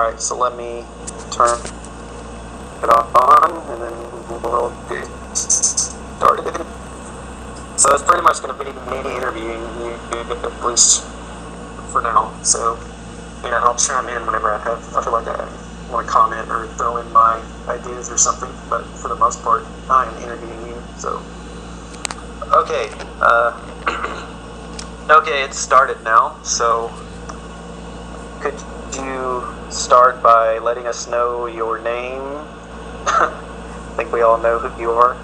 Alright, so let me turn it on, and then we'll get started. So it's pretty much going to be me interviewing you, at least for now. So, I'll chime in whenever I feel like I want to comment or throw in my ideas or something. But for the most part, I am interviewing you. So, okay, okay, it's started now. So, could you start by letting us know your name? I think we all know who you are.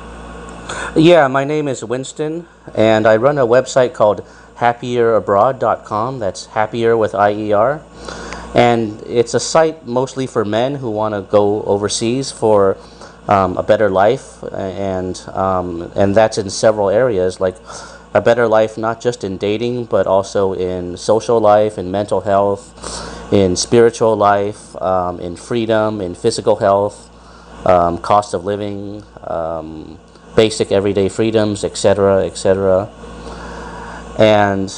Yeah, my name is Winston, and I run a website called happierabroad.com. That's happier with IER. And it's a site mostly for men who want to go overseas for a better life, and that's in several areas, like a better life not just in dating, but also in social life, in mental health, in spiritual life, in freedom, in physical health, cost of living, basic everyday freedoms, etc., etc. And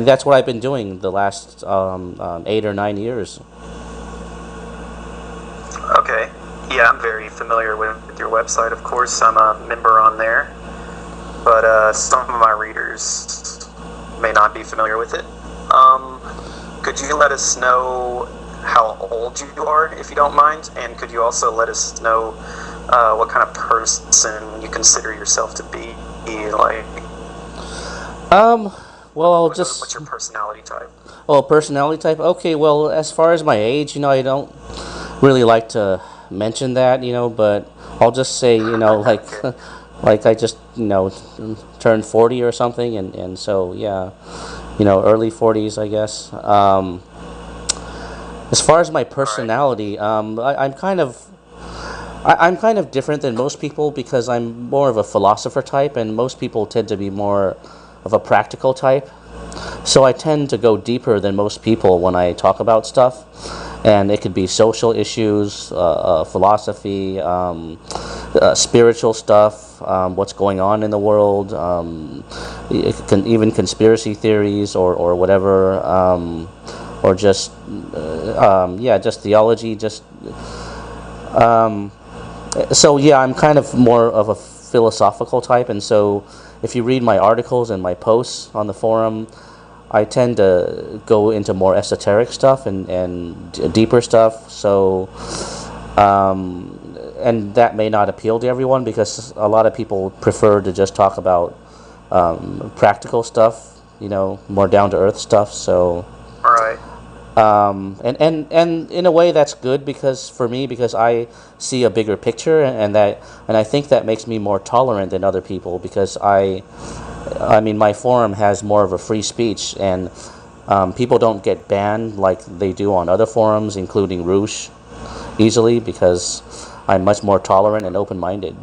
that's what I've been doing the last 8 or 9 years. Okay. Yeah, I'm very familiar with your website, of course. I'm a member on there. But some of my readers may not be familiar with it. Could you let us know how old you are, if you don't mind? And could you also let us know what kind of person you consider yourself to be? Like, well, what's your personality type? Oh, personality type? Okay, well, as far as my age, I don't really like to mention that, but I'll just say, like, Okay. like I just, turned 40 or something, and so, yeah, early 40s, I guess. As far as my personality, I'm kind of different than most people because I'm more of a philosopher type, and most people tend to be more of a practical type. So I tend to go deeper than most people when I talk about stuff, and it could be social issues, philosophy, spiritual stuff, what's going on in the world, even conspiracy theories or whatever, or just just theology, so yeah, I'm kind of more of a philosophical type, and so if you read my articles and my posts on the forum, I tend to go into more esoteric stuff and deeper stuff. So, and that may not appeal to everyone because a lot of people prefer to just talk about practical stuff, more down to earth stuff. So, All right. And in a way that's good because I see a bigger picture, and I think that makes me more tolerant than other people because I mean my forum has more of a free speech, and people don't get banned like they do on other forums, including Roosh, easily because I'm much more tolerant and open-minded.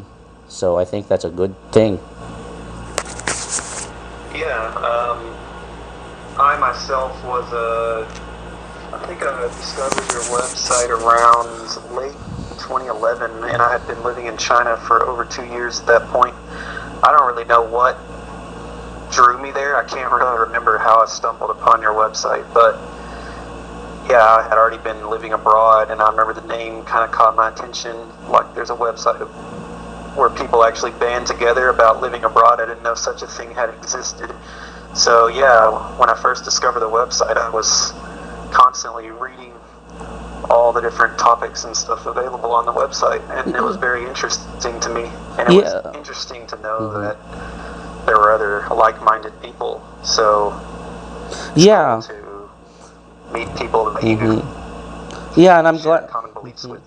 So I think that's a good thing. Yeah. I myself I think I discovered your website around late 2011, and I had been living in China for over 2 years at that point. I don't really know what drew me there. I can't really remember how I stumbled upon your website, but yeah, I had already been living abroad, and I remember the name kind of caught my attention. Like, there's a website where people actually band together about living abroad. I didn't know such a thing had existed. So yeah, when I first discovered the website, I was constantly reading all the different topics and stuff available on the website, and it was very interesting to me, and it was interesting to know that there were other like-minded people. So it's cool to meet people that you and I'm glad common beliefs with.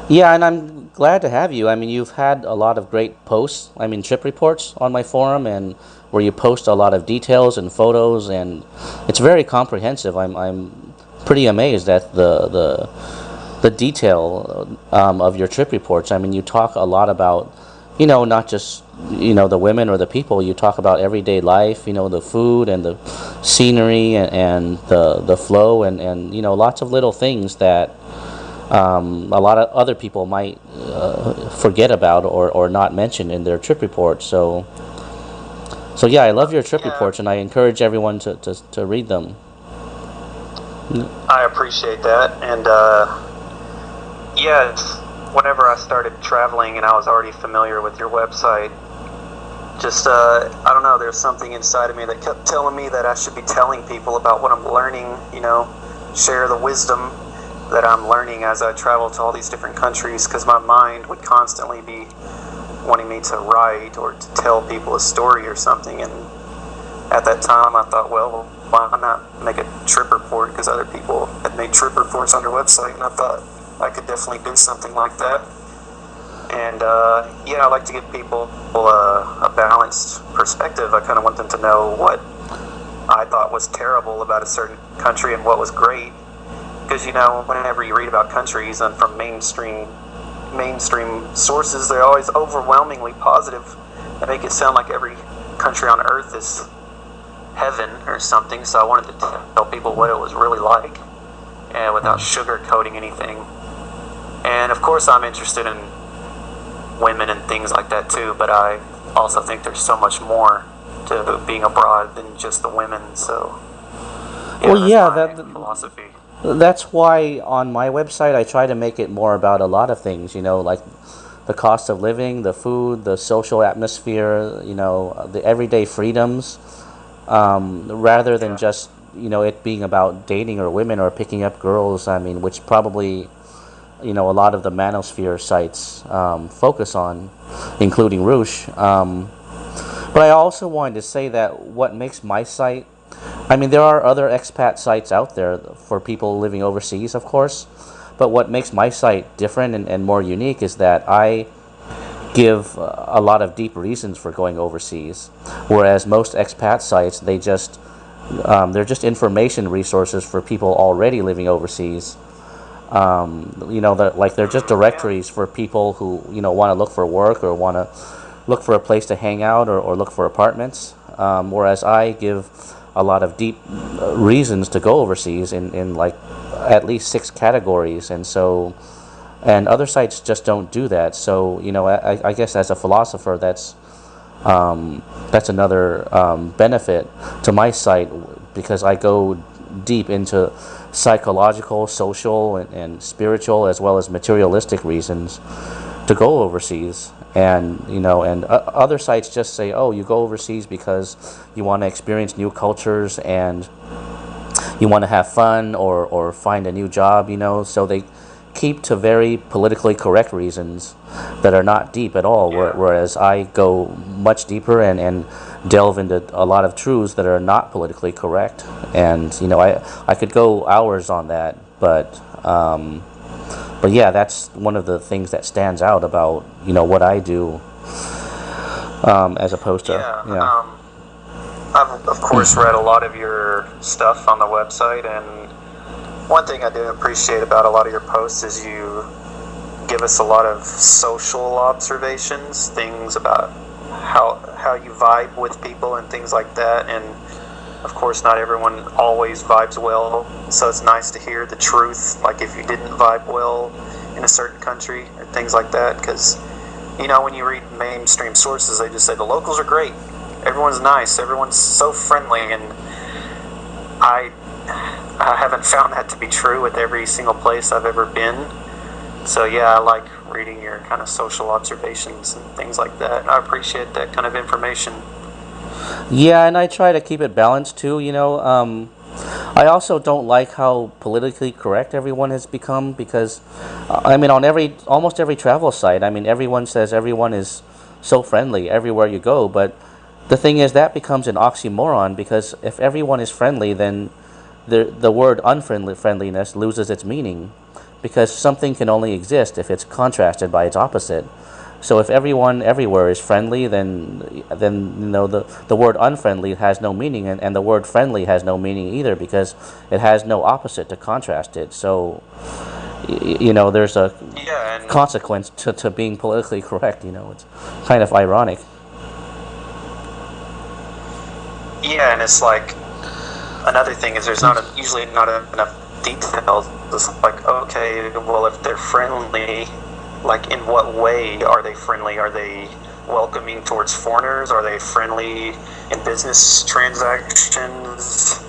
Yeah, and I'm glad to have you. I mean, you've had a lot of great posts, trip reports on my forum, and where you post a lot of details and photos, and it's very comprehensive. I'm pretty amazed at the detail of your trip reports. I mean, you talk a lot about, not just, the women or the people. You talk about everyday life, the food and the scenery and the flow and lots of little things that a lot of other people might forget about or not mention in their trip reports. So yeah, I love your trip reports, and I encourage everyone to read them. I appreciate that. And yeah, whenever I started traveling and I was already familiar with your website, just I don't know, there's something inside of me that kept telling me that I should be telling people about what I'm learning, share the wisdom that I'm learning as I travel to all these different countries, because my mind would constantly be wanting me to write or to tell people a story or something. And at that time I thought, well, why not make a trip report, because other people had made trip reports on their website, and I thought I could definitely do something like that. And yeah, I like to give people a balanced perspective. I kind of want them to know what I thought was terrible about a certain country and what was great. Because, whenever you read about countries and from mainstream sources, they're always overwhelmingly positive. They make it sound like every country on earth is heaven or something. So I wanted to tell people what it was really like, and without sugarcoating anything. And of course I'm interested in women and things like that too, but I also think there's so much more to being abroad than just the women. So yeah, that's my philosophy. That's why on my website I try to make it more about a lot of things, like the cost of living, the food, the social atmosphere, the everyday freedoms, rather than just, it being about dating or women or picking up girls, which probably, a lot of the manosphere sites focus on, including Roosh. But I also wanted to say that what makes my site, there are other expat sites out there for people living overseas, of course, but what makes my site different and more unique is that I give a lot of deep reasons for going overseas, whereas most expat sites, they're just information resources for people already living overseas. They're just directories for people who, want to look for work or want to look for a place to hang out or look for apartments, whereas I give a lot of deep reasons to go overseas in like at least 6 categories, and other sites just don't do that. So I guess as a philosopher, that's another benefit to my site, because I go deep into psychological, social, and spiritual, as well as materialistic reasons to go overseas. And other sites just say, oh, you go overseas because you want to experience new cultures and you want to have fun or find a new job, so they keep to very politically correct reasons that are not deep at all, whereas I go much deeper and delve into a lot of truths that are not politically correct. And I could go hours on that, but yeah, that's one of the things that stands out about what I do, as opposed to I've of course read a lot of your stuff on the website, and one thing I do appreciate about a lot of your posts is you give us a lot of social observations, things about how you vibe with people and things like that. And of course not everyone always vibes well, so it's nice to hear the truth, like if you didn't vibe well in a certain country or things like that. Because when you read mainstream sources, they just say the locals are great, everyone's nice, everyone's so friendly, and I haven't found that to be true with every single place I've ever been. So yeah, I like reading your kind of social observations and things like that. I appreciate that kind of information. Yeah, and I try to keep it balanced too. I also don't like how politically correct everyone has become, because on almost every travel site, everyone says everyone is so friendly everywhere you go. But the thing is, that becomes an oxymoron, because if everyone is friendly, then the word unfriendliness loses its meaning, because something can only exist if it's contrasted by its opposite. So if everyone everywhere is friendly, then the word unfriendly has no meaning, and the word friendly has no meaning either, because it has no opposite to contrast it. So there's a consequence to being politically correct. It's kind of ironic. Yeah, and it's like, another thing is there's usually not enough details. It's like, okay, well, if they're friendly, like in what way are they friendly? Are they welcoming towards foreigners? Are they friendly in business transactions?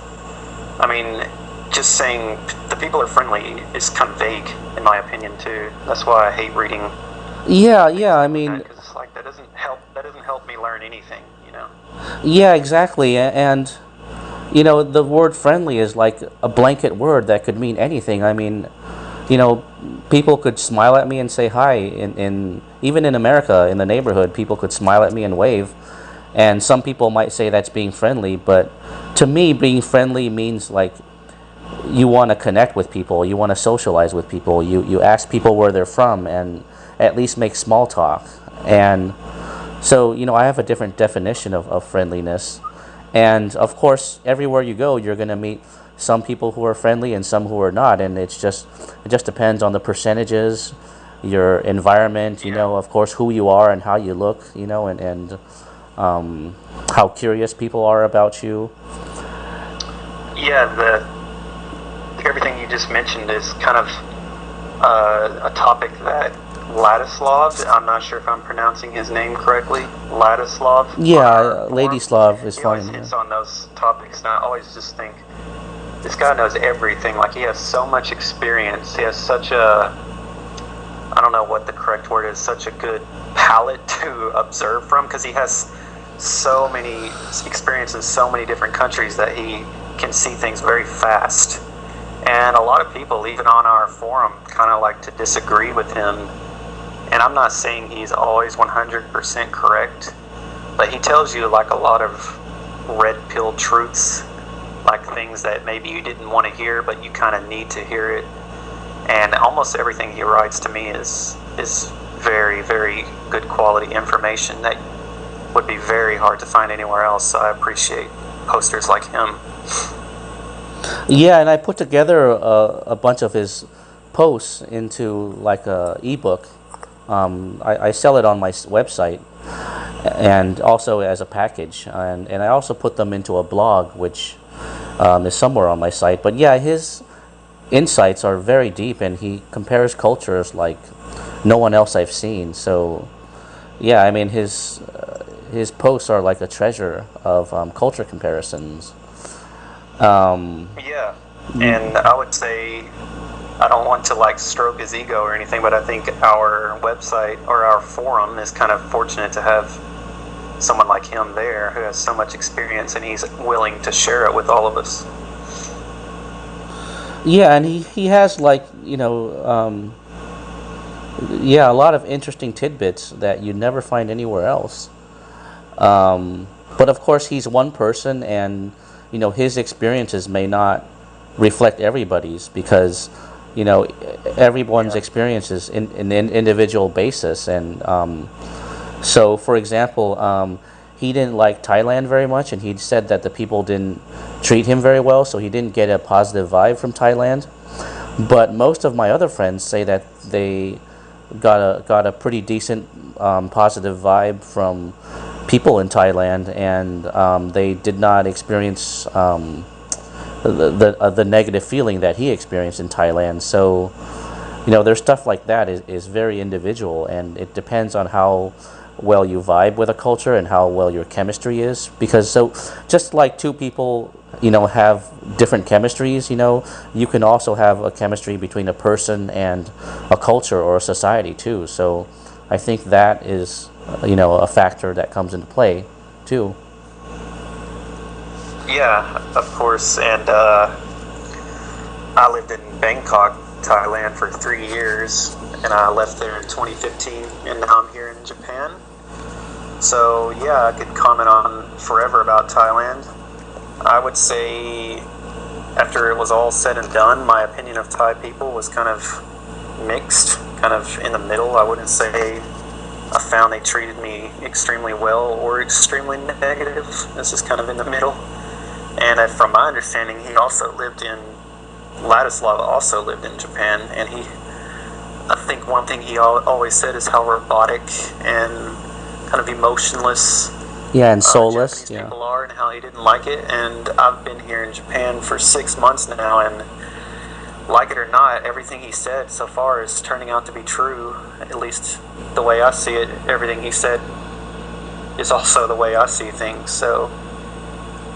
just saying the people are friendly is kind of vague, in my opinion, too. That's why I hate reading. Yeah. I mean, Because it's like that doesn't help. That doesn't help me learn anything, you know. yeah, exactly. And the word friendly is like a blanket word that could mean anything. I mean, people could smile at me and say hi. In even in America, in the neighborhood, people could smile at me and wave. And some people might say that's being friendly, but to me, being friendly means like you want to connect with people, you want to socialize with people, you ask people where they're from, and at least make small talk. And so, I have a different definition of friendliness. And of course, everywhere you go, you're going to meet some people who are friendly and some who are not. And it just depends on the percentages, your environment, of course, who you are and how you look, and how curious people are about you. Yeah, everything you just mentioned is kind of a topic that Ladislav, I'm not sure if I'm pronouncing his name correctly, Ladislav. Yeah, Ladislav is fine. He always hits on those topics, and I always just think, this guy knows everything. Like, he has so much experience. He has such a, I don't know what the correct word is, such a good palette to observe from, because he has so many experience in so many different countries that he can see things very fast. And a lot of people, even on our forum, kind of like to disagree with him. And I'm not saying he's always 100% correct, but he tells you like a lot of red pill truths, like things that maybe you didn't want to hear, but you kind of need to hear it. And almost everything he writes to me is very, very good quality information that would be very hard to find anywhere else. So I appreciate posters like him. Yeah, and I put together a bunch of his posts into like a ebook. I sell it on my website and also as a package, and I also put them into a blog, which is somewhere on my site. But yeah, his insights are very deep, and he compares cultures like no one else I've seen. So yeah, I mean, his posts are like a treasure of culture comparisons. Yeah, and I would say, I don't want to like stroke his ego or anything, but I think our website or our forum is kind of fortunate to have someone like him there who has so much experience, and he's willing to share it with all of us. Yeah, and he has like, a lot of interesting tidbits that you never find anywhere else. But of course, he's one person, and his experiences may not reflect everybody's, because everyone's experience is in an individual basis. And so, for example, he didn't like Thailand very much, and he said that the people didn't treat him very well, so he didn't get a positive vibe from Thailand. But most of my other friends say that they got a pretty decent positive vibe from people in Thailand, and they did not experience the negative feeling that he experienced in Thailand. So, there's stuff like that is very individual, and it depends on how well you vibe with a culture and how well your chemistry is. Because so, just like two people, have different chemistries, you can also have a chemistry between a person and a culture or a society too. So, I think that is, a factor that comes into play too. Yeah, of course. And I lived in Bangkok, Thailand for 3 years, and I left there in 2015, and now I'm here in Japan. So yeah, I could comment on forever about Thailand. I would say, after it was all said and done, my opinion of Thai people was kind of mixed, kind of in the middle. I wouldn't say I found they treated me extremely well or extremely negative. It's just kind of in the middle. And from my understanding, Ladislav also lived in Japan, and I think one thing he always said is how robotic and kind of emotionless, and soulless, Japanese people are, and how he didn't like it. And I've been here in Japan for 6 months now, and like it or not, everything he said so far is turning out to be true. At least the way I see it, everything he said is also the way I see things. So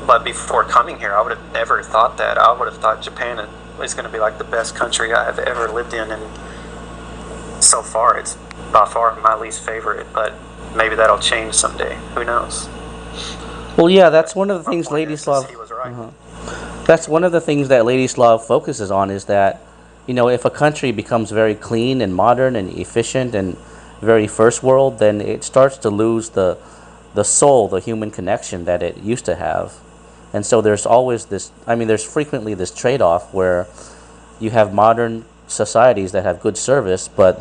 But before coming here, I would have never thought that. I would have thought Japan is going to be like the best country I have ever lived in, and so far it's by far my least favorite. But maybe that'll change someday. Who knows? Well, yeah, that's one of the things Point is, Ladislav. he was right. That's one of the things that Ladislav focuses on is that, if a country becomes very clean and modern and efficient and very first world, then it starts to lose the soul, the human connection that it used to have. And so there's always this, there's frequently this trade-off where you have modern societies that have good service, but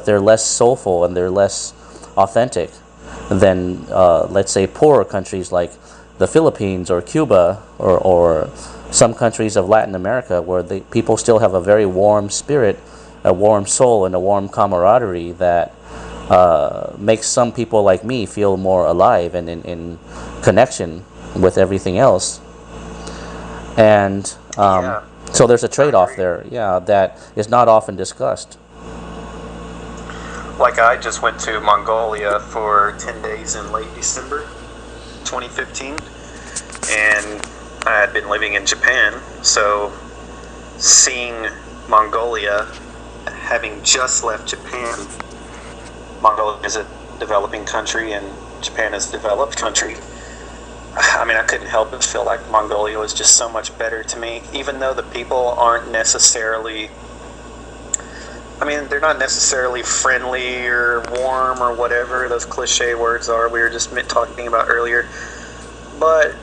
they're less soulful and they're less authentic than, let's say, poorer countries like the Philippines or Cuba or some countries of Latin America, where the people still have a very warm spirit, a warm soul, and a warm camaraderie that makes some people like me feel more alive and in connection with everything else. And so there's a trade-off there, that is not often discussed. Like, I just went to Mongolia for 10 days in late December 2015, and I had been living in Japan, so seeing Mongolia, having just left Japan, Mongolia is a developing country and Japan is a developed country. I couldn't help but feel like Mongolia was just so much better to me, even though the people aren't necessarily, they're not necessarily friendly or warm or whatever those cliche words are we were just talking about earlier, but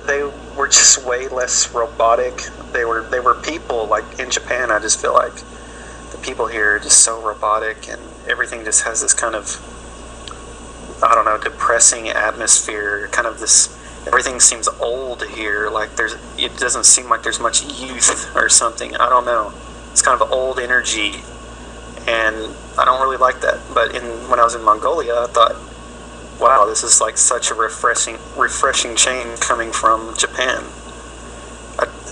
they were just way less robotic. They were people. Like in Japan, I just feel like the people here are just so robotic, and everything just has this kind of, depressing atmosphere. Kind of this, everything seems old here. Like it doesn't seem like there's much youth or something. I don't know. It's kind of old energy, and I don't really like that. But when I was in Mongolia, I thought, wow, this is like such a refreshing change coming from Japan.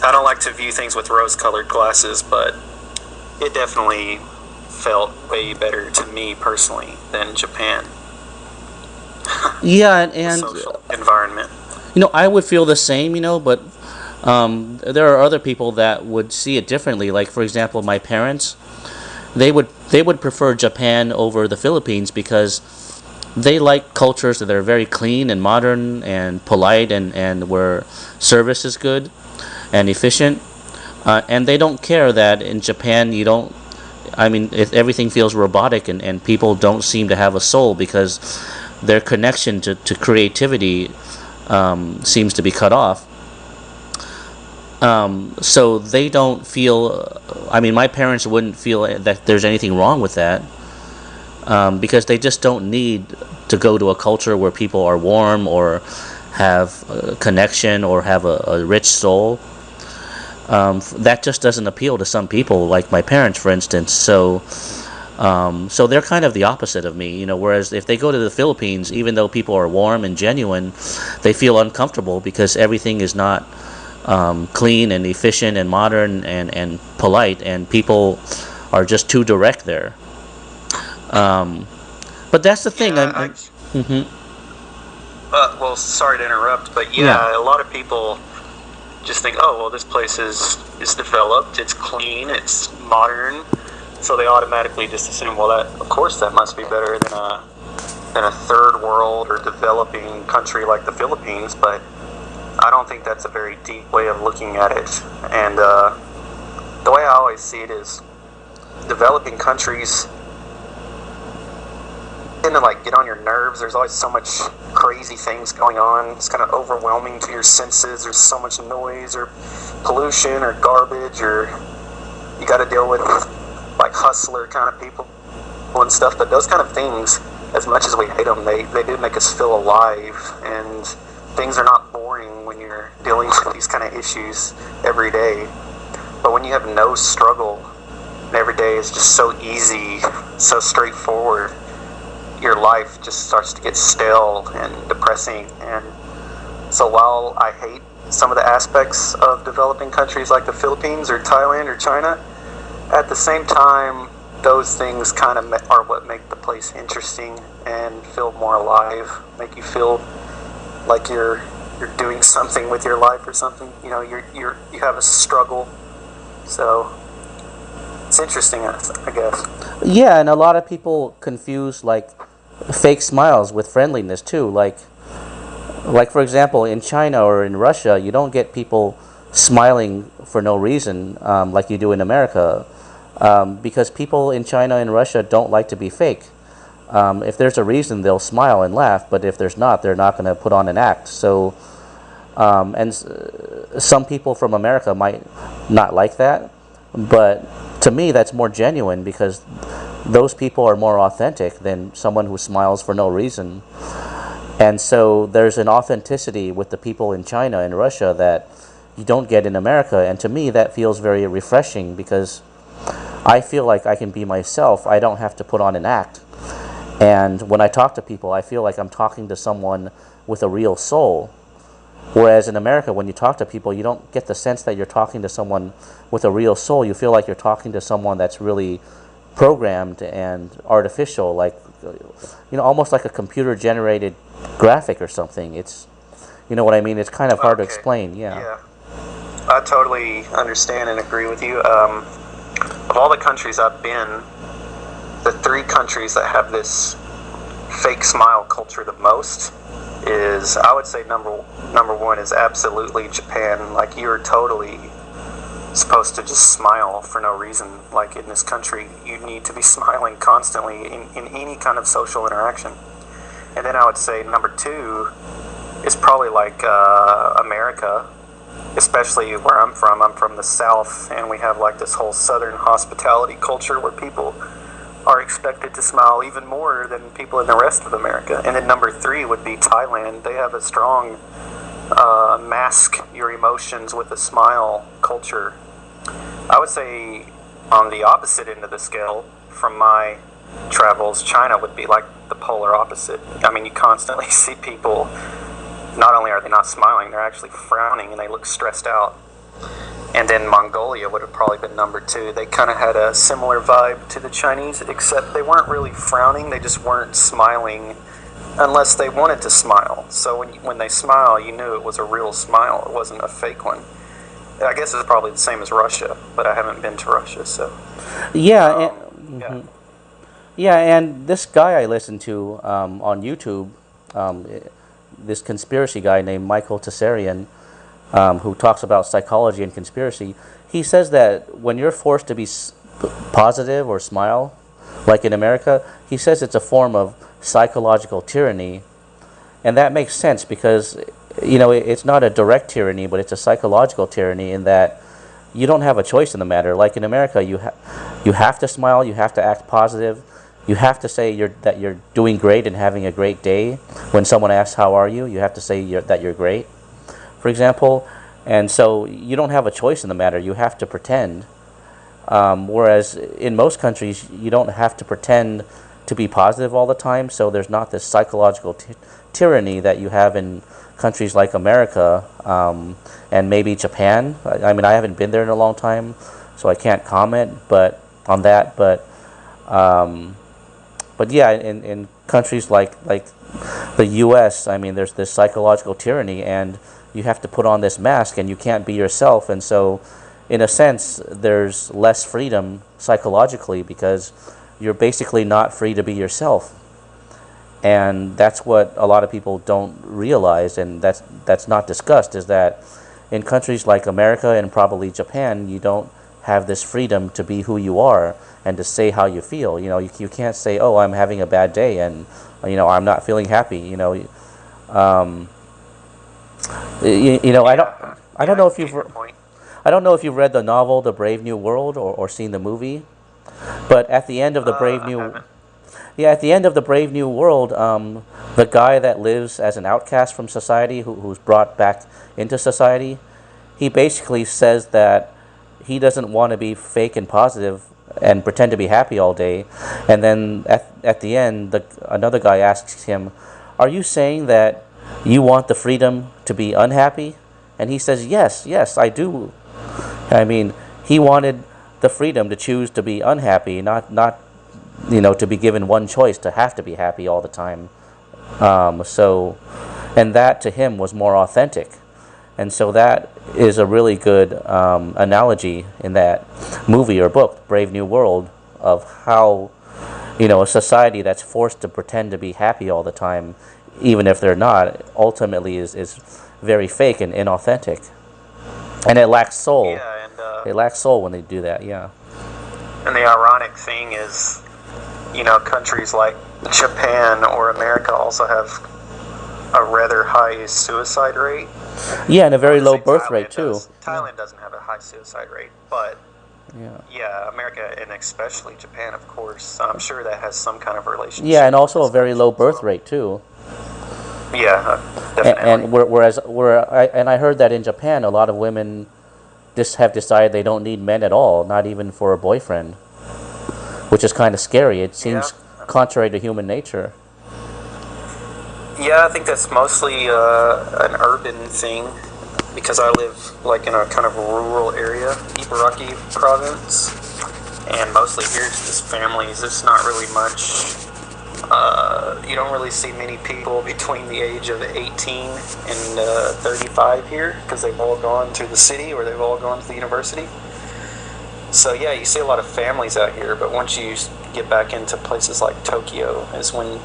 I don't like to view things with rose-colored glasses, but it definitely felt way better to me personally than Japan. Yeah, and social environment. I would feel the same, but there are other people that would see it differently. Like, for example, my parents, they would prefer Japan over the Philippines because they like cultures that are very clean and modern and polite and where service is good and efficient. And they don't care that in Japan if everything feels robotic and people don't seem to have a soul because their connection to creativity seems to be cut off. So they don't feel, my parents wouldn't feel that there's anything wrong with that. Because they just don't need to go to a culture where people are warm or have a connection or have a rich soul. That just doesn't appeal to some people, like my parents, for instance. So they're kind of the opposite of me, whereas if they go to the Philippines, even though people are warm and genuine, they feel uncomfortable because everything is not clean and efficient and modern and polite, and people are just too direct there. But that's the thing. Well, sorry to interrupt, but a lot of people just think, oh, well, this place is developed, it's clean, it's modern, so they automatically just assume, well, of course that must be better than a third world or developing country like the Philippines. But I don't think that's a very deep way of looking at it. And the way I always see it is developing countries tend to get on your nerves. There's always so much crazy things going on. It's kind of overwhelming to your senses. There's so much noise or pollution or garbage, or you got to deal with hustler kind of people and stuff. But those kind of things, as much as we hate them, they do make us feel alive, and things are not boring when you're dealing with these kind of issues every day. But when you have no struggle and every day is just so easy, so straightforward, your life just starts to get stale and depressing. And so while I hate some of the aspects of developing countries like the Philippines or Thailand or China, at the same time, those things kind of are what make the place interesting and feel more alive, make you feel like you're you're doing something with your life or something. You know, you have a struggle. So it's interesting, I guess. Yeah, and a lot of people confuse like fake smiles with friendliness too. Like for example, in China or in Russia, you don't get people smiling for no reason like you do in America, because people in China and Russia don't like to be fake. If there's a reason, they'll smile and laugh, but if there's not, they're not going to put on an act. So, some people from America might not like that, but to me, that's more genuine because those people are more authentic than someone who smiles for no reason. And so there's an authenticity with the people in China and Russia that you don't get in America. And to me, that feels very refreshing because I feel like I can be myself. I don't have to put on an act. And when I talk to people, I feel like I'm talking to someone with a real soul. Whereas in America, when you talk to people, you don't get the sense that you're talking to someone with a real soul. You feel like you're talking to someone that's really programmed and artificial, like, you know, almost like a computer-generated graphic or something. It's, you know what I mean? It's kind of hard to explain. Yeah, I totally understand and agree with you. Of all the countries I've been, the 3 countries that have this fake smile culture the most is, I would say number 1 is absolutely Japan. Like, you're totally supposed to just smile for no reason. Like, in this country, you need to be smiling constantly in any kind of social interaction. And then I would say number 2 is probably like America, especially where I'm from. I'm from the South, and we have like this whole Southern hospitality culture where people are expected to smile even more than people in the rest of America. And then number 3 would be Thailand. They have a strong mask your emotions with a smile culture. I would say on the opposite end of the scale from my travels, China would be like the polar opposite. I mean, you constantly see people, not only are they not smiling, they're actually frowning and they look stressed out. And then Mongolia would have probably been number 2. They kind of had a similar vibe to the Chinese, except they weren't really frowning, they just weren't smiling unless they wanted to smile. So when they smile, you knew it was a real smile, it wasn't a fake one. I guess it's probably the same as Russia, but I haven't been to Russia, so... Yeah, yeah, and this guy I listened to on YouTube, this conspiracy guy named Michael Tessarian, who talks about psychology and conspiracy, he says that when you're forced to be positive or smile, like in America, he says it's a form of psychological tyranny. And that makes sense because, you know, it's not a direct tyranny, but it's a psychological tyranny in that you don't have a choice in the matter. Like in America, you have to smile, you have to act positive, you have to say that you're doing great and having a great day. When someone asks, how are you? You have to say that you're great, for example. And so you don't have a choice in the matter. You have to pretend. Whereas in most countries, you don't have to pretend to be positive all the time. So there's not this psychological tyranny that you have in countries like America and maybe Japan. I mean, I haven't been there in a long time, so I can't comment on that. But yeah, in countries like the U.S., I mean, there's this psychological tyranny, and you have to put on this mask, and you can't be yourself. And so, in a sense, there's less freedom psychologically because you're basically not free to be yourself. And that's what a lot of people don't realize, and that's not discussed, is that in countries like America and probably Japan, you don't have this freedom to be who you are and to say how you feel. You know, you can't say, oh, I'm having a bad day and, you know, I'm not feeling happy. You know, I don't know if you've read the novel The Brave New World or seen the movie, but at the end of the Brave New World, the guy that lives as an outcast from society, who's brought back into society, he basically says that he doesn't want to be fake and positive and pretend to be happy all day. And then at the end, another guy asks him, "Are you saying that you want the freedom to be unhappy?" And he says, yes, I do. I mean, he wanted the freedom to choose to be unhappy, not you know, to be given one choice to have to be happy all the time. So and that to him was more authentic. And so that is a really good analogy in that movie or book, Brave New World, of how, a society that's forced to pretend to be happy all the time, even if they're not, ultimately is very fake and inauthentic. And it lacks soul. Yeah, and It lacks soul when they do that, yeah. and the ironic thing is, countries like Japan or America also have a rather high suicide rate. Yeah, and a very low Say birth Thailand rate, too. Thailand doesn't have a high suicide rate, but Yeah. America and especially Japan, of course. I'm sure that has some kind of relationship. Yeah, and also a very low birth rate, too. Yeah, definitely. And I heard that in Japan, a lot of women just have decided they don't need men at all, not even for a boyfriend, which is kind of scary. It seems contrary to human nature. Yeah, I think that's mostly an urban thing, because I live like in a kind of rural area, Ibaraki province, and mostly here it's just families. It's not really much. You don't really see many people between the age of 18 and 35 here, because they've all gone to the city or they've all gone to the university. So yeah, you see a lot of families out here, but once you get back into places like Tokyo is when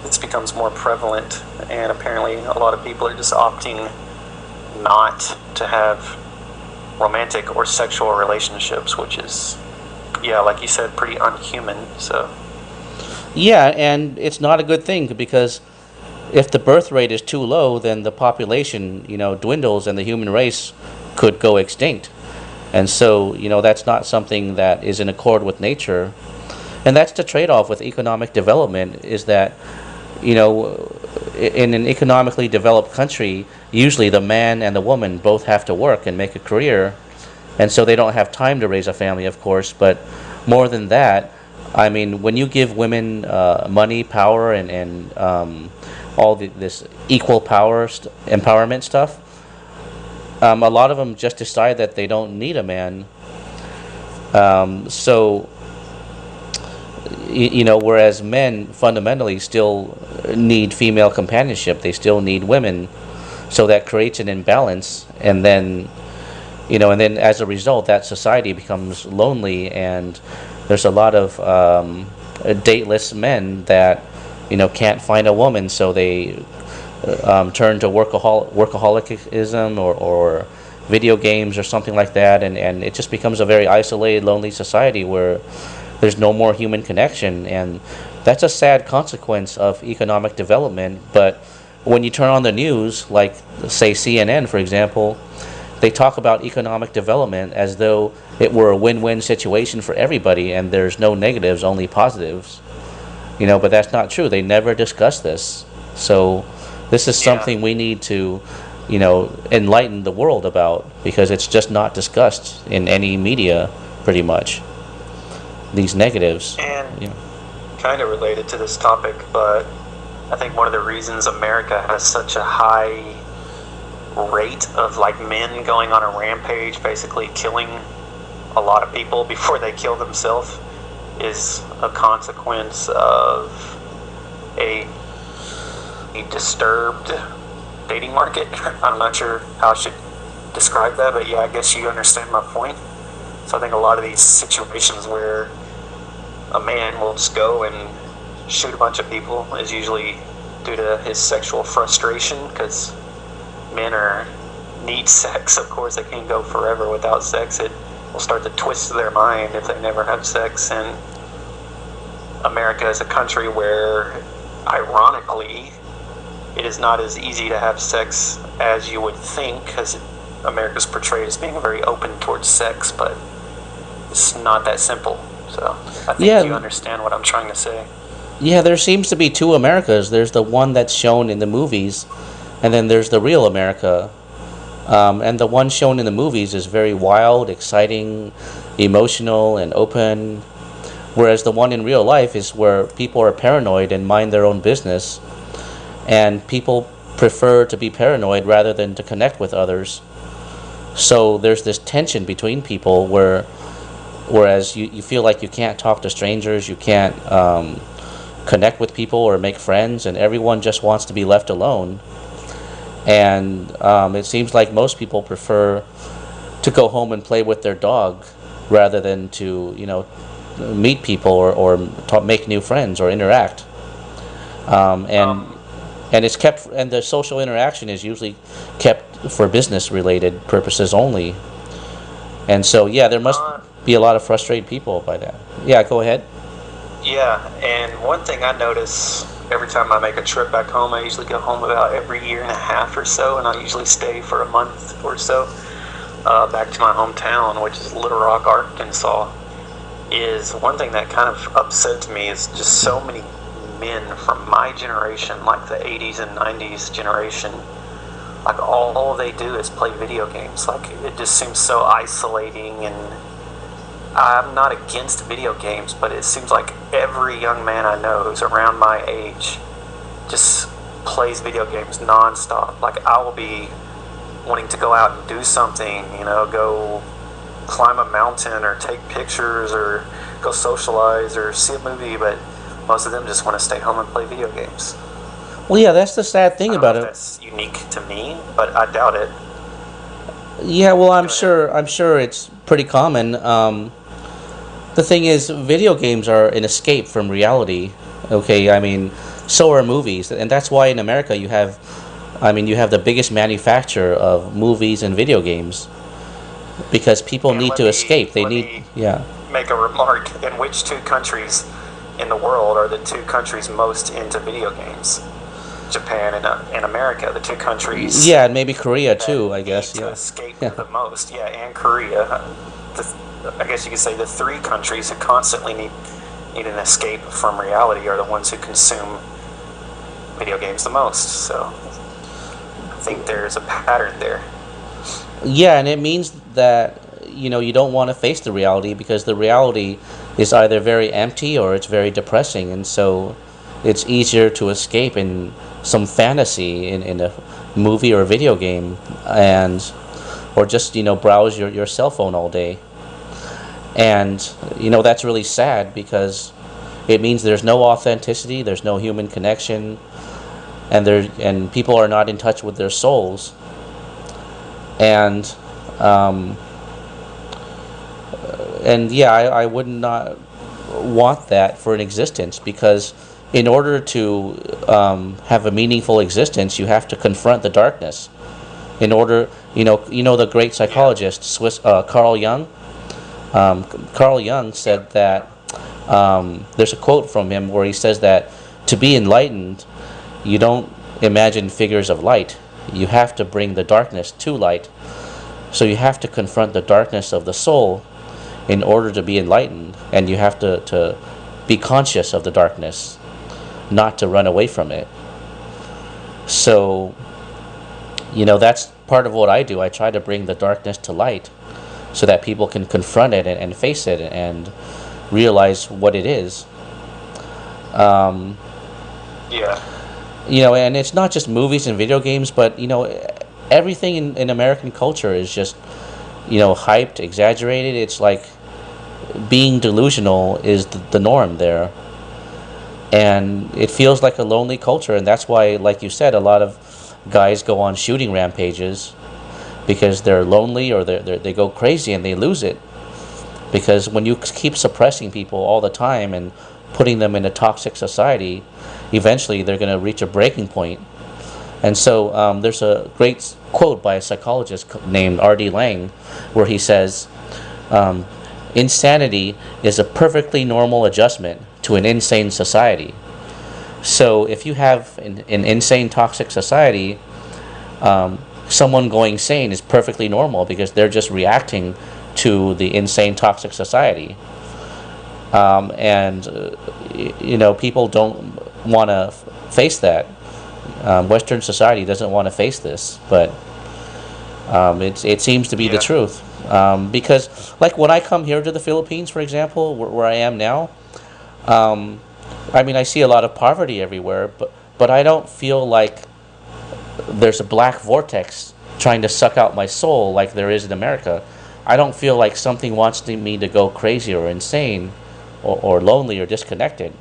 it becomes more prevalent, and apparently a lot of people are just opting not to have romantic or sexual relationships, which is, yeah, like you said, pretty unhuman. So Yeah, and it's not a good thing, because if the birth rate is too low, then the population, dwindles and the human race could go extinct. And so, that's not something that is in accord with nature. And that's the trade-off with economic development, is that, in an economically developed country, usually the man and the woman both have to work and make a career. And so they don't have time to raise a family, of course. But more than that, I mean, when you give women money, power, and all this equal power empowerment stuff, a lot of them just decide that they don't need a man. Whereas men fundamentally still need female companionship, they still need women, so that creates an imbalance, and then as a result, that society becomes lonely, and there's a lot of dateless men that can't find a woman, so they turn to workaholicism or video games or something like that, and it just becomes a very isolated, lonely society where there's no more human connection. And that's a sad consequence of economic development. But when you turn on the news, like say CNN, for example, they talk about economic development as though it were a win-win situation for everybody, and there's no negatives, only positives. But that's not true. They never discuss this. So this is something we need to, enlighten the world about, because it's just not discussed in any media, pretty much. These negatives. And kind of related to this topic, but I think one of the reasons America has such a high rate of like men going on a rampage, basically killing a lot of people before they kill themselves, is a consequence of a disturbed dating market. I'm not sure how I should describe that, but yeah, I guess you understand my point. So I think a lot of these situations where a man will just go and shoot a bunch of people is usually due to his sexual frustration, because men need sex. Of course, they can't go forever without sex. It will start to twist their mind if they never have sex. And America is a country where, ironically, it is not as easy to have sex as you would think, because America's portrayed as being very open towards sex, but it's not that simple. So I think you understand what I'm trying to say. Yeah, there seems to be two Americas. There's the one that's shown in the movies, and then there's the real America. And the one shown in the movies is very wild, exciting, emotional, and open, whereas the one in real life is where people are paranoid and mind their own business, and people prefer to be paranoid rather than to connect with others. So there's this tension between people whereas you feel like you can't talk to strangers, you can't connect with people or make friends, and everyone just wants to be left alone. And it seems like most people prefer to go home and play with their dog rather than to, meet people or make new friends or interact. Um, and and it's kept, and the social interaction is usually kept for business related purposes only. And so, yeah, there must uh, be a lot of frustrated people by that. Yeah, go ahead. yeah, and one thing I notice every time I make a trip back home, I usually go home about every year and a half or so, and I usually stay for a month or so back to my hometown, which is Little Rock, Arkansas. Is one thing that kind of upsets me is just so many men from my generation, like the 80s and 90s generation, like all they do is play video games. Like it just seems so isolating, and I'm not against video games, but it seems like every young man I know who's around my age just plays video games nonstop. Like I will be wanting to go out and do something, go climb a mountain or take pictures or go socialize or see a movie, but most of them just want to stay home and play video games. Well, yeah, that's the sad I thing don't know about if it. that's unique to me, but I doubt it. Yeah, well, Go ahead. I'm sure it's pretty common. The thing is, video games are an escape from reality. Okay, I mean, so are movies, and that's why in America you have the biggest manufacturer of movies and video games because people And need to escape. They let need, me yeah. make a remark. In which two countries in the world are the two countries most into video games? Japan and America, the two countries Yeah, and maybe Korea that too, I need guess. to Yeah. escape Yeah. the most. Yeah, and Korea. I guess you could say the three countries who constantly need an escape from reality are the ones who consume video games the most. So I think there's a pattern there. Yeah, and it means that you don't want to face the reality because the reality is either very empty or it's very depressing, and so it's easier to escape in some fantasy in a movie or a video game, and or just browse your cell phone all day. And that's really sad because it means there's no authenticity, there's no human connection, and people are not in touch with their souls. And um, and yeah, I would not want that for an existence because in order to have a meaningful existence, you have to confront the darkness. In order, the great Yeah. psychologist Swiss Carl Jung. Carl Jung said that there's a quote from him where he says that to be enlightened, you don't imagine figures of light. You have to bring the darkness to light. So you have to confront the darkness of the soul in order to be enlightened, and you have to be conscious of the darkness, not to run away from it. So, that's part of what I do. I try to bring the darkness to light so that people can confront it and face it and realize what it is. Um, Yeah. and it's not just movies and video games, but everything in American culture is just hyped, exaggerated. It's like being delusional is the norm there, and it feels like a lonely culture, and that's why, like you said, a lot of guys go on shooting rampages because they're lonely or they go crazy and they lose it. Because when you keep suppressing people all the time and putting them in a toxic society, eventually they're going to reach a breaking point. And so there's a great quote by a psychologist named R.D. Laing where he says, insanity is a perfectly normal adjustment to an insane society. So if you have an insane, toxic society, someone going sane is perfectly normal because they're just reacting to the insane, toxic society. People don't want to face that. Western society doesn't want to face this, but it seems to be the Yeah. truth. Because, like, when I come here to the Philippines, for example, where I am now, I see a lot of poverty everywhere, but I don't feel like there's a black vortex trying to suck out my soul like there is in America. I don't feel like something wants me to go crazy or insane or lonely or disconnected.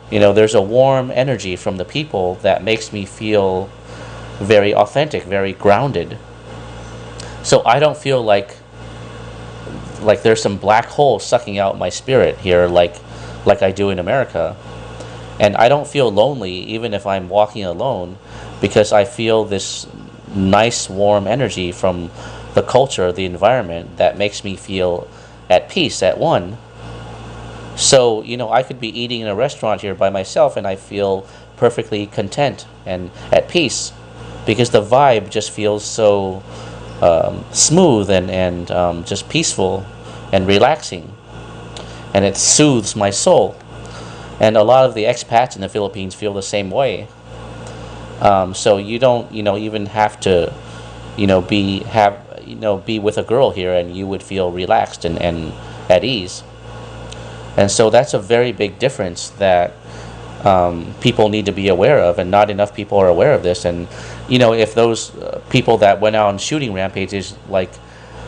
There's a warm energy from the people that makes me feel very authentic, very grounded. So I don't feel like there's some black hole sucking out my spirit here, like I do in America. And I don't feel lonely even if I'm walking alone, because I feel this nice warm energy from the culture, the environment, that makes me feel at peace, at one. So, I could be eating in a restaurant here by myself and I feel perfectly content and at peace, because the vibe just feels so smooth and just peaceful and relaxing, and it soothes my soul. And a lot of the expats in the Philippines feel the same way. So you don't, even have to, be with a girl here, and you would feel relaxed and at ease. And so that's a very big difference that people need to be aware of, and not enough people are aware of this. And if those people that went out on shooting rampages, like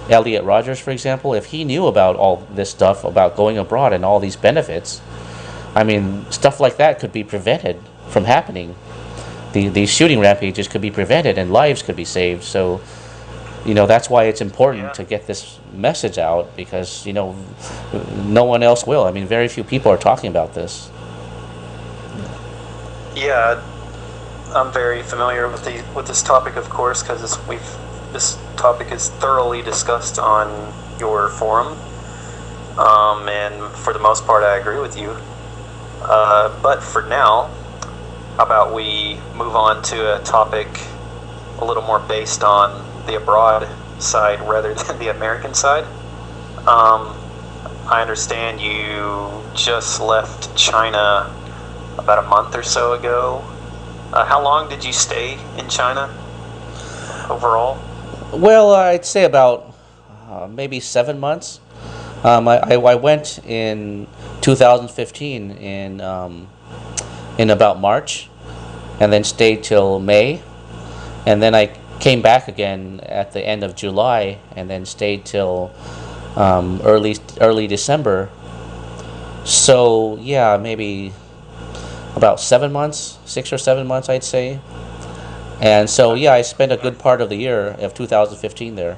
Elliot Rogers, for example, if he knew about all this stuff about going abroad and all these benefits, I mean, stuff like that could be prevented from happening. These shooting rampages could be prevented and lives could be saved. So, that's why it's important to get this message out, because, no one else will. I mean, very few people are talking about this. Yeah, I'm very familiar with this topic, of course, because this topic is thoroughly discussed on your forum, and for the most part, I agree with you. But for now, how about we move on to a topic a little more based on the abroad side rather than the American side. I understand you just left China about a month or so ago. How long did you stay in China overall? Well, I'd say about maybe 7 months. I went in 2015 in about March, and then stayed till May, and then I came back again at the end of July, and then stayed till early December. So yeah, maybe about 7 months, 6 or 7 months, I'd say. And so yeah, I spent a good part of the year of 2015 there.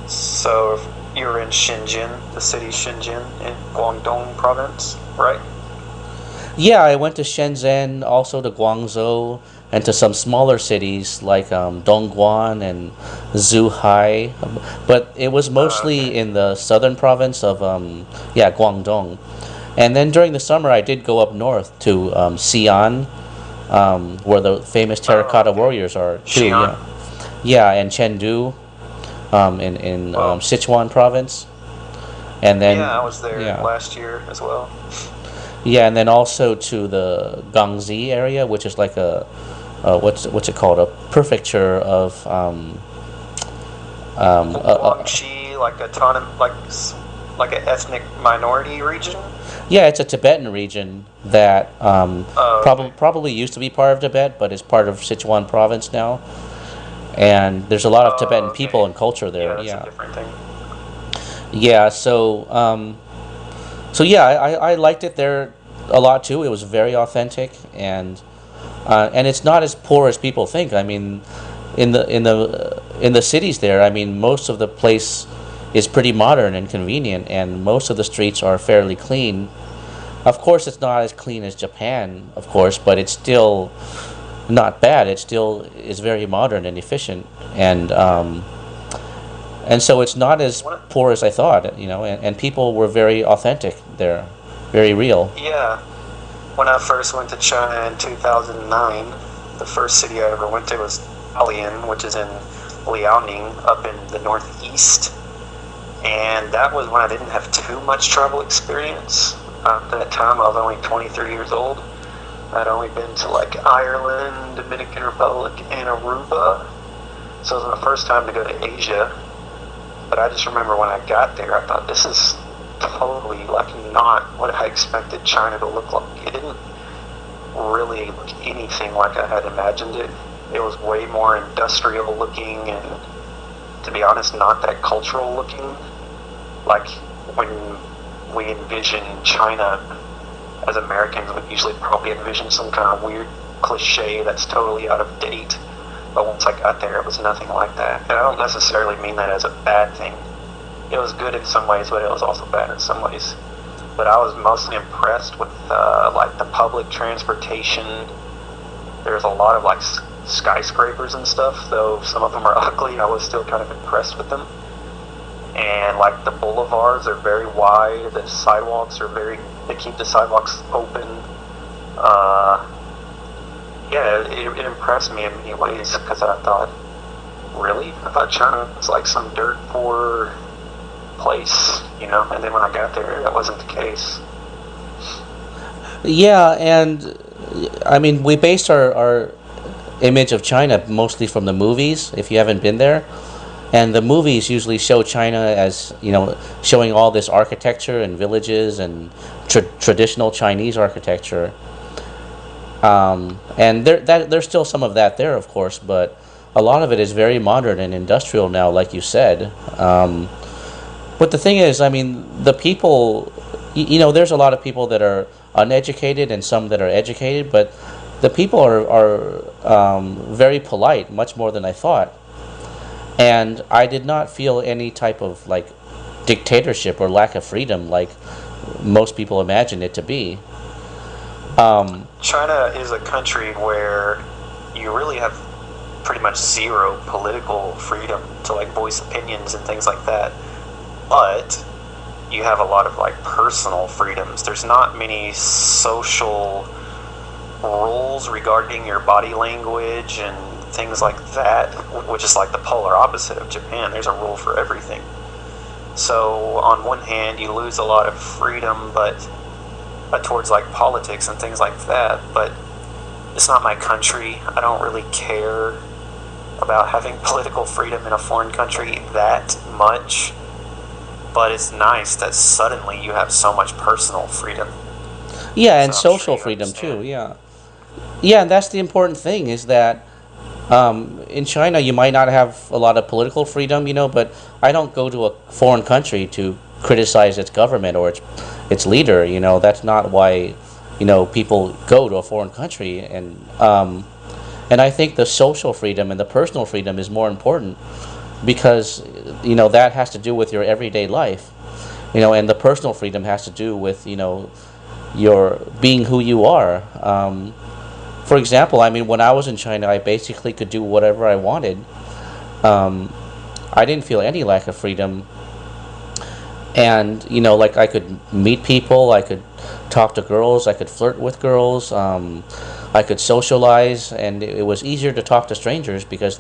So you were in Shenzhen, the city Shenzhen in Guangdong province, right? Yeah, I went to Shenzhen, also to Guangzhou, and to some smaller cities like Dongguan and Zhuhai. But it was mostly in the southern province of Guangdong. And then during the summer, I did go up north to Xi'an, where the famous Terracotta Warriors are too. Yeah, and Chengdu, in Sichuan province. And then I was there last year as well. Yeah, and then also to the Guangxi area, which is like a what's it called? A prefecture of Guangxi, like an ethnic minority region. Yeah, it's a Tibetan region that probably used to be part of Tibet, but is part of Sichuan province now. And there's a lot of Tibetan people and culture there. Yeah, that's a different thing. Yeah, so I liked it there a lot too. It was very authentic, and it's not as poor as people think. I mean, in the cities there, I mean, most of the place is pretty modern and convenient, and most of the streets are fairly clean. Of course, it's not as clean as Japan, of course, but it's still not bad. It still is very modern and efficient, and so it's not as poor as I thought, and people were very authentic there, very real. Yeah. When I first went to China in 2009, the first city I ever went to was Dalian, which is in Liaoning, up in the northeast. And that was when I didn't have too much travel experience. At that time, I was only 23 years old. I'd only been to like Ireland, Dominican Republic, and Aruba. So it was my first time to go to Asia. But I just remember when I got there, I thought, this is totally like not what I expected China to look like. It didn't really look anything like I had imagined it. It was way more industrial looking, and to be honest, not that cultural looking. Like when we envision China as Americans, we usually probably envision some kind of weird cliche that's totally out of date. But once I got there, it was nothing like that. And I don't necessarily mean that as a bad thing. It was good in some ways, but it was also bad in some ways. But I was mostly impressed with like the public transportation. There's a lot of like skyscrapers and stuff, though some of them are ugly. I was still kind of impressed with them. And like the boulevards are very wide. The sidewalks are they keep the sidewalks open. Yeah, it impressed me in many ways because I thought, really? I thought China was like some dirt poor place, you know? And then when I got there, that wasn't the case. Yeah, and I mean, we based our image of China mostly from the movies, if you haven't been there. And the movies usually show China as, you know, showing all this architecture and villages and traditional Chinese architecture. And there's still some of that there, of course, but a lot of it is very modern and industrial now, like you said. But the thing is, I mean, the people, you know, there's a lot of people that are uneducated and some that are educated, but the people are very polite, much more than I thought. And I did not feel any type of like dictatorship or lack of freedom like most people imagine it to be. China is a country where you really have pretty much zero political freedom to like voice opinions and things like that. But you have a lot of like personal freedoms. There's not many social rules regarding your body language and things like that, which is like the polar opposite of Japan. There's a rule for everything. So on one hand, you lose a lot of freedom, but towards like politics and things like that. But it's not my country. I don't really care about having political freedom in a foreign country that much. But it's nice that suddenly you have so much personal freedom. Yeah, and social freedom too. Yeah, yeah, and that's the important thing is that in China you might not have a lot of political freedom, you know, but I don't go to a foreign country to criticize its government or its leader. You know, that's not why, you know, people go to a foreign country, and I think the social freedom and the personal freedom is more important because, you know, that has to do with your everyday life, you know, and the personal freedom has to do with, you know, your being who you are. For example, I mean, when I was in China, I basically could do whatever I wanted. I didn't feel any lack of freedom. And, you know, like I could meet people, I could talk to girls, I could flirt with girls, I could socialize, and it was easier to talk to strangers because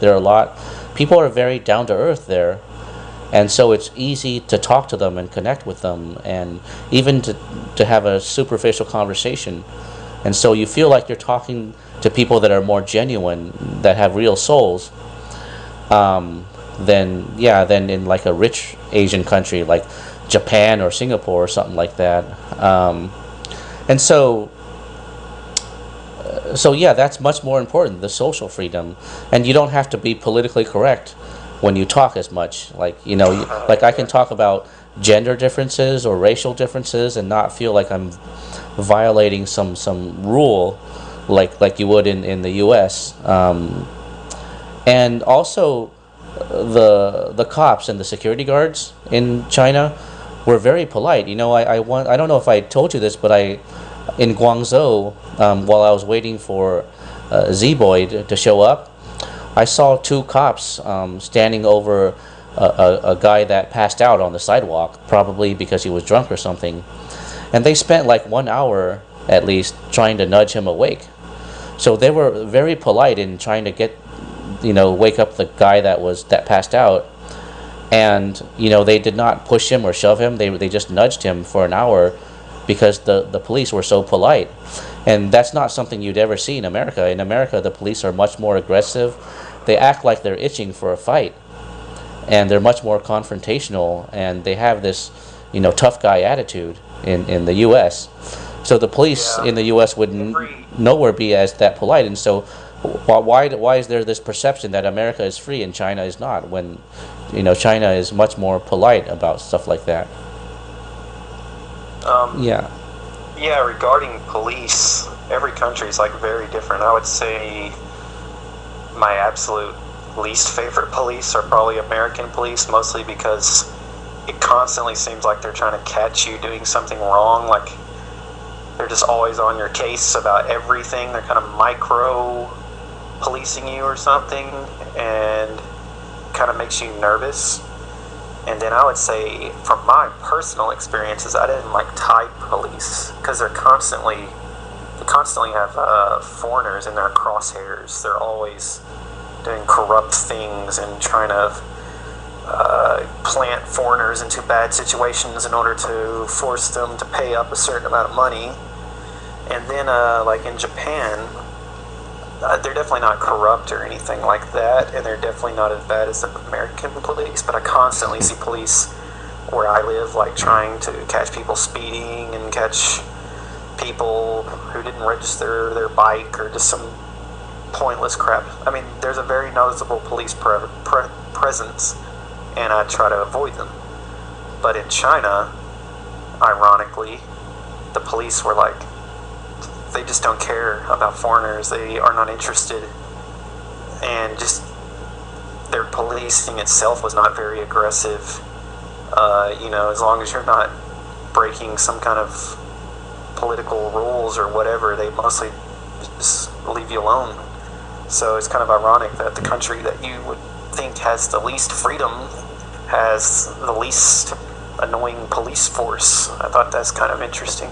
people are very down to earth there. And so it's easy to talk to them and connect with them and even to have a superficial conversation. And so you feel like you're talking to people that are more genuine, that have real souls, than in like a rich Asian country like Japan or Singapore or something like that. And so yeah, that's much more important, the social freedom. And you don't have to be politically correct when you talk as much. Like, you know, like I can talk about gender differences or racial differences and not feel like I'm violating some rule like you would in the US. And also the cops and the security guards in China were very polite. You know, I don't know if I told you this, but in Guangzhou, while I was waiting for Z-Boy to show up, I saw two cops standing over a guy that passed out on the sidewalk, probably because he was drunk or something. And they spent like 1 hour at least trying to nudge him awake. So they were very polite in trying to wake up the guy that passed out. And, you know, they did not push him or shove him. They just nudged him for an hour because the police were so polite. And that's not something you'd ever see in America. In America, the police are much more aggressive. They act like they're itching for a fight. And they're much more confrontational. And they have this, you know, tough guy attitude in the U.S. So the police in the U.S. would nowhere be as that polite. And so why is there this perception that America is free and China is not, when, you know, China is much more polite about stuff like that? Yeah, regarding police, every country is like very different. I would say my absolute least favorite police are probably American police, mostly because it constantly seems like they're trying to catch you doing something wrong. Like they're just always on your case about everything. They're kind of micro policing you or something, and kind of makes you nervous. And then I would say, from my personal experiences, I didn't like Thai police because they constantly have foreigners in their crosshairs. They're always doing corrupt things and trying to plant foreigners into bad situations in order to force them to pay up a certain amount of money. And then, like in Japan, they're definitely not corrupt or anything like that, and they're definitely not as bad as the American police, but I constantly see police where I live, like, trying to catch people speeding and catch people who didn't register their bike or just some pointless crap. I mean, there's a very noticeable police presence, and I try to avoid them. But in China, ironically, the police were like, they just don't care about foreigners. They are not interested, and just their policing itself was not very aggressive. As long as you're not breaking some kind of political rules or whatever, they mostly just leave you alone. So it's kind of ironic that the country that you would think has the least freedom has the least annoying police force. I thought that's kind of interesting.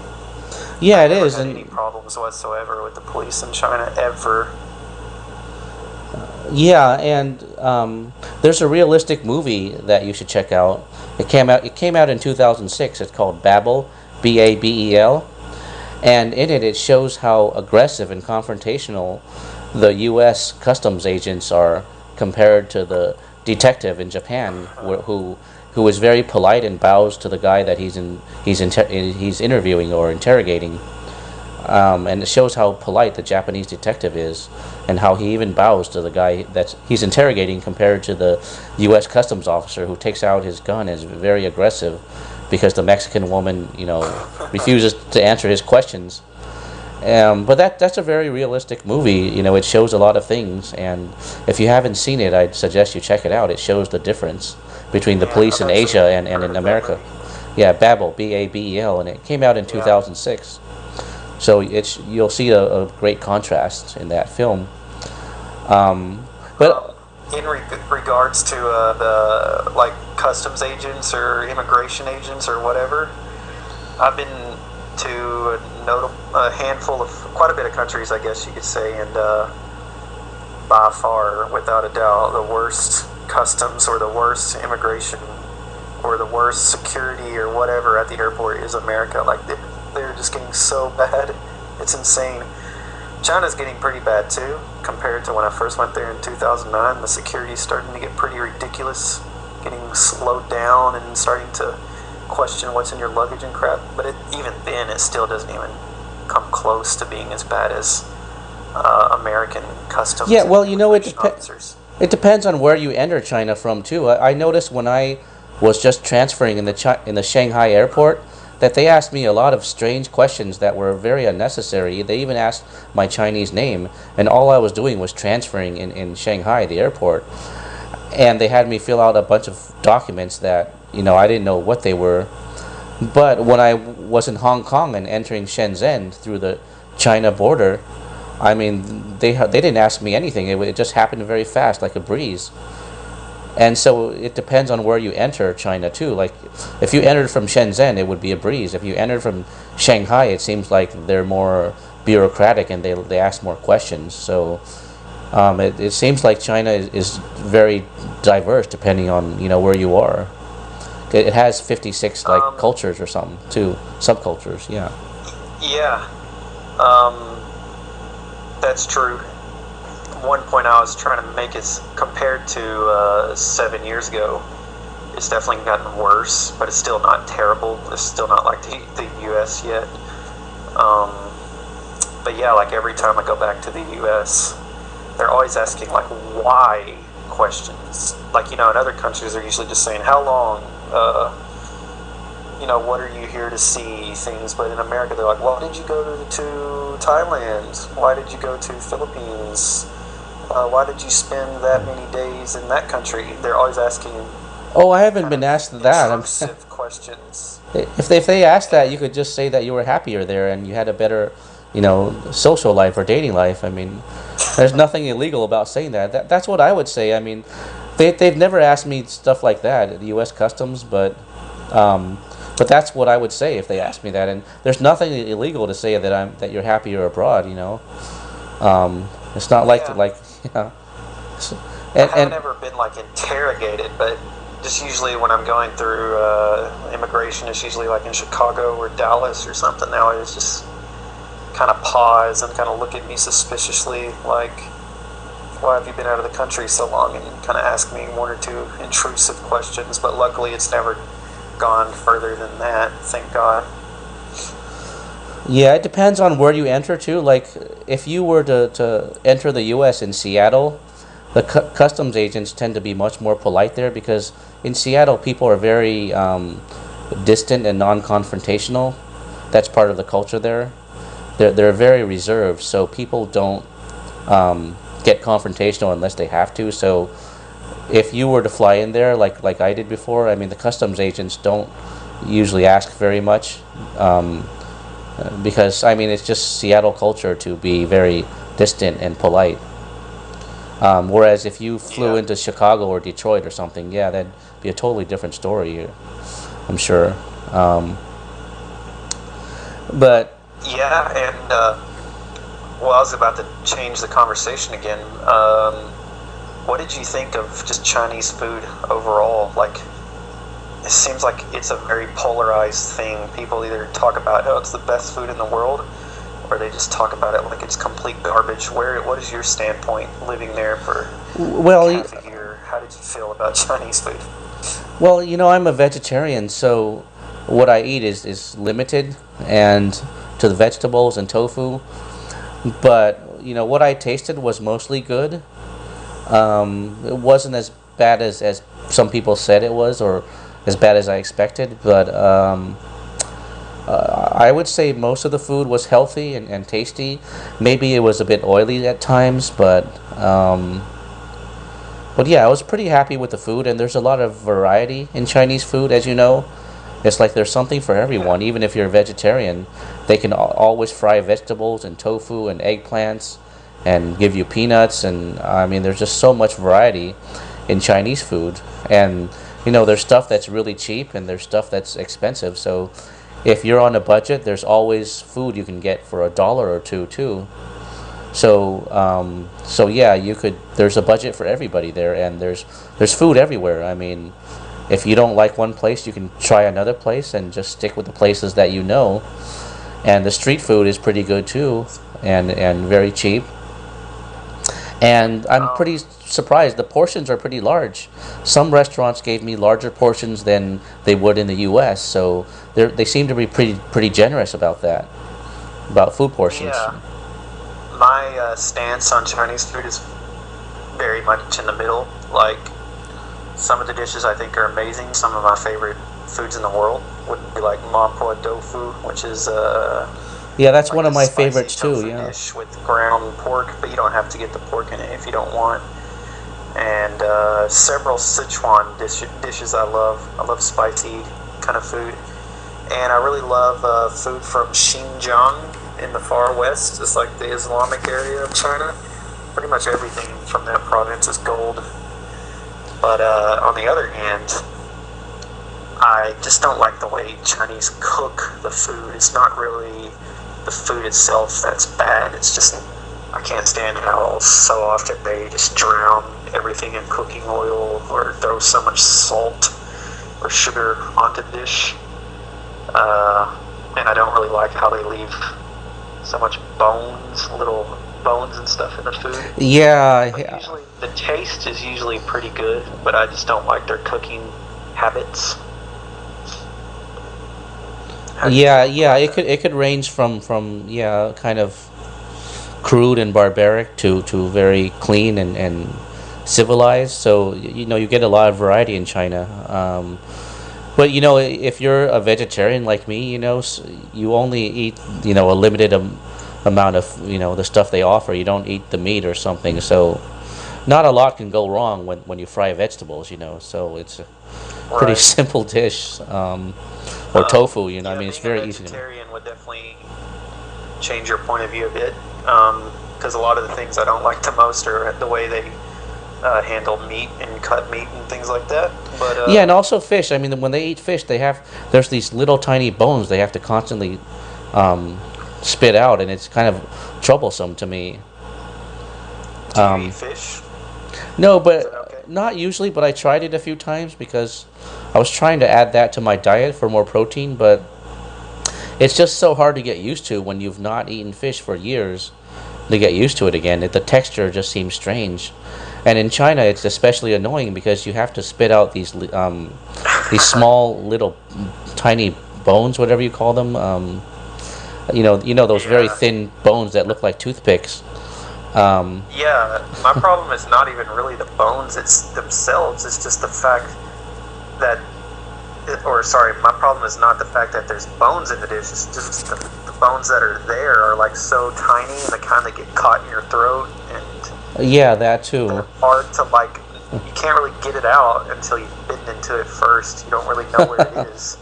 Yeah, it I've is. never had any problems whatsoever with the police in China ever. Yeah, and there's a realistic movie that you should check out. It came out in 2006. It's called Babel, Babel, and in it shows how aggressive and confrontational the U.S. customs agents are compared to the detective in Japan, who is very polite and bows to the guy that he's interviewing or interrogating. And it shows how polite the Japanese detective is, and how he even bows to the guy that he's interrogating compared to the U.S. customs officer who takes out his gun and is very aggressive because the Mexican woman, refuses to answer his questions. But that's a very realistic movie. It shows a lot of things, and if you haven't seen it, I'd suggest you check it out. It shows the difference between the police in Asia and in America. Yeah, Babel, Babel, and it came out in 2006. So you'll see a great contrast in that film. But in regards to the like customs agents or immigration agents or whatever, I've been to a handful of quite a bit of countries, I guess you could say, and by far, without a doubt, the worst customs or the worst immigration or the worst security or whatever at the airport is America. Like they're just getting so bad, it's insane. China's getting pretty bad too, compared to when I first went there in 2009. The security's starting to get pretty ridiculous, getting slowed down and starting to question what's in your luggage and crap. But even then, it still doesn't even come close to being as bad as American customs. Yeah, well, officers. It depends on where you enter China from too. I noticed when I was just transferring in the Shanghai airport that they asked me a lot of strange questions that were very unnecessary. They even asked my Chinese name, and all I was doing was transferring in Shanghai, the airport. And they had me fill out a bunch of documents that, I didn't know what they were. But when I was in Hong Kong and entering Shenzhen through the China border, I mean, they didn't ask me anything. It just happened very fast, like a breeze. And so it depends on where you enter China too. Like if you entered from Shenzhen, it would be a breeze. If you entered from Shanghai, it seems like they're more bureaucratic and they ask more questions. So it seems like China is very diverse depending on where you are. It has 56 cultures or something too, subcultures. Yeah. Yeah, that's true. One point I was trying to make is compared to 7 years ago, it's definitely gotten worse, but it's still not terrible. It's still not like the U.S. yet. But yeah, like every time I go back to the U.S., they're always asking like why questions. Like in other countries they're usually just saying how long, what are you here to see things, but in America they're like, why did you go to Thailand? Why did you go to Philippines? Why did you spend that many days in that country? They're always asking Oh, I haven't been asked that. intrusive questions. If they asked that, you could just say that you were happier there and you had a better, social life or dating life. I mean, there's nothing illegal about saying that. That's what I would say. I mean, they've never asked me stuff like that at the U.S. Customs, but that's what I would say if they asked me that. And there's nothing illegal to say that you're happier abroad. It's not like Yeah. So- I haven't ever been like interrogated, but just usually when I'm going through immigration, it's usually like in Chicago or Dallas or something. They always just kind of pause and kind of look at me suspiciously, like, why have you been out of the country so long, and kind of ask me one or two intrusive questions. But luckily it's never gone further than that, thank God. Yeah, it depends on where you enter too. Like, if you were to enter the U.S. in Seattle, the customs agents tend to be much more polite there because in Seattle people are very distant and non-confrontational. That's part of the culture there. They're very reserved, so people don't get confrontational unless they have to. So if you were to fly in there like I did before, I mean, the customs agents don't usually ask very much. Because I mean, it's just Seattle culture to be very distant and polite. Whereas if you flew into Chicago or Detroit or something, yeah, that'd be a totally different story, I'm sure. But Yeah, and well, I was about to change the conversation again. What did you think of just Chinese food overall? Like, it seems like it's a very polarized thing. People either talk about, oh, it's the best food in the world, or they just talk about it like it's complete garbage. What is your standpoint living there for well, half a year? How did you feel about Chinese food? well, I'm a vegetarian, so what I eat is limited and to the vegetables and tofu. But what I tasted was mostly good. It wasn't as bad as some people said it was, or as bad as I expected, but I would say most of the food was healthy and tasty. Maybe it was a bit oily at times, but yeah, I was pretty happy with the food, and there's a lot of variety in Chinese food, as you know. It's like there's something for everyone. Even if you're a vegetarian, they can always fry vegetables and tofu and eggplants and give you peanuts, and I mean, there's just so much variety in Chinese food. And there's stuff that's really cheap and there's stuff that's expensive. So if you're on a budget, there's always food you can get for $1 or $2 too. So yeah, there's a budget for everybody there, and there's food everywhere. I mean, if you don't like one place, you can try another place and just stick with the places that you know. And the street food is pretty good too, and very cheap. And I'm pretty surprised. The portions are pretty large. Some restaurants gave me larger portions than they would in the U.S. So they seem to be pretty generous about that, about food portions. Yeah, my stance on Chinese food is very much in the middle. Like, some of the dishes I think are amazing. Some of my favorite foods in the world would be like mapo tofu, which is Yeah, that's like one of a my spicy favorites too. tofu Yeah. dish with ground pork, but you don't have to get the pork in it if you don't want. And several Sichuan dishes I love. I love spicy kind of food, and I really love food from Xinjiang in the far west. It's like the Islamic area of China. Pretty much everything from that province is gold. But on the other hand, I just don't like the way Chinese cook the food. It's not really the food itself that's bad. It's just, I can't stand how so often they just drown everything in cooking oil or throw so much salt or sugar onto the dish. And I don't really like how they leave so much little bones and stuff in the food. Yeah. But usually, the taste is usually pretty good, but I just don't like their cooking habits. Yeah. It could range from kind of crude and barbaric to very clean and civilized. So you get a lot of variety in China. But if you're a vegetarian like me, you only eat a limited amount of the stuff they offer. You don't eat the meat or something, so not a lot can go wrong when you fry vegetables. So it's a pretty Right. simple dish. Or tofu. I Yeah, mean, it's being a very easy to make. vegetarian would definitely change your point of view a bit. Because a lot of the things I don't like the most are the way they handle meat and cut meat and things like that. But Yeah, and also fish. I mean, when they eat fish, there's these little tiny bones they have to constantly um, spit out, and it's kind of troublesome to me. do you eat Um, fish? no, Is that okay? but not usually. But I tried it a few times because I was trying to add that to my diet for more protein, but it's just so hard to get used to when you've not eaten fish for years. To get used to it again, the texture just seems strange. And in China, it's especially annoying because you have to spit out these small little tiny bones, whatever you call them. Those very Yeah. thin bones that look like toothpicks. Yeah, my problem is not even really the bones themselves. It's just the fact that, or sorry, my problem is not the fact that there's bones in the dish. It's just the bones that are there are like so tiny and the kind that get caught in your throat, and Yeah, that they're too. hard to like. You can't really get it out until you've bitten into it first. You don't really know where it is.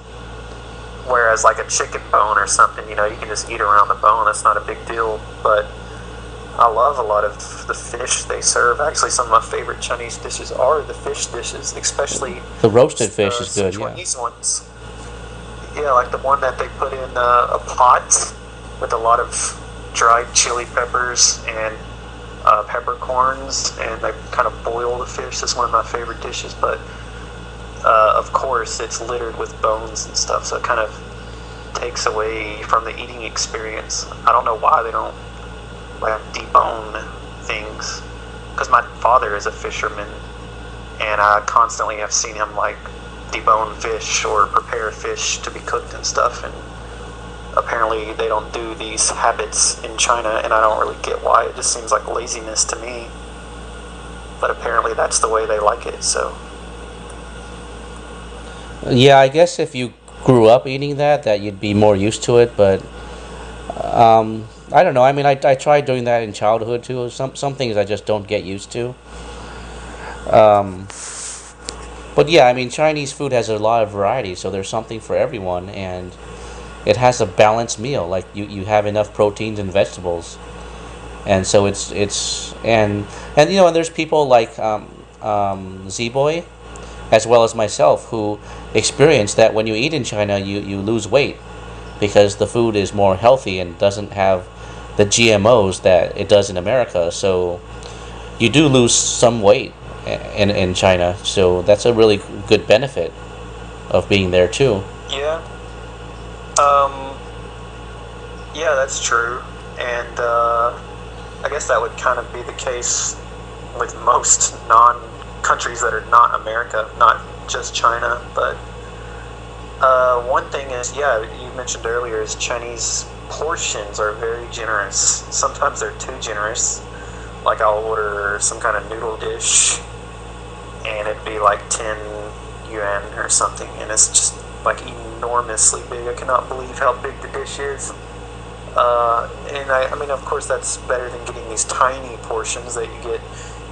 Whereas like a chicken bone or something, you can just eat around the bone. That's not a big deal. But I love a lot of the fish they serve. Actually, some of my favorite Chinese dishes are the fish dishes, especially The roasted fish is good. Yeah. Sichuanese ones. Yeah, like the one that they put in a pot with a lot of dried chili peppers and peppercorns, and they kind of boil the fish. That's one of my favorite dishes. But of course, it's littered with bones and stuff, so it kind of takes away from the eating experience. I don't know why they don't like debone things, because my father is a fisherman, and I constantly have seen him like debone fish or prepare fish to be cooked and stuff, and apparently they don't do these habits in China, and I don't really get why. It just seems like laziness to me, but apparently that's the way they like it. So Yeah, I guess if you grew up eating that you'd be more used to it. But I don't know. I mean, I tried doing that in childhood too. Some things I just don't get used to. Um, but yeah, I mean, Chinese food has a lot of variety, so there's something for everyone, and it has a balanced meal. Like you have enough proteins and vegetables, and so it's and there's people like Z-Boy, as well as myself, who experience that when you eat in China, you lose weight because the food is more healthy and doesn't have the GMOs that it does in America. So you do lose some weight in China. So that's a really good benefit of being there too. yeah, um, yeah, that's true, and I guess that would kind of be the case with most non-countries that are not America, not just China. But one thing is, yeah, you mentioned earlier, is Chinese portions are very generous. Sometimes they're too generous. Like I'll order some kind of noodle dish, and it'd be like 10 yuan or something, and it's just like enormously big. I cannot believe how big the dish is. And I mean, of course, that's better than getting these tiny portions that you get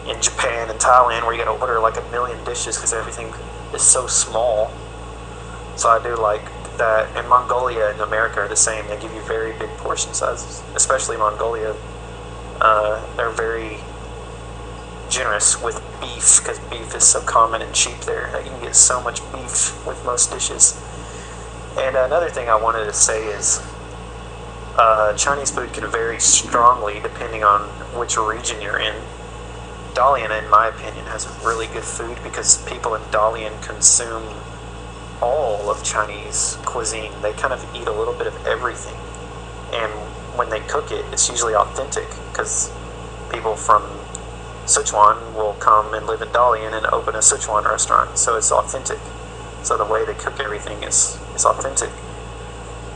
in Japan and Thailand, where you gotta order like a million dishes because everything is so small. So I do like that. And Mongolia and America are the same. They give you very big portion sizes, especially Mongolia. They're very generous with beef because beef is so common and cheap there. You can get so much beef with most dishes. And another thing I wanted to say is Chinese food can vary strongly depending on which region you're in. Dalian, in my opinion, has really good food because people in Dalian consume all of Chinese cuisine. They kind of eat a little bit of everything. And when they cook it, it's usually authentic because people from Sichuan will come and live in Dalian and open a Sichuan restaurant. So it's authentic. So the way they cook everything is authentic.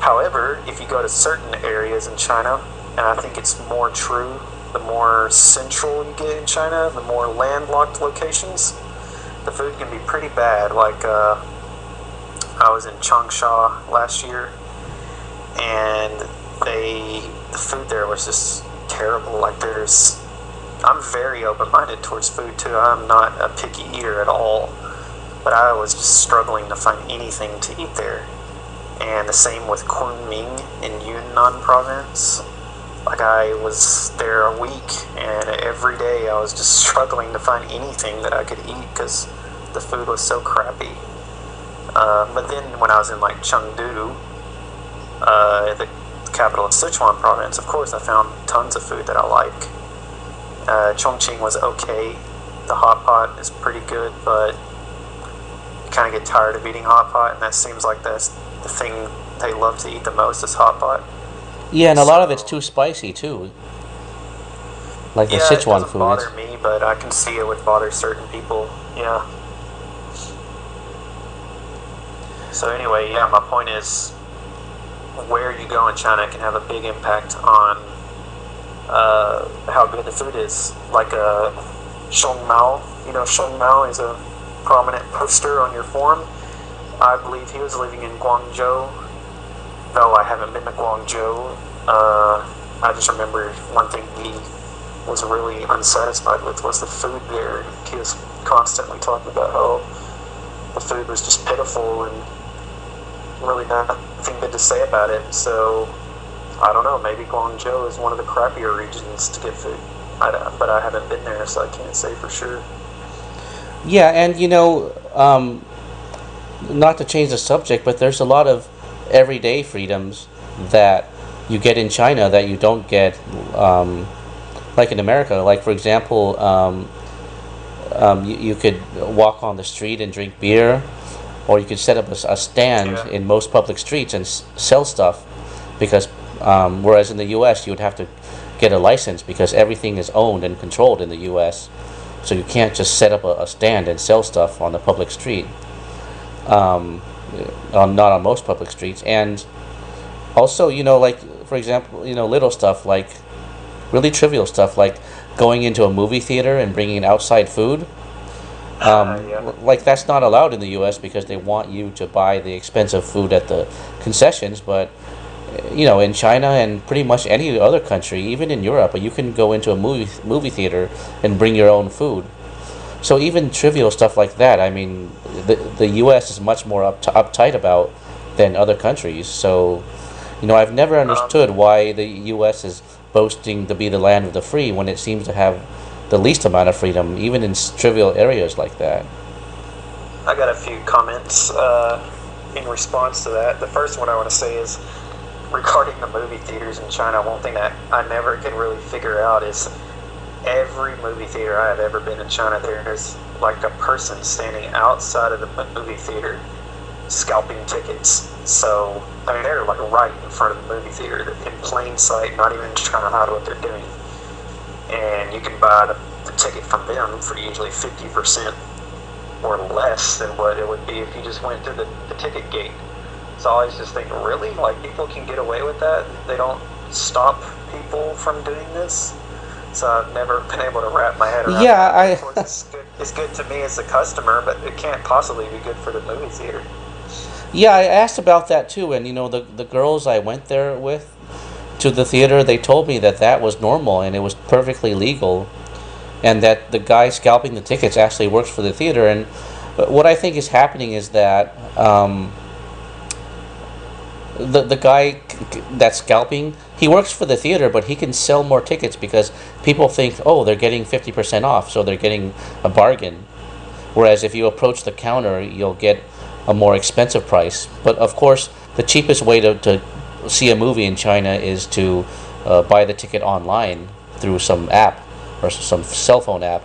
However, if you go to certain areas in China, and I think it's more true the more central you get in China, the more landlocked locations, the food can be pretty bad. Like I was in Changsha last year, and the food there was just terrible. Like I'm very open-minded towards food too. I'm not a picky eater at all, but I was just struggling to find anything to eat there. And the same with Kunming in Yunnan province. Like I was there a week, and every day I was just struggling to find anything that I could eat because the food was so crappy. But then when I was in like Chengdu, the capital of Sichuan province, of course I found tons of food that I like. Chongqing was okay. The hot pot is pretty good, but you kind of get tired of eating hot pot, and that seems like that's the thing they love to eat the most is hot pot. Yeah, and a lot of it's too spicy too. Like the Sichuan it doesn't food. bother me, but I can see it would bother certain people. Yeah. So anyway, yeah, my point is, where you go in China can have a big impact on how good the food is. Like Shong Mao, Shong Mao is a prominent poster on your forum. I believe he was living in Guangzhou, though I haven't been to Guangzhou. I just remember one thing he was really unsatisfied with was the food there. He was constantly talking about how the food was just pitiful and really nothing good to say about it. So I don't know, maybe Guangzhou is one of the crappier regions to get food. But I haven't been there, so I can't say for sure. Yeah, and not to change the subject, but there's a lot of everyday freedoms that you get in China that you don't get like in America. Like, for example, you could walk on the street and drink beer, or you could set up a stand in most public streets and sell stuff, because whereas in the U.S. you would have to get a license because everything is owned and controlled in the U.S. So you can't just set up a stand and sell stuff on the public street. Not on most public streets. And also, like, for example, little stuff, like really trivial stuff, like going into a movie theater and bringing outside food. Like, that's not allowed in the U.S. because they want you to buy the expensive food at the concessions. But in China and pretty much any other country, even in Europe, you can go into a movie theater and bring your own food. So even trivial stuff like that, I mean, the U.S. is much more uptight about than other countries. So, I've never understood why the U.S. is boasting to be the land of the free when it seems to have the least amount of freedom, even in trivial areas like that. I got a few comments in response to that. The first one I want to say is regarding the movie theaters in China. One thing that I never can really figure out is every movie theater I have ever been in China, there's like a person standing outside of the movie theater scalping tickets. So, I mean, they're like right in front of the movie theater in plain sight, not even trying to hide what they're doing. And you can buy the ticket from them for usually 50% or less than what it would be if you just went through the ticket gate. So I always just think, really? Like, people can get away with that? They don't stop people from doing this? So I've never been able to wrap my head around that. Of course, it's good to me as a customer, but it can't possibly be good for the movie theater. Yeah, I asked about that too, and the girls I went there with to the theater, they told me that was normal and it was perfectly legal, and that the guy scalping the tickets actually works for the theater. And what I think is happening is that the guy that's scalping, he works for the theater, but he can sell more tickets because people think, oh, they're getting 50% off, so they're getting a bargain. Whereas if you approach the counter, you'll get a more expensive price. But of course, the cheapest way to see a movie in China is to buy the ticket online through some app or some cell phone app.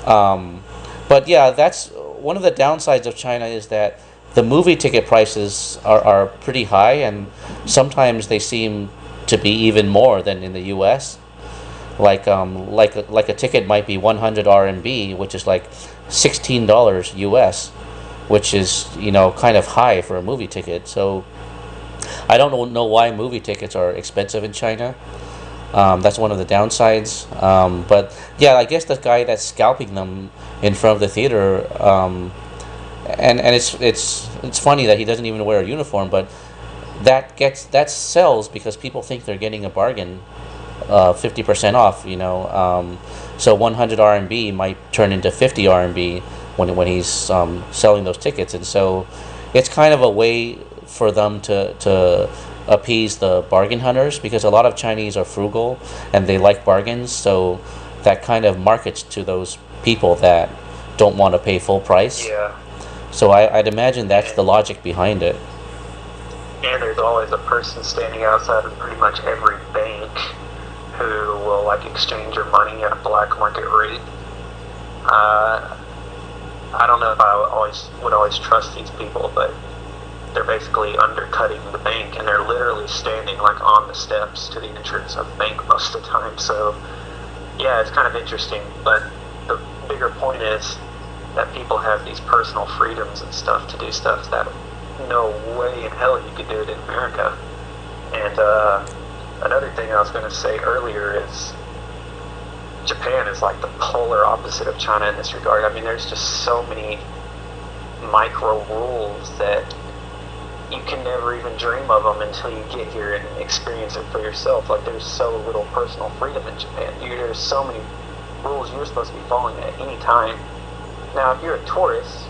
But yeah, that's one of the downsides of China, is that the movie ticket prices are pretty high, and sometimes they seem to be even more than in the U.S. Like a ticket might be 100 RMB, which is like $16 U.S., which is kind of high for a movie ticket. So I don't know why movie tickets are expensive in China. That's one of the downsides. But yeah, I guess the guy that's scalping them in front of the theater, and it's funny that he doesn't even wear a uniform, but that sells because people think they're getting a bargain, 50% off. So 100 RMB might turn into 50 RMB when he's selling those tickets, and so it's kind of a way for them to appease the bargain hunters, because a lot of Chinese are frugal and they like bargains, so that kind of markets to those people that don't want to pay full price. Yeah. So I'd imagine that's the logic behind it. And there's always a person standing outside of pretty much every bank who will like exchange your money at a black market rate. I don't know if I would always trust these people, but they're basically undercutting the bank, and they're literally standing like on the steps to the entrance of the bank most of the time. So yeah, it's kind of interesting, but the bigger point is that people have these personal freedoms and stuff to do stuff that no way in hell you could do it in America. And another thing I was going to say earlier is Japan is like the polar opposite of China in this regard. I mean, there's just so many micro rules that you can never even dream of them until you get here and experience it for yourself. Like, there's so little personal freedom in Japan. There's so many rules you're supposed to be following at any time. Now, if you're a tourist,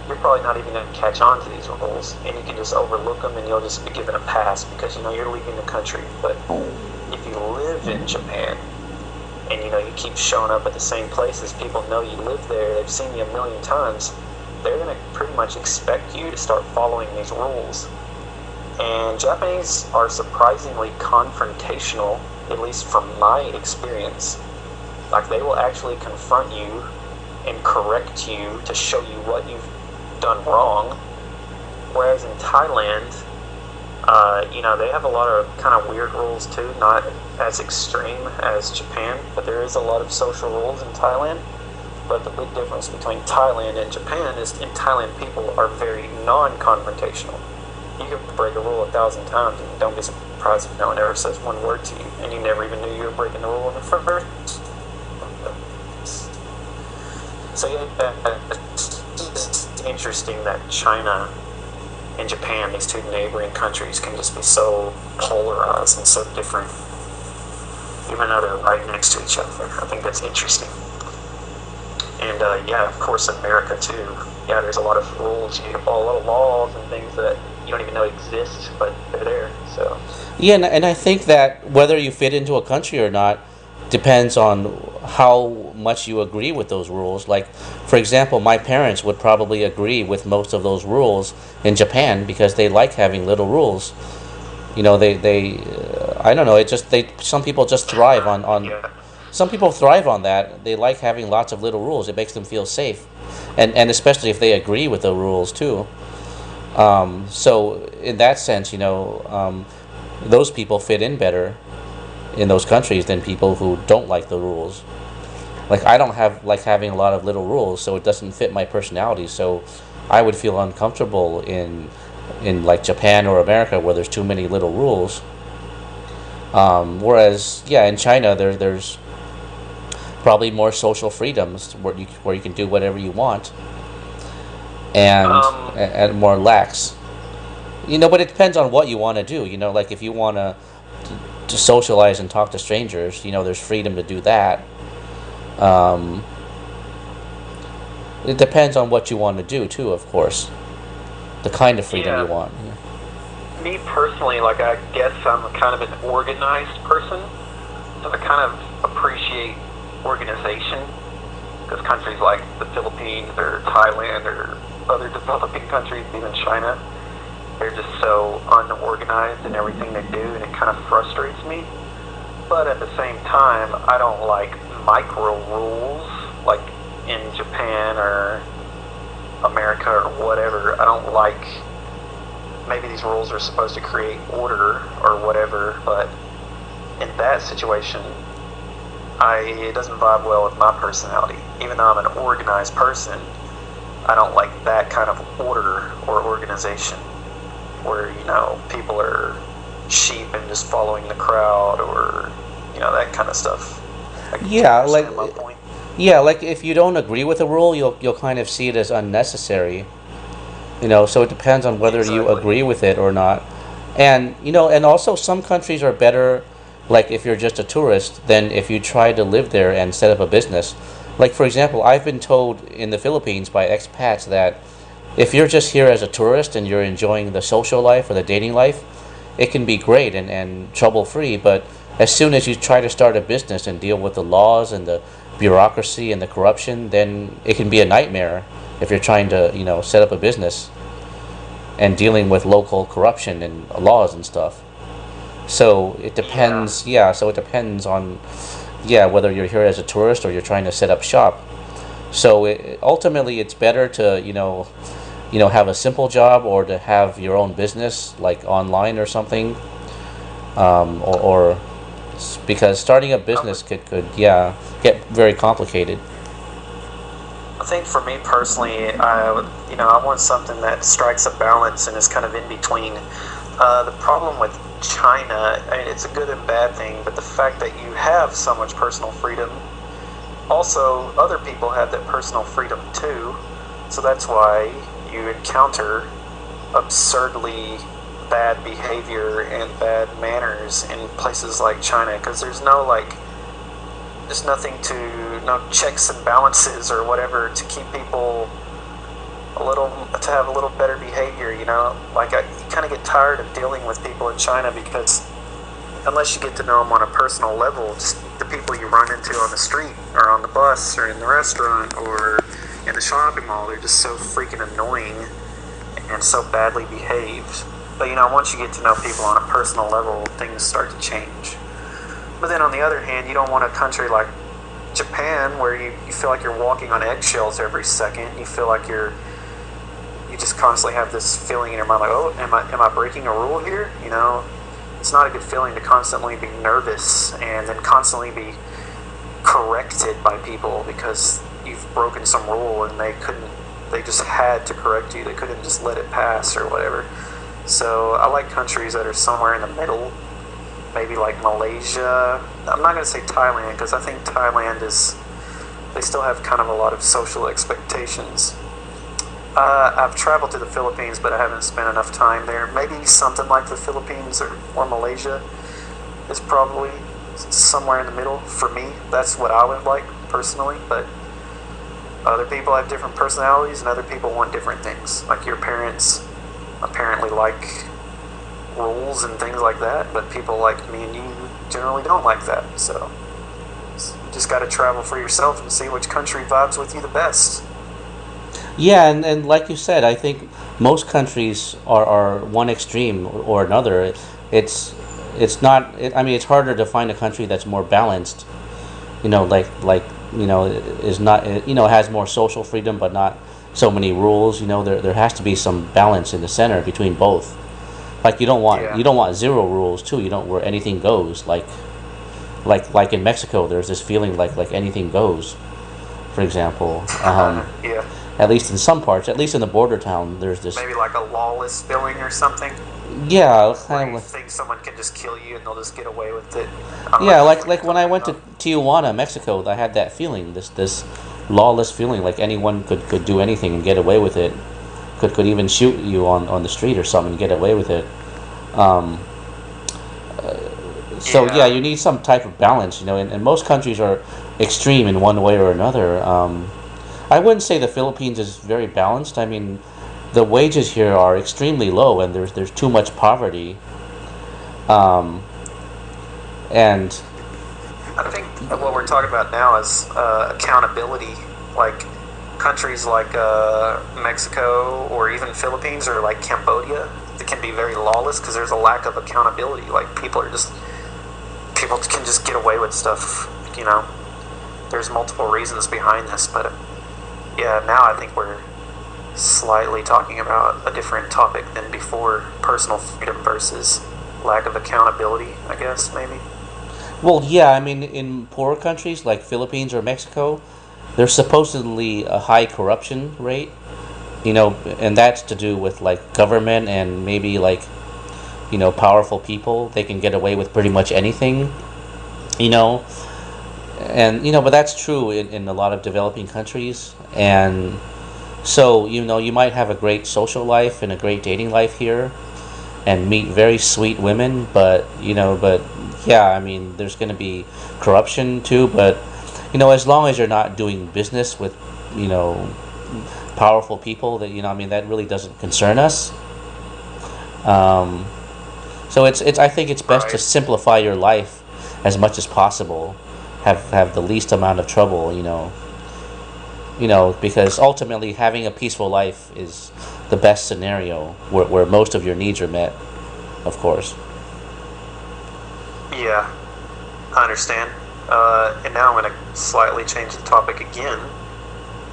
you're probably not even going to catch on to these rules, and you can just overlook them and you'll just be given a pass because you're leaving the country. But if you live in Japan and you keep showing up at the same places, people know you live there, they've seen you a million times, they're going to pretty much expect you to start following these rules. And Japanese are surprisingly confrontational, at least from my experience. Like, they will actually confront you and correct you to show you what you've done wrong. Whereas in Thailand, they have a lot of kind of weird rules too, not as extreme as Japan, but there is a lot of social rules in Thailand. But the big difference between Thailand and Japan is in Thailand, people are very non-confrontational. You can break a rule 1,000 times and don't be surprised if no one ever says one word to you, and you never even knew you were breaking the rule in the first. So yeah, it's interesting that China and Japan, these two neighboring countries, can just be so polarized and so different, even though they're right next to each other. I think that's interesting. And yeah, of course, America too. Yeah, there's a lot of rules. You follow a lot of laws and things that you don't even know exist, but they're there. So yeah, and I think that whether you fit into a country or not depends on how much you agree with those rules. Like, for example, my parents would probably agree with most of those rules in Japan because they like having little rules. They I don't know. Some people just thrive on. yeah. Some people thrive on that. They like having lots of little rules. It makes them feel safe, and especially if they agree with the rules too. So in that sense, those people fit in better in those countries than people who don't like the rules. Like, I don't like having a lot of little rules, so it doesn't fit my personality. So I would feel uncomfortable in like Japan or America where there's too many little rules. Whereas yeah, in China there's probably more social freedoms where you can do whatever you want, and more lax. But it depends on what you want to do. Like, if you want to socialize and talk to strangers, there's freedom to do that. It depends on what you want to do too, of course. The kind of freedom you want. Yeah. Me personally, like, I guess I'm kind of an organized person, so I kind of appreciate organization, because countries like the Philippines or Thailand or other developing countries, even China, they're just so unorganized in everything they do, and it kind of frustrates me. But at the same time, I don't like micro rules like in Japan or America or whatever. I don't like, maybe these rules are supposed to create order or whatever, but in that situation, it doesn't vibe well with my personality. Even though I'm an organized person, I don't like that kind of order or organization where, people are sheep and just following the crowd, or, that kind of stuff. Yeah, like, Yeah, like if you don't agree with a rule, you'll kind of see it as unnecessary. So it depends on whether you Exactly. agree with it or not. And and also some countries are better, like if you're just a tourist, than if you try to live there and set up a business. Like for example, I've been told in the Philippines by expats that if you're just here as a tourist and you're enjoying the social life or the dating life, it can be great and trouble free. But as soon as you try to start a business and deal with the laws and the bureaucracy and the corruption, then it can be a nightmare if you're trying to set up a business and dealing with local corruption and laws and stuff. So it Yeah. depends. Yeah. So it depends on whether you're here as a tourist or you're trying to set up shop. So ultimately, it's better to have a simple job or to have your own business like online or something, or because starting a I would business could get very complicated. I think for me personally, I want something that strikes a balance and is kind of in between. The problem with China, I mean, it's a good and bad thing, but the fact that you have so much personal freedom, also other people have that personal freedom too. So that's why you encounter absurdly bad behavior and bad manners in places like China because there's nothing to, no checks and balances or whatever to keep people to have a little better behavior. You kind of get tired of dealing with people in China because unless you get to know them on a personal level, just the people you run into on the street or on the bus or in the restaurant or in the shopping mall, they're just so freaking annoying and so badly behaved. But once you get to know people on a personal level, things start to change. But then on the other hand, you don't want a country like Japan where you feel like you're walking on eggshells every second. You feel like you just constantly have this feeling in your mind like, oh, am I breaking a rule here? It's not a good feeling to constantly be nervous and then constantly be corrected by people because you've broken some rule and they just had to correct you. They couldn't just let it pass or whatever. So I like countries that are somewhere in the middle, maybe like Malaysia. I'm not going to say Thailand because I think they still have kind of a lot of social expectations. I've traveled to the Philippines, but I haven't spent enough time there. Maybe something like the Philippines or Malaysia is probably somewhere in the middle for me. That's what I would like personally, but other people have different personalities and other people want different things. Like your parents apparently like rules and things like that, but people like me and you generally don't like that. So you just got to travel for yourself and see which country vibes with you the best. Yeah, and like you said, I think most countries are one extreme or another. It's it's not. I mean, it's harder to find a country that's more balanced. Like is not has more social freedom, but not so many rules. There has to be some balance in the center between both. Like Yeah. you don't want zero rules too. You don't where anything goes. Like in Mexico, there's this feeling like anything goes. For example, Yeah. at least in some parts, at least in the border town, there's this. Maybe like a lawless feeling or something, Yeah, where kind of you like. think someone can just kill you and they'll just get away with it. I don't know Yeah, if that's what like you're when I talking went to about. Tijuana, Mexico, I had that feeling, this lawless feeling, like anyone could do anything and get away with it. Could even shoot you on the street or something and get away with it. Um, so yeah, Yeah. you need some type of balance, and most countries are extreme in one way or another. I wouldn't say the Philippines is very balanced. I mean, the wages here are extremely low, and there's too much poverty. Um, and I think what we're talking about now is accountability. Like countries like Mexico or even Philippines or like Cambodia, that can be very lawless because there's a lack of accountability. Like people can just get away with stuff. You know, there's multiple reasons behind this, but yeah, now I think we're slightly talking about a different topic than before: personal freedom versus lack of accountability. I guess maybe. well, yeah, I mean, in poor countries like Philippines or Mexico, there's supposedly a high corruption rate, and that's to do with like government and maybe like powerful people. They can get away with pretty much anything, you know, And but that's true in a lot of developing countries. And so you might have a great social life and a great dating life here, and meet very sweet women, but yeah, I mean, there's going to be corruption too. But as long as you're not doing business with you know powerful people, that I mean, that really doesn't concern us. Um, so it's I think it's best to Right. simplify your life as much as possible, have the least amount of trouble, because ultimately having a peaceful life is the best scenario where most of your needs are met, of course. Yeah, I understand. And now I'm going to slightly change the topic again.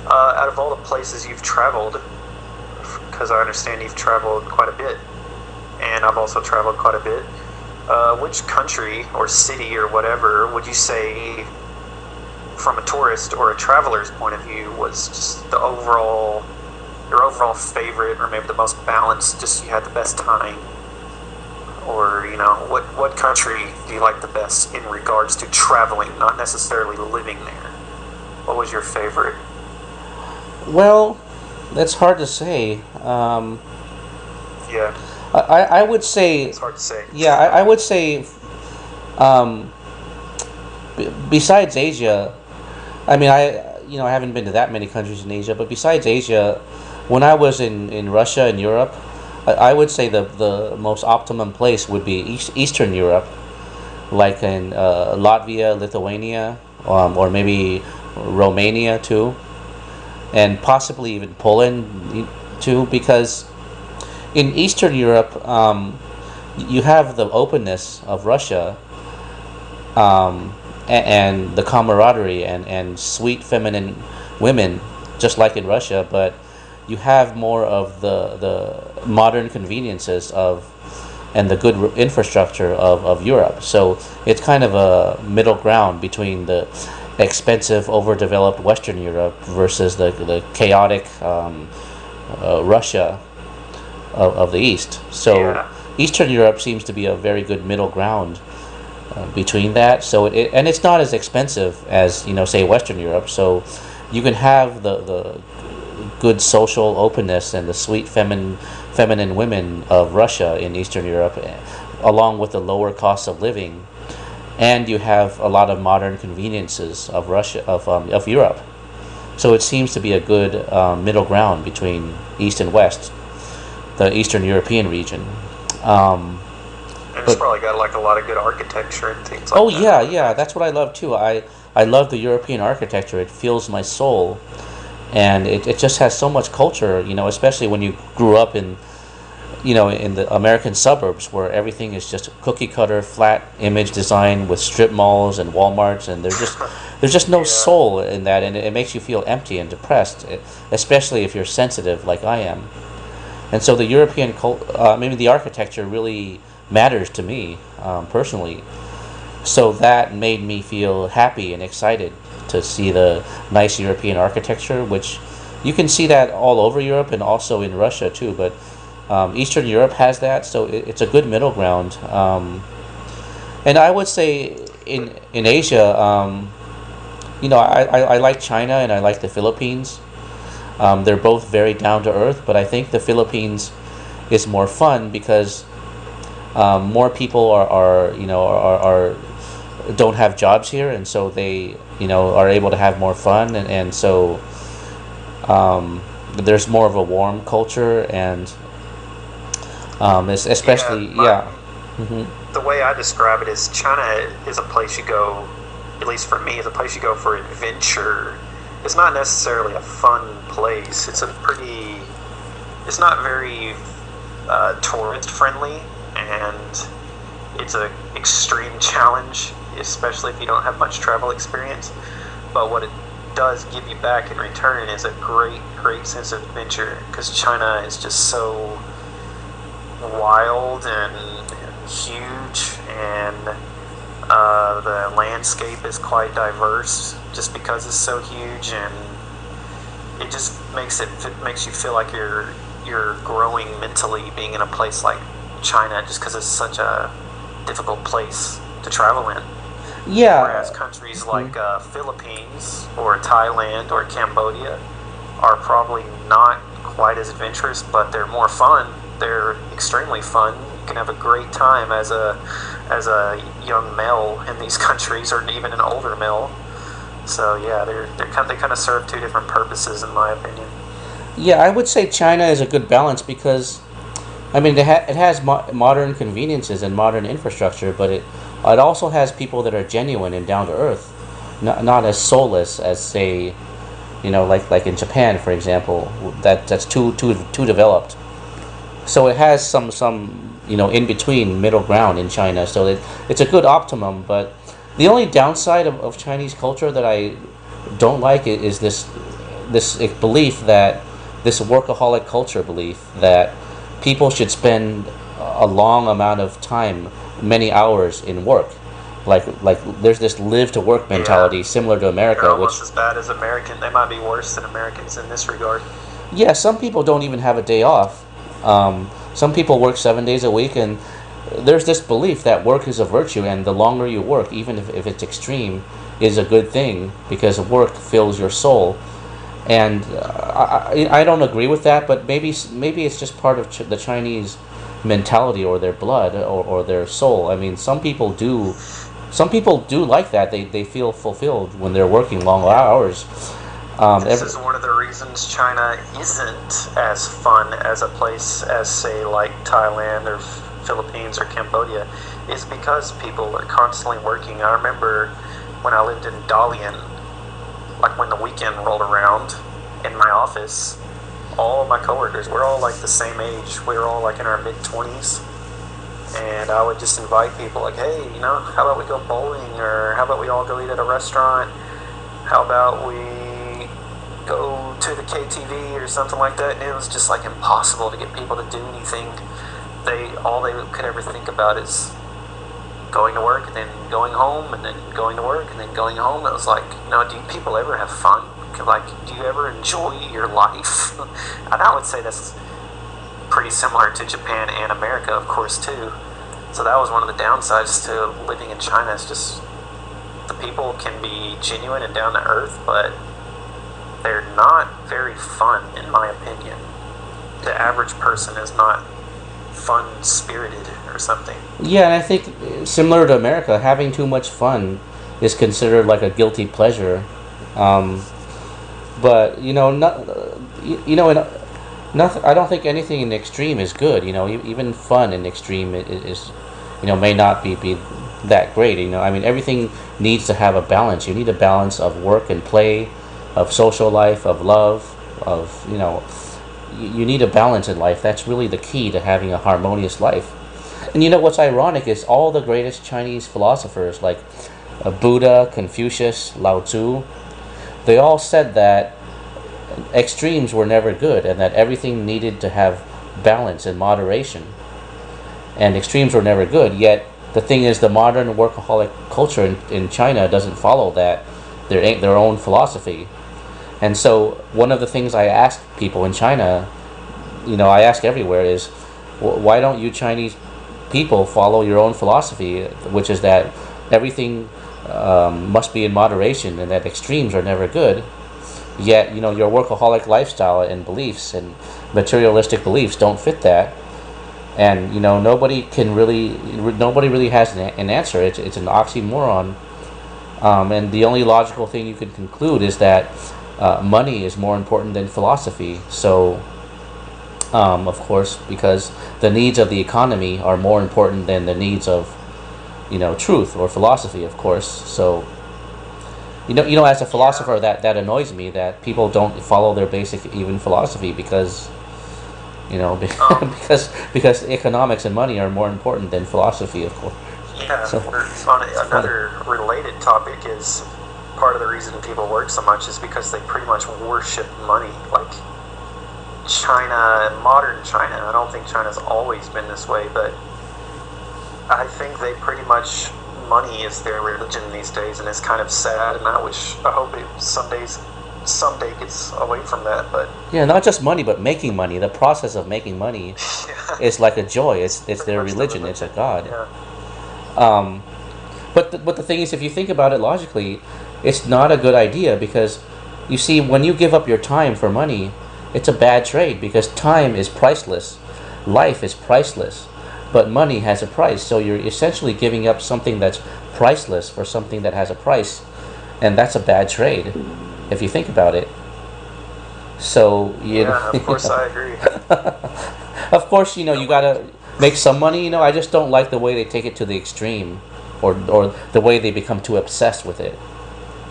Out of all the places you've traveled, because I understand you've traveled quite a bit, and I've also traveled quite a bit, which country or city or whatever would you say, from a tourist or a traveler's point of view, was just your overall favorite, or maybe the most balanced, just you had the best time? Or, what country do you like the best in regards to traveling, not necessarily living there? What was your favorite? Well, that's hard to say. Yeah, I would say, it's hard to say. yeah, I would say, um, besides Asia, I mean, I haven't been to that many countries in Asia, but besides Asia, when I was in Russia and Europe, I would say the most optimum place would be Eastern Europe, like in Latvia, Lithuania, or maybe Romania too, and possibly even Poland too, because in Eastern Europe, you have the openness of Russia, and the camaraderie and sweet feminine women, just like in Russia, but you have more of the modern conveniences of and the good infrastructure of Europe. So it's kind of a middle ground between the expensive, overdeveloped Western Europe versus the chaotic Russia of the East. So Yeah, Eastern Europe seems to be a very good middle ground between that. So and it's not as expensive as say Western Europe. So you can have the good social openness and the sweet feminine women of Russia in Eastern Europe, along with the lower cost of living, and you have a lot of modern conveniences of Russia of Europe. So it seems to be a good middle ground between East and West, the Eastern European region. Um, and it's but probably got like a lot of good architecture and things oh like that, yeah, I would yeah, imagine. that's what I love too. I love the European architecture. It fills my soul, and it just has so much culture. Especially when you grew up in the American suburbs where everything is just cookie cutter, flat image design with strip malls and WalMarts, and there's just no Yeah, soul in that, and it makes you feel empty and depressed, especially if you're sensitive like I am. And so the maybe the architecture really matters to me personally. So that made me feel happy and excited to see the nice European architecture, which you can see that all over Europe and also in Russia too. But Eastern Europe has that, so it's a good middle ground. And I would say in Asia, I like China and I like the Philippines. They're both very down to earth, but I think the Philippines is more fun because more people are don't have jobs here, and so they are able to have more fun, and so there's more of a warm culture, and yeah. especially yeah. Hmm. The way I describe it is China is a place you go, at least for me, is a place you go for adventure. It's not necessarily a fun place. It's not very tourist friendly, and it's a extreme challenge, especially if you don't have much travel experience. But what it does give you back in return is a great sense of adventure, because China is just so wild and huge, and the landscape is quite diverse just because it's so huge, and it just makes you feel like you're growing mentally being in a place like China, just because it's such a difficult place to travel in. Whereas Yeah. countries Mhm. like Philippines or Thailand or Cambodia are probably not quite as adventurous, but they're more fun. They're extremely fun. You can have a great time as a young male in these countries, or even an older male. So yeah, they kind of serve two different purposes, in my opinion. Yeah, I would say China is a good balance because I mean it has modern conveniences and modern infrastructure, but it also has people that are genuine and down to earth, not as soulless as say like in Japan, for example, that's too developed. So it has some in between middle ground in China. So it's a good optimum. But the only downside of Chinese culture that I don't like is this belief that this workaholic culture belief that people should spend a long amount of time, many hours in work. Like there's this live to work Yeah, mentality similar to they're America, which almost as bad as American. They might be worse than Americans in this regard. yeah, some people don't even have a day off. Some people work 7 days a week, and there's this belief that work is a virtue, and the longer you work, even if it's extreme, is a good thing because work fills your soul. And I don't agree with that, but maybe it's just part of the Chinese mentality or their blood or their soul. I mean, some people do like that. They feel fulfilled when they're working long Yeah. hours. This is one of the reasons China isn't as fun as a place as, say, like Thailand or Philippines or Cambodia, is because people are constantly working. I remember when I lived in Dalian, like when the weekend rolled around in my office, all of my coworkers, we're all like the same age. We were all like in our mid 20s. And I would just invite people, like, hey, how about we go bowling? Or how about we all go eat at a restaurant? How about we go to the KTV or something like that? And it was just like impossible to get people to do anything. All they could ever think about is going to work and then going home and then going to work and then going home. It was like, do people ever have fun? Like, do you ever enjoy your life? And I would say that's pretty similar to Japan and America, of course, too. So that was one of the downsides to living in China. It's just the people can be genuine and down to earth, but they're not very fun, in my opinion. The average person is not fun spirited or something. Yeah, and I think similar to America, having too much fun is considered like a guilty pleasure. Um, but not nothing. I don't think anything in extreme is good. Even fun in extreme is may not be that great. I mean, everything needs to have a balance. You need a balance of work and play, of social life, of love, of you need a balance in life. That's really the key to having a harmonious life. And what's ironic is all the greatest Chinese philosophers like Buddha, Confucius, Lao Tzu, they all said that extremes were never good and that everything needed to have balance and moderation. And extremes were never good. Yet the thing is, the modern workaholic culture in China doesn't follow that their own philosophy. And so one of the things I ask people in China, I ask everywhere is, why don't you Chinese people follow your own philosophy, which is that everything must be in moderation and that extremes are never good. Yet your workaholic lifestyle and beliefs and materialistic beliefs don't fit that. And nobody really has an answer. It's an oxymoron. And the only logical thing you can conclude is that money is more important than philosophy. So of course, because the needs of the economy are more important than the needs of truth or philosophy, of course. So as a philosopher, that annoys me that people don't follow their basic even philosophy because Um, because economics and money are more important than philosophy, of course. yeah, So on it's funny. another related topic is part of the reason people work so much is because they pretty much worship money. Like China and modern China, I don't think China's always been this way, but I think they pretty much, money is their religion these days, and it's kind of sad. And I hope it someday gets away from that. But Yeah, not just money, but making money. The process of making money yeah, is like a joy. It's pretty their much the religion. It's a religion. god. Yeah, Um, But the thing is, if you think about it logically, it's not a good idea because you see, when you give up your time for money, it's a bad trade because time is priceless, life is priceless, but money has a price. So you're essentially giving up something that's priceless for something that has a price, and that's a bad trade if you think about it. So Yeah, of course I agree. of course, you gotta make some money. I just don't like the way they take it to the extreme, or the way they become too obsessed with it.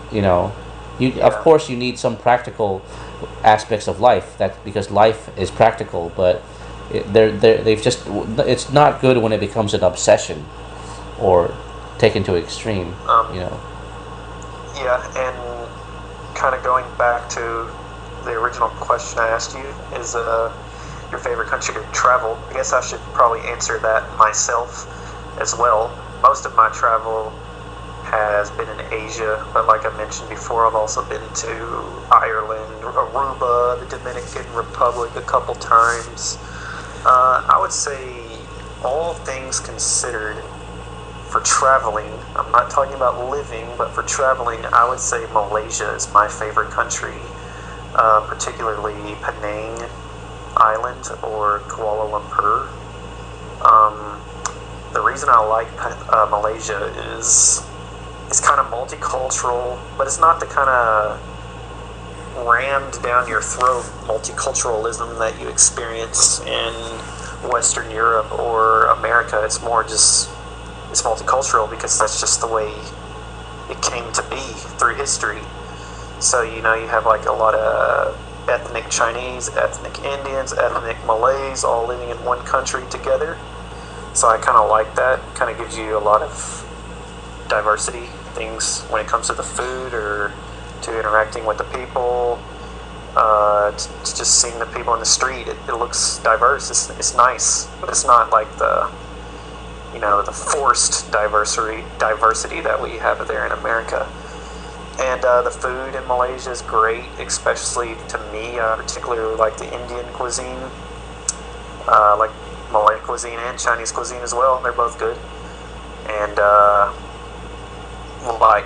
You know, of Yeah. course you need some practical aspects of life. That because life is practical, but they've just it's not good when it becomes an obsession or taken to extreme. You Um, know. yeah, and kind of going back to the original question I asked you, is your favorite country to travel? I guess I should probably answer that myself as well. Most of my travel has been in Asia, but like I mentioned before, I've also been to Ireland, Aruba, the Dominican Republic a couple times. I would say, all things considered, for traveling, I'm not talking about living, but for traveling, I would say Malaysia is my favorite country, particularly Penang Island or Kuala Lumpur. Um, the reason I like Malaysia is it's kind of multicultural, but it's not the kind of rammed down your throat multiculturalism that you experience in Western Europe or America. It's more just it's multicultural because that's just the way it came to be through history. So you have like a lot of ethnic Chinese, ethnic Indians, ethnic Malays all living in one country together. So I kind of like that. Kind of gives you a lot of diversity things when it comes to the food or to interacting with the people. To just seeing the people in the street, it looks diverse. It's nice, but it's not like the forced diversity that we have there in America. And the food in Malaysia is great, especially to me. I particularly like the Indian cuisine, like Malay cuisine and Chinese cuisine as well. They're both good. And like,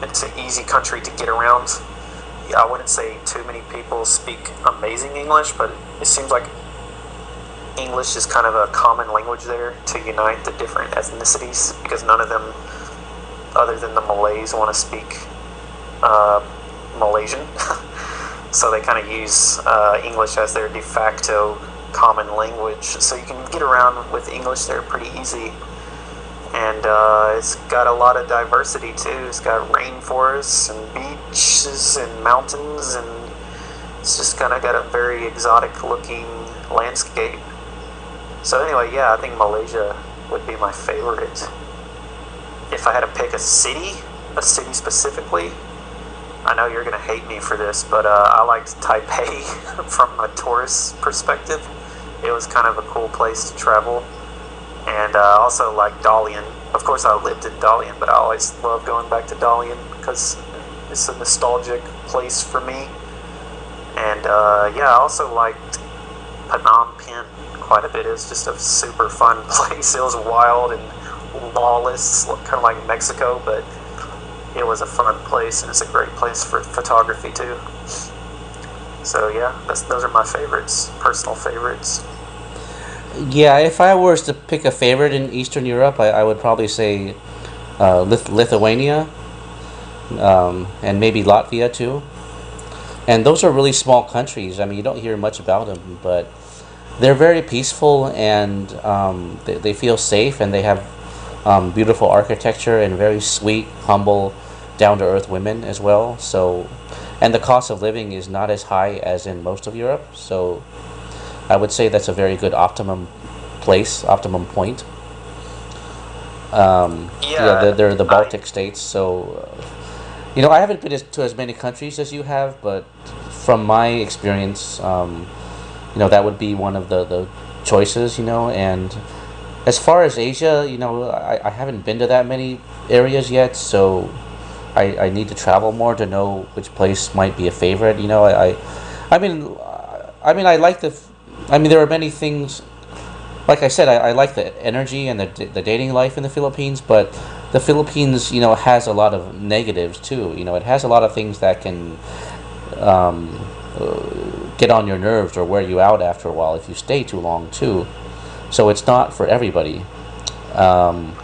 it's an easy country to get around. I wouldn't say too many people speak amazing English, but it seems like English is kind of a common language there to unite the different ethnicities, because none of them, other than the Malays, want to speak Malaysian. So they kind of use English as their de facto common language. So you can get around with English there pretty easy. And it's got a lot of diversity too. It's got rainforests and beaches and mountains, and it's just kind of got a very exotic looking landscape. So anyway, yeah, I think Malaysia would be my favorite. If I had to pick a city specifically, I know you're gonna hate me for this, but I liked Taipei from a tourist perspective. It was kind of a cool place to travel. And also like Dalian. Of course, I lived in Dalian, but I always love going back to Dalian because it's a nostalgic place for me. And yeah, I also liked Phnom Penh quite a bit. It was just a super fun place. It was wild and lawless, kind of like Mexico, but it was a fun place, and it's a great place for photography too. So yeah, those are my favorites, personal favorites. Yeah, if I was to pick a favorite in Eastern Europe, I would probably say Lithuania, and maybe Latvia too. And those are really small countries. I mean, you don't hear much about them, but they're very peaceful, and they feel safe, and they have beautiful architecture and very sweet, humble, down-to-earth women as well. So, and the cost of living is not as high as in most of Europe. So I would say that's a very good optimum point. Yeah, Yeah, they're the I Baltic states. So, I haven't been to as many countries as you have, but from my experience, that would be one of the choices. And as far as Asia, I haven't been to that many areas yet, so I need to travel more to know which place might be a favorite. I mean, I like there are many things. Like I said, I like the energy and the dating life in the Philippines, but the Philippines, has a lot of negatives too. It has a lot of things that can get on your nerves or wear you out after a while if you stay too long too. So it's not for everybody. Um,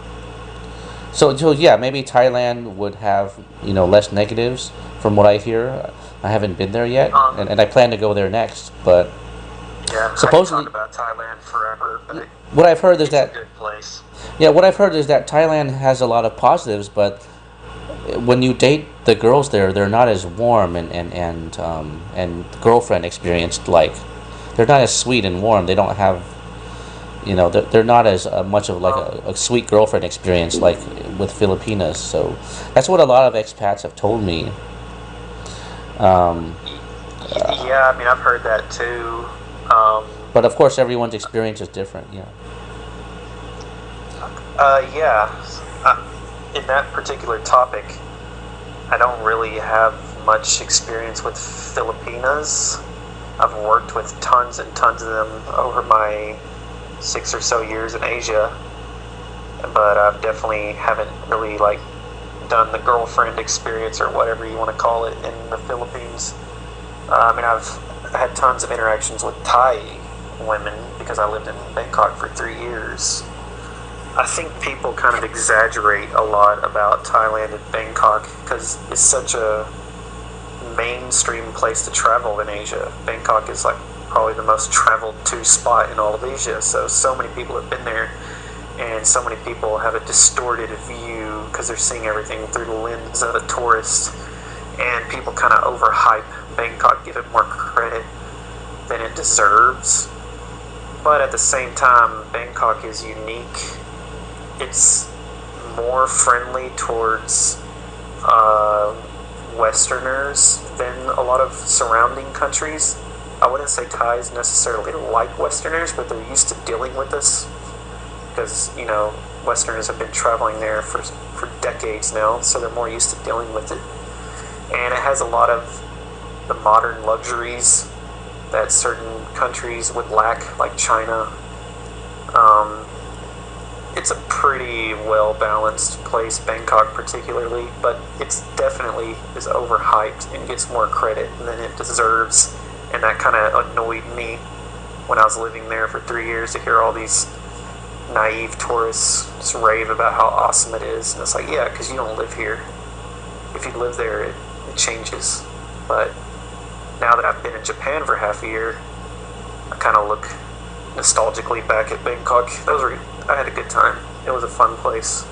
so yeah, maybe Thailand would have less negatives from what I hear. I haven't been there yet, and I plan to go there next. But Yeah, I could supposedly, talk about Thailand forever, but what I've heard is it's a that good place. yeah, what I've heard is that Thailand has a lot of positives, but when you date the girls there, they're not as warm and girlfriend experienced like. They're not as sweet and warm. They don't have they're not as much of like a sweet girlfriend experience like with Filipinas. So that's what a lot of expats have told me. Um, Yeah, I mean, I've heard that too. Um, but of course, everyone's experience is different. Yeah. yeah, in that particular topic, I don't really have much experience with Filipinas. I've worked with tons and tons of them over my 6 or so years in Asia, but I definitely haven't really like done the girlfriend experience or whatever you want to call it in the Philippines. I mean, I've had tons of interactions with Thai women because I lived in Bangkok for 3 years. I think people kind of exaggerate a lot about Thailand and Bangkok because it's such a mainstream place to travel in Asia. Bangkok is like probably the most traveled to spot in all of Asia. So many people have been there, and so many people have a distorted view because they're seeing everything through the lens of a tourist. And people kind of overhype Bangkok, give it more credit than it deserves. But at the same time, Bangkok is unique. It's more friendly towards Westerners than a lot of surrounding countries. I wouldn't say Thais necessarily like Westerners, but they're used to dealing with us because, Westerners have been traveling there for decades now, so they're more used to dealing with it. And it has a lot of the modern luxuries that certain countries would lack, like China. It's a pretty well-balanced place, Bangkok particularly, but it's definitely is overhyped and gets more credit than it deserves. And that kind of annoyed me when I was living there for 3 years to hear all these naive tourists just rave about how awesome it is. And it's like, yeah, because you don't live here. If you live there, it changes. But now that I've been in Japan for half a year, I kind of look nostalgically back at Bangkok. I had a good time. It was a fun place.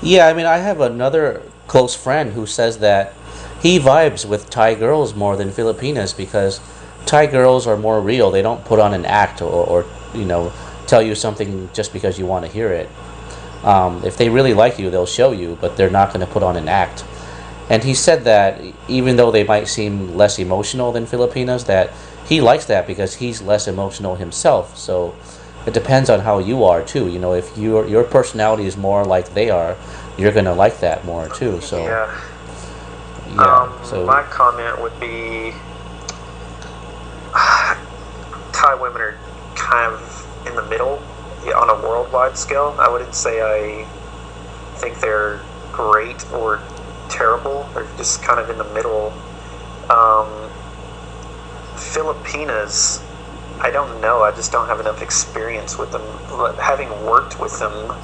Yeah, I mean, I have another close friend who says that he vibes with Thai girls more than Filipinas because Thai girls are more real. They don't put on an act or tell you something just because you want to hear it. If they really like you, they'll show you, but they're not going to put on an act. And he said that even though they might seem less emotional than Filipinas, that he likes that because he's less emotional himself. So it depends on how you are too. If your personality is more like they are, you're gonna like that more too. So Yeah. So My comment would be Thai women are kind of in the middle, yeah, on a worldwide scale. I wouldn't say I think they're great or terrible. They're just kind of in the middle. Filipinas, I don't know. I just don't have enough experience with them. But having worked with them,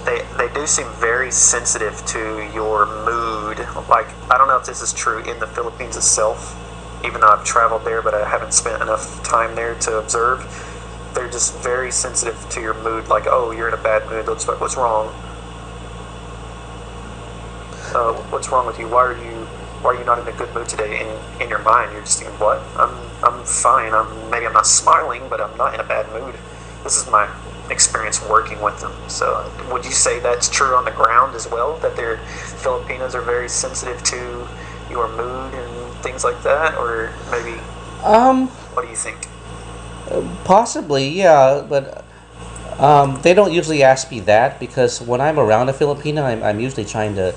they do seem very sensitive to your mood. Like, I don't know if this is true in the Philippines itself, even though I've traveled there, but I haven't spent enough time there to observe. They're just very sensitive to your mood. Like, oh, you're in a bad mood. Looks like, what's wrong? What's wrong with you? Why are you not in a good mood today? In your mind, you're just thinking, what? I'm fine. Maybe I'm not smiling, but I'm not in a bad mood. This is my experience working with them. So, would you say that's true on the ground as well? That their Filipinos are very sensitive to your mood and things like that, or maybe? What do you think? possibly, yeah, but they don't usually ask me that because when I'm around a Filipino, I'm usually trying to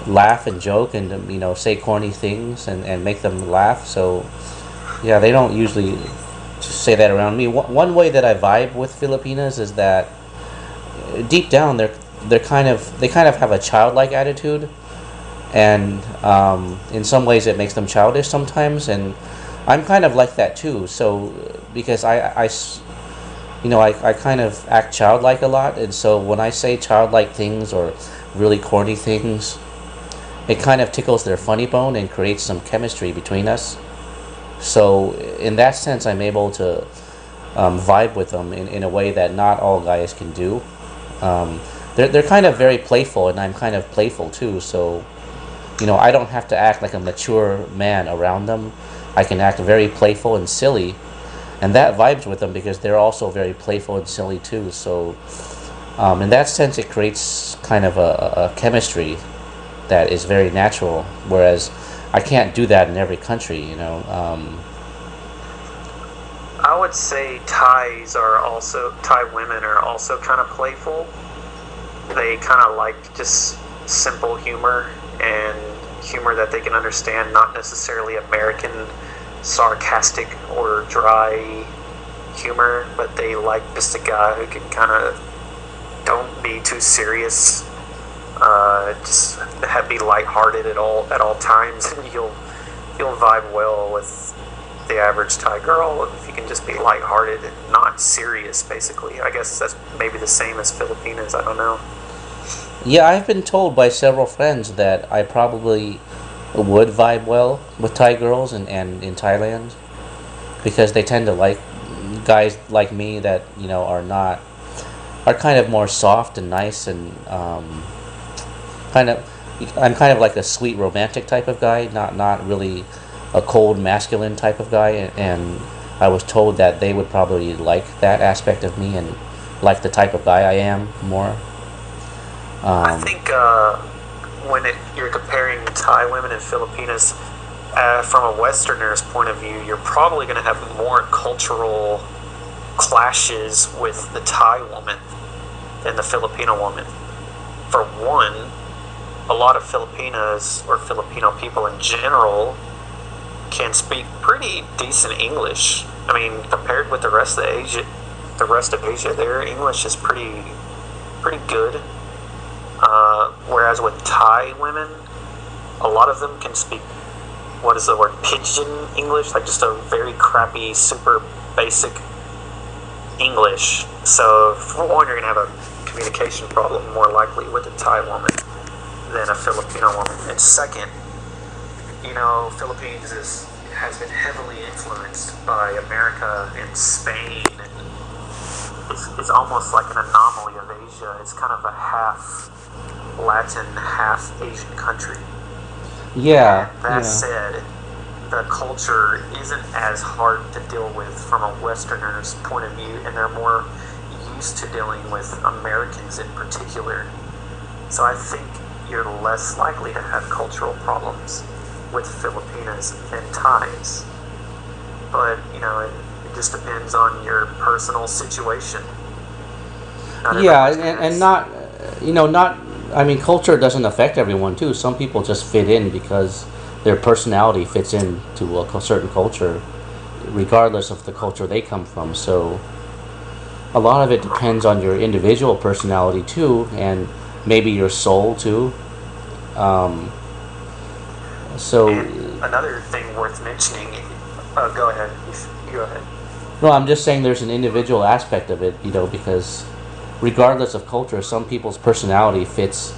laugh and joke and say corny things and make them laugh. So yeah, they don't usually just say that around me. One way that I vibe with Filipinas is that deep down they kind of have a childlike attitude, and in some ways it makes them childish sometimes, and I'm kind of like that too. So because I kind of act childlike a lot, and so when I say childlike things or really corny things, it kind of tickles their funny bone and creates some chemistry between us. So in that sense, I'm able to vibe with them in a way that not all guys can do. They're kind of very playful, and I'm kind of playful too. So I don't have to act like a mature man around them. I can act very playful and silly, and that vibes with them because they're also very playful and silly too. So in that sense, it creates kind of a chemistry that is very natural. Whereas I can't do that in every country. I would say Thai women are also kind of playful. They kind of like just simple humor and humor that they can understand, not necessarily American sarcastic or dry humor, but they like just a guy who can kind of don't be too serious, just be lighthearted at all times, and you'll vibe well with the average Thai girl if you can just be lighthearted and not serious. Basically, I guess that's maybe the same as Filipinas. I don't know. Yeah, I've been told by several friends that I probably would vibe well with Thai girls and in Thailand because they tend to like guys like me that are kind of more soft and nice and kind of I'm kind of like a sweet romantic type of guy, not really a cold masculine type of guy, and I was told that they would probably like that aspect of me and like the type of guy I am more. I think when you're comparing Thai women and Filipinas, from a Westerner's point of view, you're probably going to have more cultural clashes with the Thai woman than the Filipino woman. For one, a lot of Filipinas or Filipino people in general can speak pretty decent English. I mean, compared with the rest of Asia, their English is pretty good. Whereas with Thai women, a lot of them can speak, what is the word, pidgin English, like just a very crappy, super basic English. So for one, you're going to have a communication problem more likely with a Thai woman than a Filipino woman. And second, Philippines has been heavily influenced by America and Spain, and it's almost like an anomaly of Asia. It's kind of a half Latin, half Asian country. Yeah. That said, the culture isn't as hard to deal with from a Westerner's point of view, and they're more used to dealing with Americans in particular. So I think you're less likely to have cultural problems with Filipinas than Thais. But, it just depends on your personal situation. Culture doesn't affect everyone too. Some people just fit in because their personality fits into a certain culture, regardless of the culture they come from. So a lot of it depends on your individual personality too, and maybe your soul too. And another thing worth mentioning, go ahead. You go ahead. No, I'm just saying there's an individual aspect of it, because regardless of culture, some people's personality fits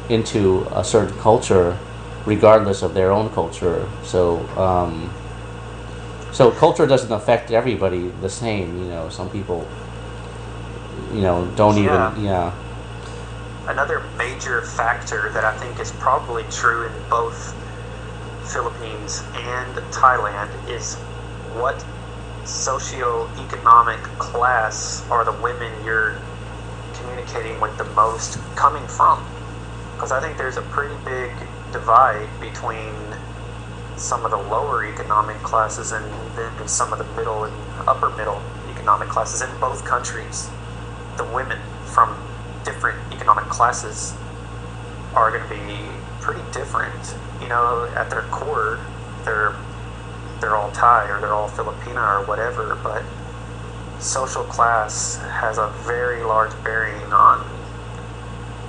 into a certain culture regardless of their own culture. So culture doesn't affect everybody the same. Some people, don't even. Yeah. Another major factor that I think is probably true in both Philippines and Thailand is what socioeconomic class are the women you're communicating with the most coming from? Because I think there's a pretty big divide between some of the lower economic classes and then some of the middle and upper middle economic classes in both countries. The women from different economic classes are going to be pretty different. At their core, they're all Thai or they're all Filipina or whatever, but social class has a very large bearing on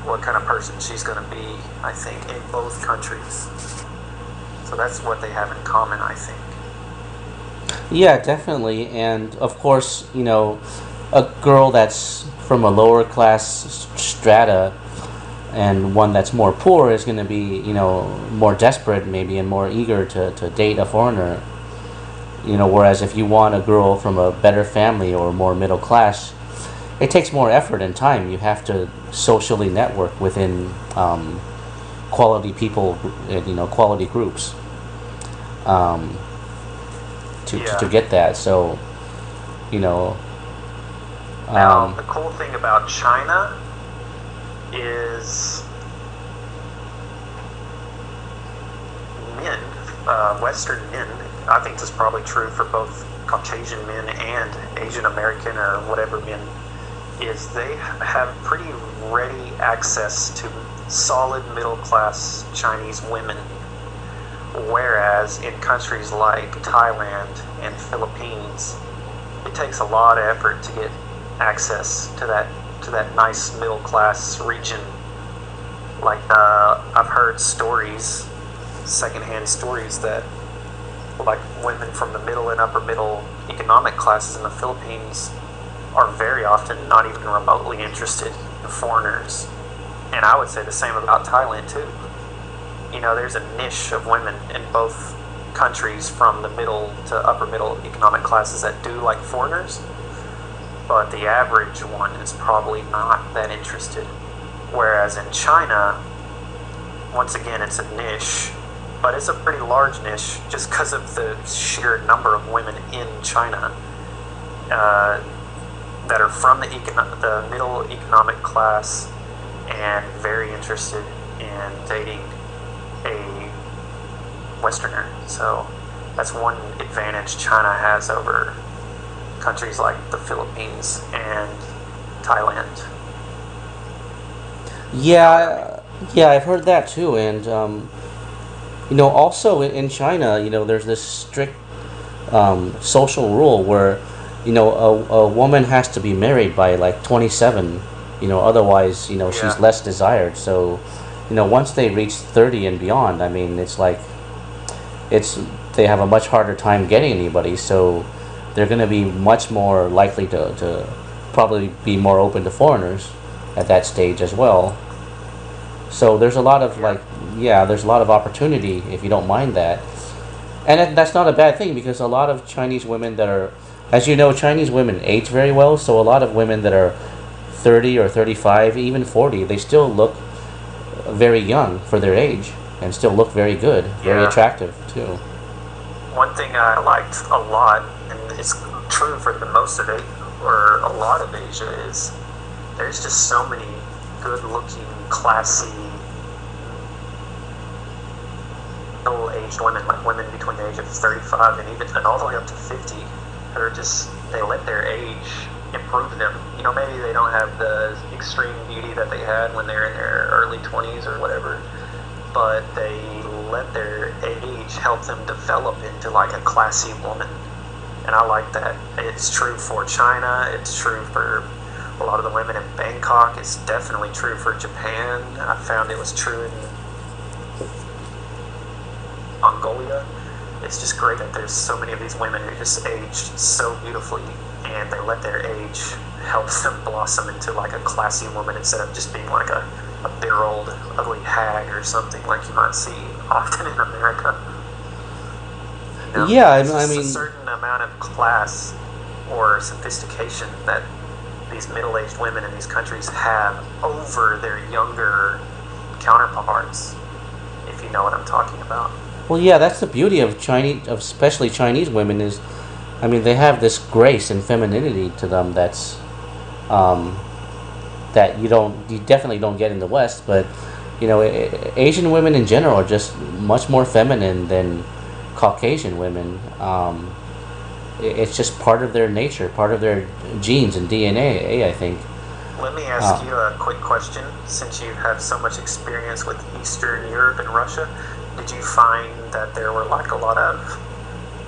what kind of person she's going to be, I think, in both countries. So that's what they have in common, I think. Yeah, definitely. And of course, a girl that's from a lower class strata and one that's more poor is going to be, more desperate maybe and more eager to date a foreigner. Whereas if you want a girl from a better family or more middle class, it takes more effort and time. You have to socially network within quality people, quality groups to get that. So, Now, the cool thing about China is men, Western men, I think this is probably true for both Caucasian men and Asian American or whatever men, is they have pretty ready access to solid middle class Chinese women. Whereas in countries like Thailand and Philippines, it takes a lot of effort to get access to that nice middle class region. Like I've heard stories, secondhand stories, that like women from the middle and upper middle economic classes in the Philippines are very often not even remotely interested in foreigners. And I would say the same about Thailand too. There's a niche of women in both countries from the middle to upper middle economic classes that do like foreigners, but the average one is probably not that interested. Whereas in China, once again, it's a niche, but it's a pretty large niche just because of the sheer number of women in China that are from the middle economic class and very interested in dating a Westerner. So that's one advantage China has over countries like the Philippines and Thailand. Yeah, I've heard that too. And also in China, there's this strict social rule where a woman has to be married by like 27. Otherwise, she's less desired. So once they reach 30 and beyond, I mean, it's like they have a much harder time getting anybody. So they're going to be much more likely to probably be more open to foreigners at that stage as well. So there's a lot of there's a lot of opportunity if you don't mind that. And that's not a bad thing, because a lot of Chinese women that are, as you know, Chinese women age very well. So a lot of women that are 30 or 35, even 40, they still look very young for their age and still look very good, very attractive too. One thing I liked a lot, and it's true for the most of it, or a lot of Asia, is there's just so many good-looking, classy, middle-aged women, like women between the age of 35 and all the way up to 50, that are just, they let their age improve them. Maybe they don't have the extreme beauty that they had when they're in their early 20s or whatever, but they let their age help them develop into like a classy woman. And I like that. It's true for China, it's true for a lot of the women in Bangkok, it's definitely true for Japan. I found it was true in Mongolia. It's just great that there's so many of these women who just aged so beautifully, and they let their age help them blossom into like a classy woman instead of just being like a bitter old ugly hag or something like you might see often in America. I mean, a certain amount of class or sophistication that these middle-aged women in these countries have over their younger counterparts, if you know what I'm talking about. well, yeah, that's the beauty of especially Chinese women is, I mean, they have this grace and femininity to them that's that you definitely don't get in the West. But Asian women in general are just much more feminine than Caucasian women. It's just part of their nature, part of their genes and DNA, I think. Let me ask you a quick question. Since you have so much experience with Eastern Europe and Russia, did you find that there were like a lot of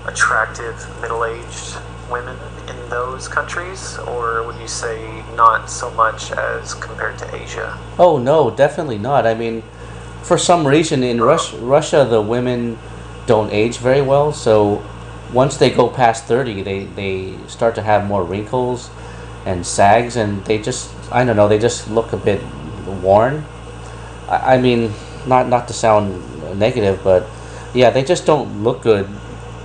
attractive middle-aged women in those countries, or would you say not so much as compared to Asia? Oh no, definitely not. I mean, for some reason in Russia, the women don't age very well. So once they go past 30, they start to have more wrinkles and sags, and they just, I don't know, they just look a bit worn. I mean, not to sound negative, but yeah, they just don't look good,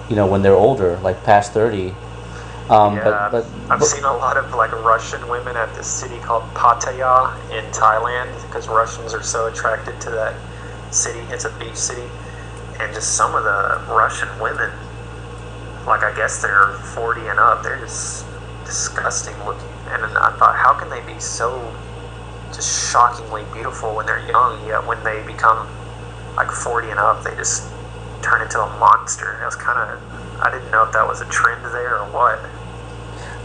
when they're older, like past 30. Yeah, I've seen a lot of like Russian women at this city called Pattaya in Thailand because Russians are so attracted to that city. It's a beach city, and just some of the Russian women, like I guess they're 40 and up, they're just disgusting looking. And then I thought, how can they be so just shockingly beautiful when they're young, yet when they become like 40 and up, they just turn into a monster. It was kind of, I didn't know if that was a trend there or what.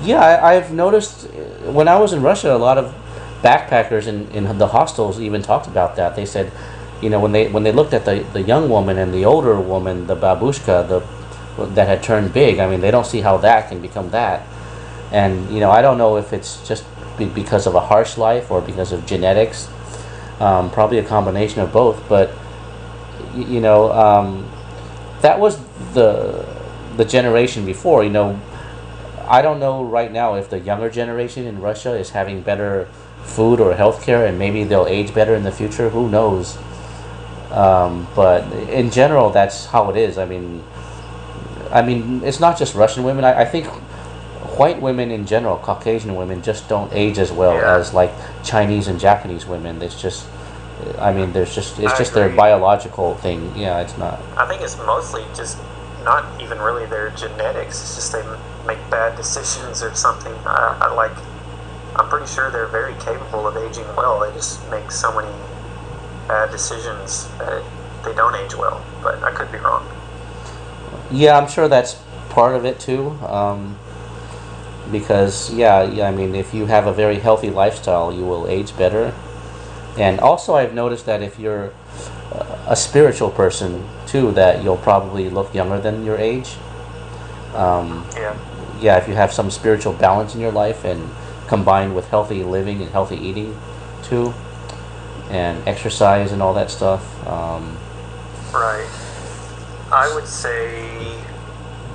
Yeah, I've noticed when I was in Russia, a lot of backpackers in the hostels even talked about that. They said, when they looked at the young woman and the older woman, the babushka, that had turned big. I mean, they don't see how that can become that. And I don't know if it's just because of a harsh life or because of genetics. Probably a combination of both. But that was the generation before. I don't know right now if the younger generation in Russia is having better food or healthcare, and maybe they'll age better in the future. Who knows? But in general, that's how it is. I mean, it's not just Russian women. I think white women in general, Caucasian women, just don't age as well as like Chinese and Japanese women. It's just, it's just their biological thing. Yeah, it's not. I think it's mostly just not even really their genetics. It's just they make bad decisions or something. I'm pretty sure they're very capable of aging well. They just make so many bad decisions that they don't age well. But I could be wrong. Yeah, I'm sure that's part of it too. Because I mean, if you have a very healthy lifestyle, you will age better. And also, I've noticed that if you're a spiritual person too, that you'll probably look younger than your age. Yeah, if you have some spiritual balance in your life, and combined with healthy living and healthy eating too, and exercise and all that stuff. Right. I would say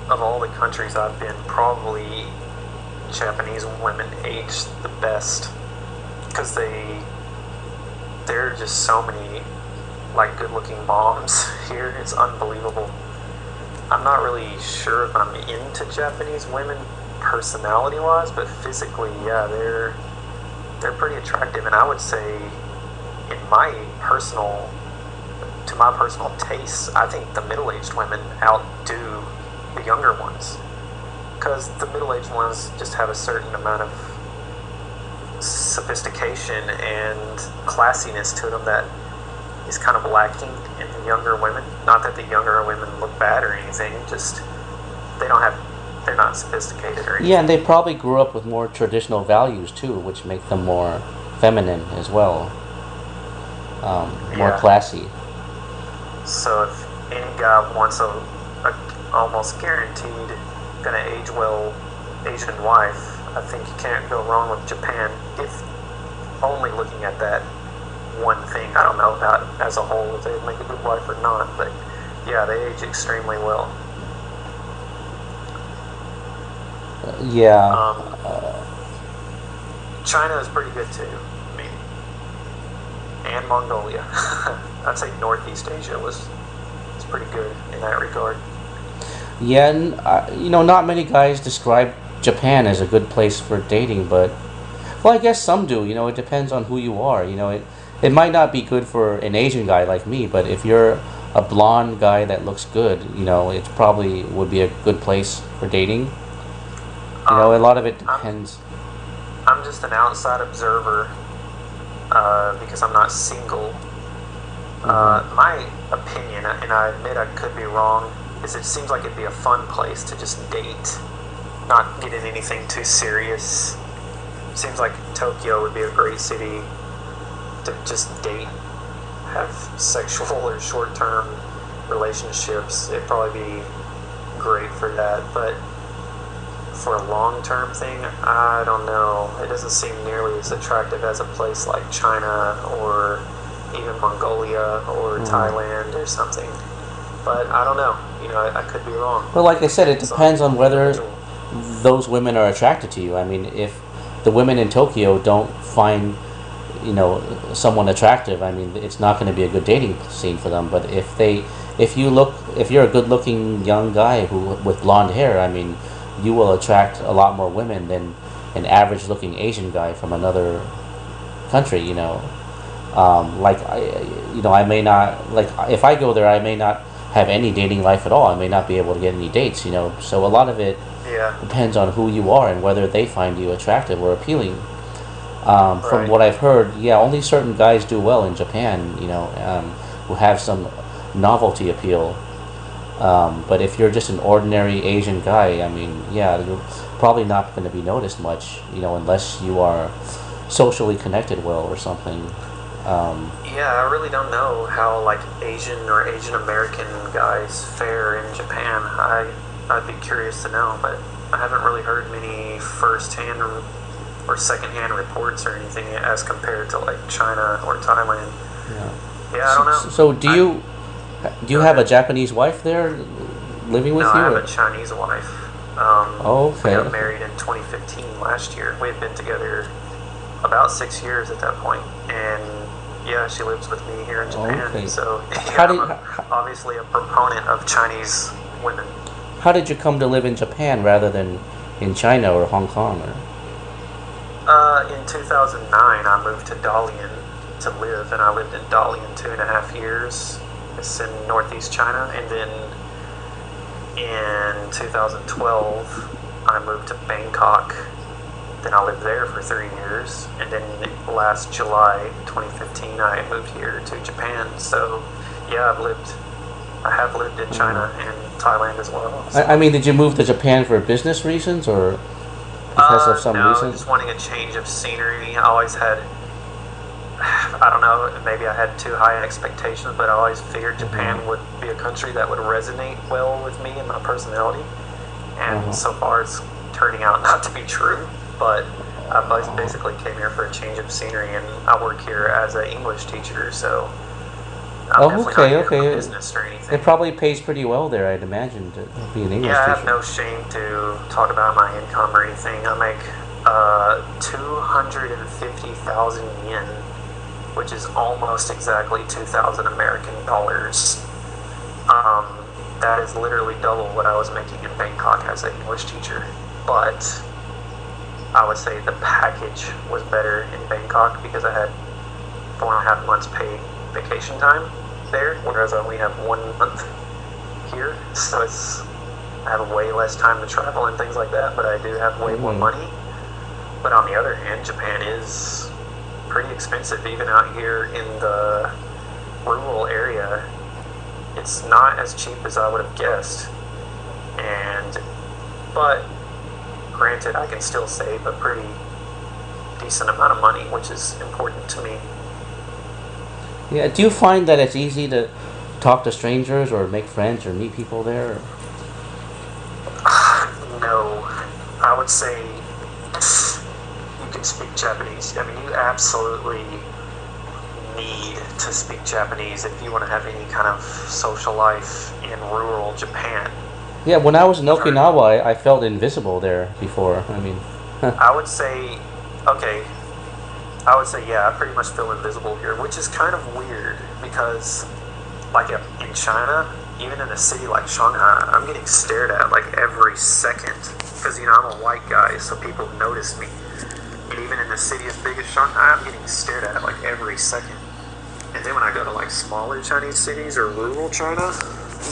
of all the countries I've been, probably Japanese women age the best because there are just so many like good-looking moms here. It's unbelievable. I'm not really sure if I'm into Japanese women personality-wise, but physically, yeah, they're pretty attractive. And I would say, to my personal taste, I think the middle-aged women outdo the younger ones, because the middle-aged ones just have a certain amount of sophistication and classiness to them that is kind of lacking in the younger women. Not that the younger women look bad or anything, just they're not sophisticated or anything. Yeah, and they probably grew up with more traditional values too, which make them more feminine as well, more classy. So if any guy wants a almost guaranteed gonna age well Asian wife, I think you can't go wrong with Japan, if only looking at that one thing. I don't know about as a whole if they'd make a good wife or not, but yeah, they age extremely well. China is pretty good too. I mean, and Mongolia. I'd say Northeast Asia was pretty good in that regard. Yeah, and not many guys describe Japan as a good place for dating, but well, I guess some do. It depends on who you are. It might not be good for an Asian guy like me, but if you're a blonde guy that looks good, it probably would be a good place for dating. A lot of it depends. I'm just an outside observer because I'm not single. My opinion, and I admit I could be wrong, is it seems like it'd be a fun place to just date, not get in anything too serious. Seems like Tokyo would be a great city to just date, have sexual or short-term relationships. It'd probably be great for that. But for a long-term thing, I don't know. It doesn't seem nearly as attractive as a place like China or even Mongolia or Thailand or something. But I don't know. You know, I could be wrong. Well, like I said, it depends on whether those women are attracted to you. I mean, if the women in Tokyo don't find, you know, someone attractive, I mean, it's not going to be a good dating scene for them. But if you're a good-looking young guy with blonde hair, I mean, you will attract a lot more women than an average-looking Asian guy from another country. You know, I may not like if I go there, I may not have any dating life at all. I may not be able to get any dates. You know, so a lot of it depends on who you are and whether they find you attractive or appealing. From what I've heard, yeah, only certain guys do well in Japan, you know, who have some novelty appeal. But if you're just an ordinary Asian guy, I mean, yeah, you're probably not going to be noticed much, you know, unless you are socially connected well or something. Yeah, I really don't know how like Asian or Asian American guys fare in Japan. I'd be curious to know, but I haven't really heard many first-hand or second-hand reports or anything as compared to like China or Thailand. Yeah, I don't know. So do you have a Japanese wife there living with you? No, I have a Chinese wife. Okay. We got married in 2015 last year. We had been together about 6 years at that point, and yeah, she lives with me here in Japan. Okay. So yeah, I'm obviously a proponent of Chinese women. How did you come to live in Japan rather than in China or Hong Kong? In 2009, I moved to Dalian to live, and I lived in Dalian 2.5 years. It's in northeast China, and then in 2012, I moved to Bangkok. Then I lived there for 3 years, and then last July 2015, I moved here to Japan. So, yeah, I have lived in China and Thailand as well. So. I mean, did you move to Japan for business reasons or because of some reason? Just wanting a change of scenery. I always had, I don't know, maybe I had too high expectations, but I always figured Japan would be a country that would resonate well with me and my personality. And so far it's turning out not to be true. But I basically came here for a change of scenery, and I work here as an English teacher, so I'm definitely not here for business or anything. It probably pays pretty well there, I'd imagine, to be an English teacher. Yeah, I have no shame to talk about my income or anything. I make 250,000 yen, which is almost exactly 2,000 American dollars. That is literally double what I was making in Bangkok as an English teacher. But I would say the package was better in Bangkok because I had 4.5 months paid vacation time there, whereas I only have 1 month here. So I have way less time to travel and things like that, but I do have way more money. But on the other hand, Japan is pretty expensive, even out here in the rural area. It's not as cheap as I would have guessed. But granted, I can still save a pretty decent amount of money, which is important to me. Yeah, do you find that it's easy to talk to strangers or make friends or meet people there? No, I would say you can speak Japanese. I mean, you absolutely need to speak Japanese if you want to have any kind of social life in rural Japan. Yeah, when I was in Okinawa, I felt invisible there before. I mean, I would say, yeah, I pretty much feel invisible here, which is kind of weird because, like in China, even in a city like Shanghai, I'm getting stared at like every second because, you know, I'm a white guy, so people notice me. And even in a city as big as Shanghai, I'm getting stared at like every second. And then when I go to like smaller Chinese cities or rural China,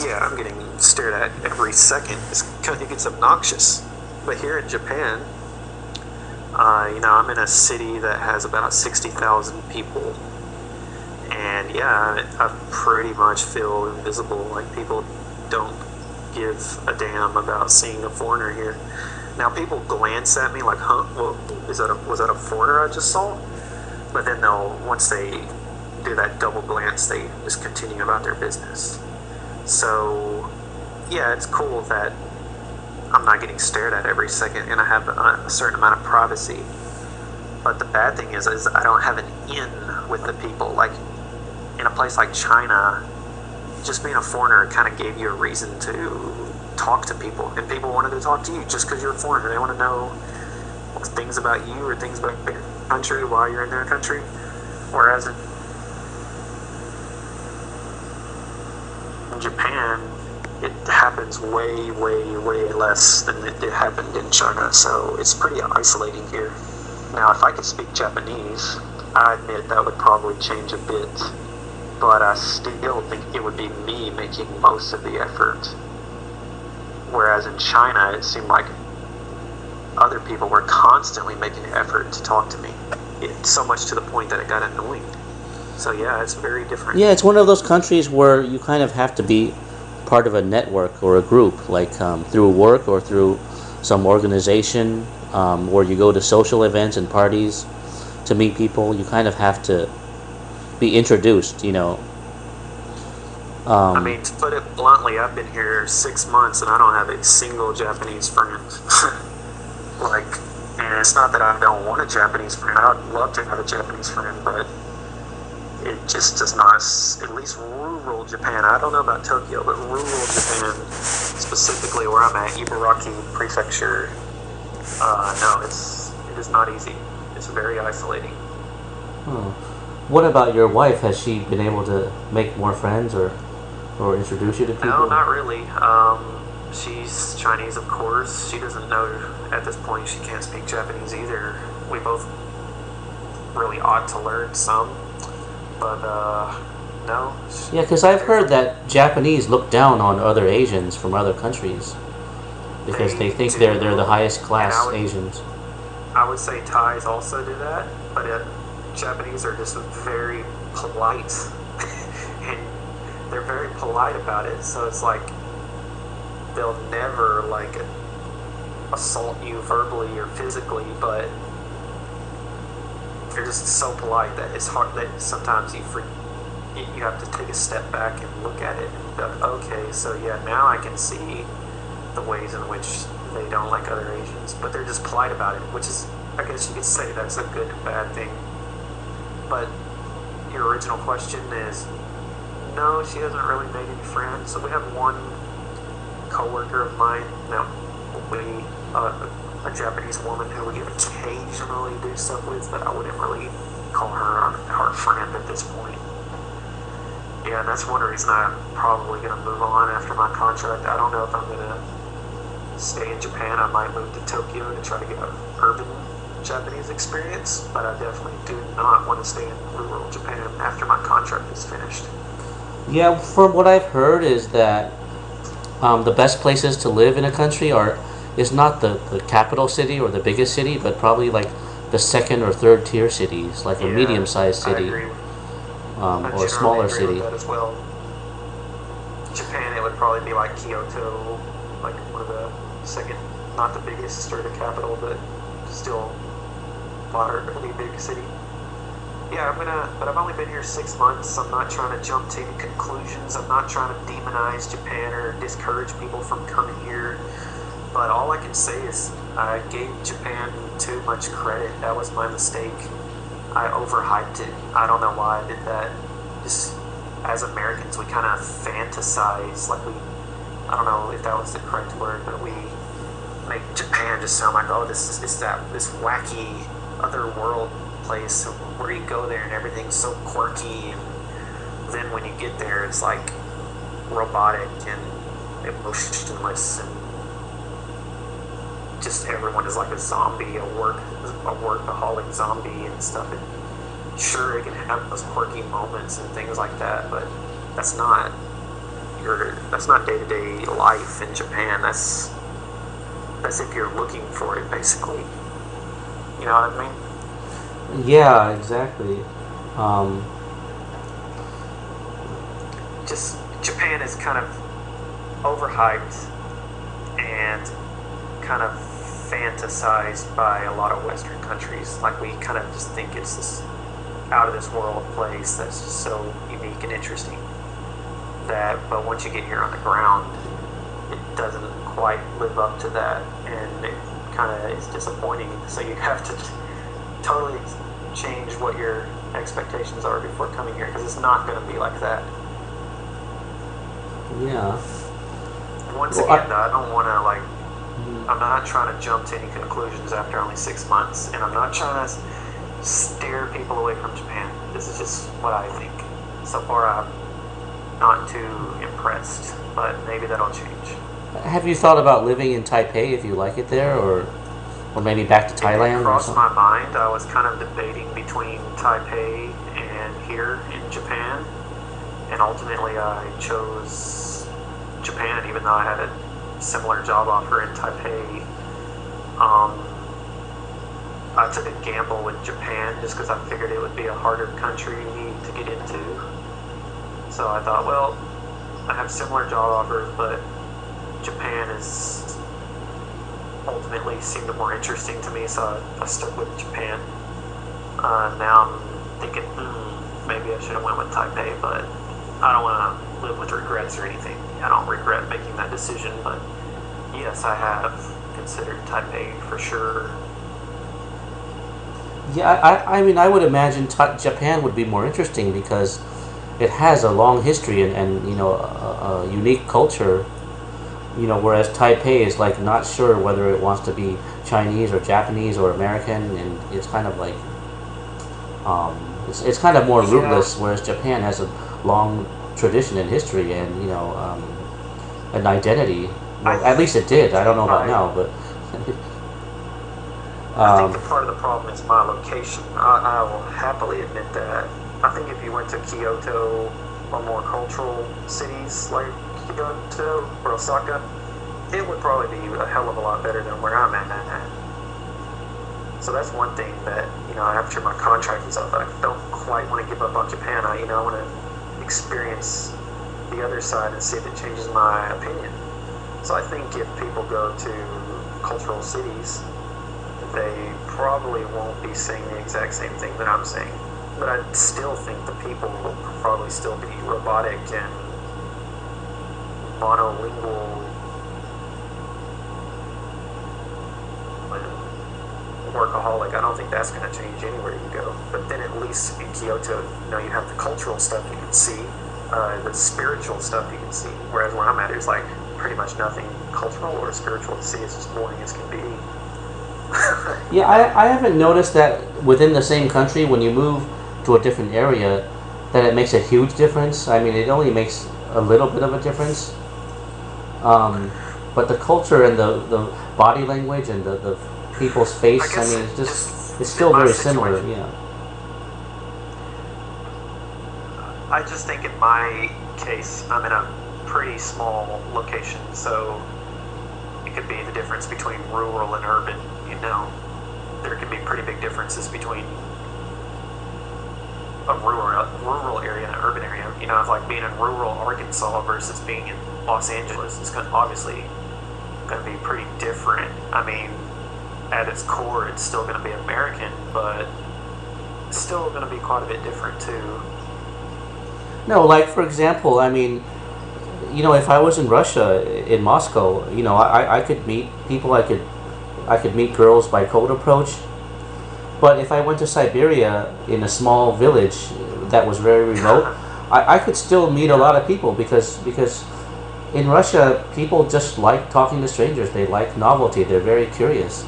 yeah, I'm getting stared at every second. It gets obnoxious. But here in Japan, you know, I'm in a city that has about 60,000 people. And yeah, I pretty much feel invisible. Like, people don't give a damn about seeing a foreigner here. Now, people glance at me like, huh, well, was that a foreigner I just saw? But then once they do that double glance, they just continue about their business. So, yeah, it's cool that I'm not getting stared at every second, and I have a certain amount of privacy. But the bad thing is I don't have an in with the people. Like, in a place like China, just being a foreigner kind of gave you a reason to talk to people, and people wanted to talk to you just because you're a foreigner. They want to know things about you or things about your country while you're in their country. Whereas in Japan, it happens way, way, way less than it happened in China, so it's pretty isolating here. Now, if I could speak Japanese, I admit that would probably change a bit, but I still think it would be me making most of the effort. Whereas in China, it seemed like other people were constantly making an effort to talk to me. So much to the point that it got annoying. So yeah, it's very different. Yeah, it's one of those countries where you kind of have to be part of a network or a group, like through work or through some organization, where you go to social events and parties to meet people. You kind of have to be introduced, you know. I mean, to put it bluntly, I've been here 6 months and I don't have a single Japanese friend. Like, and it's not that I don't want a Japanese friend. I would love to have a Japanese friend, but it just does not, at least rural Japan, I don't know about Tokyo, but rural Japan, specifically where I'm at, Ibaraki Prefecture, no, it is not easy. It's very isolating. What about your wife? Has she been able to make more friends or introduce you to people? No, not really. She's Chinese, of course. She doesn't know, at this point, she can't speak Japanese either. We both really ought to learn some, but no. Yeah, because I've heard that Japanese look down on other Asians from other countries because they think they're the highest class Asians. I would say Thais also do that, but Japanese are just very polite, and they're very polite about it. So it's like they'll never like assault you verbally or physically, but they're just so polite that it's hard that sometimes you have to take a step back and look at it and be like, okay, so yeah, now I can see the ways in which they don't like other Asians, but they're just polite about it, which is, I guess you could say that's a good and bad thing. But your original question is, no, she hasn't really made any friends. So we have one coworker of mine, a Japanese woman who we occasionally do stuff with, but I wouldn't really call her our friend at this point. Yeah, and that's one reason I'm probably going to move on after my contract. I don't know if I'm going to stay in Japan. I might move to Tokyo to try to get an urban Japanese experience, but I definitely do not want to stay in rural Japan after my contract is finished. Yeah, from what I've heard is that the best places to live in a country is not the capital city or the biggest city, but probably like the second or third tier cities, like a medium-sized city or a smaller city. With that as well. Japan, it would probably be like Kyoto, like one of the second, not the biggest or the capital, but still moderately big city. Yeah, but I've only been here 6 months. I'm not trying to jump to any conclusions. I'm not trying to demonize Japan or discourage people from coming here. But all I can say is I gave Japan too much credit. That was my mistake. I overhyped it. I don't know why I did that. Just as Americans, we kind of fantasize, like I don't know if that was the correct word, but we make Japan just sound like, oh, this wacky other world place where you go there and everything's so quirky, and then when you get there, it's like robotic and emotionless, and just everyone is like a zombie, a workaholic zombie and stuff. And sure, it can have those quirky moments and things like that, but that's not day-to-day life in Japan. That's if you're looking for it, basically. You know what I mean? Yeah, exactly. Just Japan is kind of overhyped and kind of fantasized by a lot of Western countries. Like, we kind of just think it's this out of this world place that's just so unique and interesting. But once you get here on the ground, it doesn't quite live up to that, and it kind of is disappointing. So you have to totally change what your expectations are before coming here, because it's not going to be like that. Yeah. Once again, though, I don't want to I'm not trying to jump to any conclusions after only 6 months, and I'm not trying to steer people away from Japan. This is just what I think. So far, I'm not too impressed, but maybe that'll change. Have you thought about living in Taipei if you like it there, or maybe back to Thailand? It crossed my mind. I was kind of debating between Taipei and here in Japan, and ultimately I chose Japan, even though I had a similar job offer in Taipei. I took a gamble with Japan just because I figured it would be a harder country to get into. So I thought, well, I have similar job offers, but Japan is ultimately seemed more interesting to me, so I stuck with Japan. Now I'm thinking, maybe I should have went with Taipei, but I don't want to live with regrets or anything. I don't regret making that decision, but yes, I have considered Taipei for sure. Yeah, I mean, I would imagine Japan would be more interesting because it has a long history and a unique culture. Whereas Taipei is like not sure whether it wants to be Chinese or Japanese or American, and it's kind of like it's kind of more rootless. Whereas Japan has a long tradition and history and an identity. Well, at least it did. I don't know about now, but I think the part of the problem is my location. I will happily admit that. I think if you went to Kyoto or more cultural cities like Kyoto or Osaka, it would probably be a hell of a lot better than where I'm at. So that's one thing that, after my contract is up, I don't quite want to give up on Japan. I want to experience the other side and see if it changes my opinion. So I think if people go to cultural cities, they probably won't be saying the exact same thing that I'm saying. But I still think the people will probably still be robotic and monolingual and workaholic. I don't think that's going to change anywhere you go. But then at least in Kyoto, you have the cultural stuff you can see, the spiritual stuff you can see. Whereas where I'm at, there's like pretty much nothing cultural or spiritual to see. It's just boring as can be. Yeah, I haven't noticed that within the same country, when you move to a different area, that it makes a huge difference. I mean, it only makes a little bit of a difference. But the culture and the body language and the people's face, I mean, it's still very similar. Yeah. I just think in my case, I'm in a pretty small location, so it could be the difference between rural and urban. There can be pretty big differences between a rural area and an urban area. It's like being in rural Arkansas versus being in Los Angeles. It's obviously going to be pretty different. I mean, at its core, it's still going to be American, but it's still going to be quite a bit different too. No, like for example, I mean, if I was in Russia, in Moscow, I could meet people. I could meet girls by cold approach. But if I went to Siberia in a small village that was very remote, I could still meet a lot of people because in Russia, people just like talking to strangers. They like novelty. They're very curious.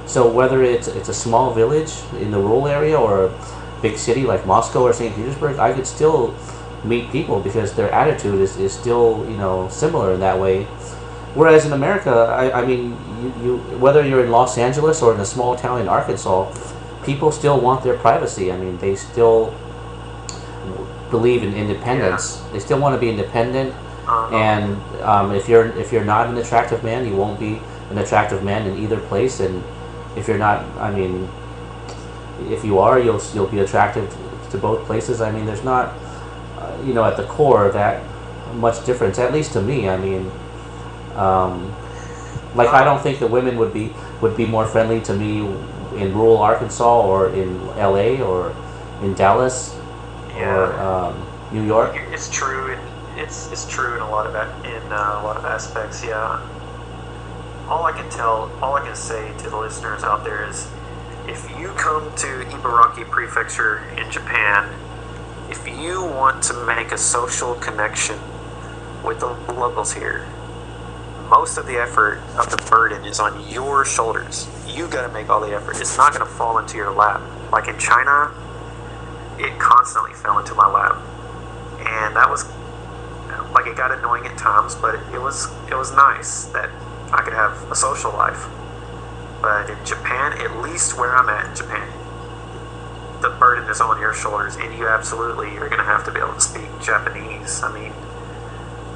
So whether it's a small village in the rural area or a big city like Moscow or St. Petersburg, I could still meet people because their attitude is still similar in that way. Whereas in America, I mean, you whether you're in Los Angeles or in a small town in Arkansas, people still want their privacy. I mean, they still believe in independence. Yeah. They still want to be independent. And if you're not an attractive man, you won't be an attractive man in either place. And if you're not, I mean, if you are, you'll be attractive to both places. I mean, there's not, at the core that much difference. At least to me, I mean. I don't think that women would be more friendly to me in rural Arkansas or in LA or in Dallas or New York. It's true, it's true in a lot of aspects. Yeah. All I can say to the listeners out there is, if you come to Ibaraki Prefecture in Japan, if you want to make a social connection with the locals here, most of the effort of the burden is on your shoulders. You got to make all the effort. It's not going to fall into your lap. Like in China, it constantly fell into my lap, and that was like, it got annoying at times, but it was nice that I could have a social life. But in Japan, at least where I'm at in Japan, the burden is on your shoulders, and you absolutely are going to have to be able to speak Japanese. I mean,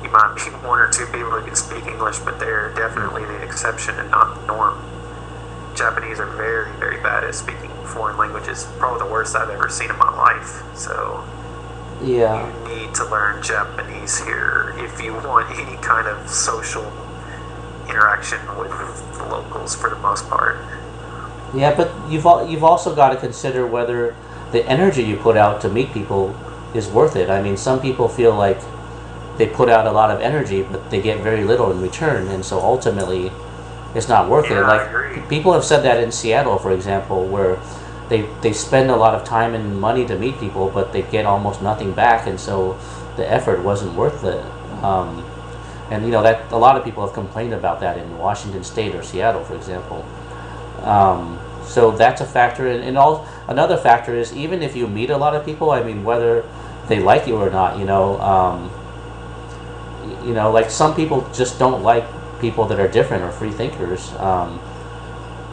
you might be one or two people who can speak English, but they're definitely the exception and not the norm. Japanese are very, very bad at speaking foreign languages. Probably the worst I've ever seen in my life. So Yeah. you need to learn Japanese here if you want any kind of social interaction with the locals for the most part. Yeah, but you've also got to consider whether the energy you put out to meet people is worth it. I mean, some people feel like they put out a lot of energy, but they get very little in return, and so ultimately, it's not worth it. I Like, agree. people have said that in Seattle, for example, where they spend a lot of time and money to meet people, but they get almost nothing back, and so the effort wasn't worth it. And you know that a lot of people have complained about that in Washington State or Seattle, for example. So that's a factor, and another factor is, even if you meet a lot of people, I mean, whether they like you or not, like, some people just don't like people that are different or free thinkers,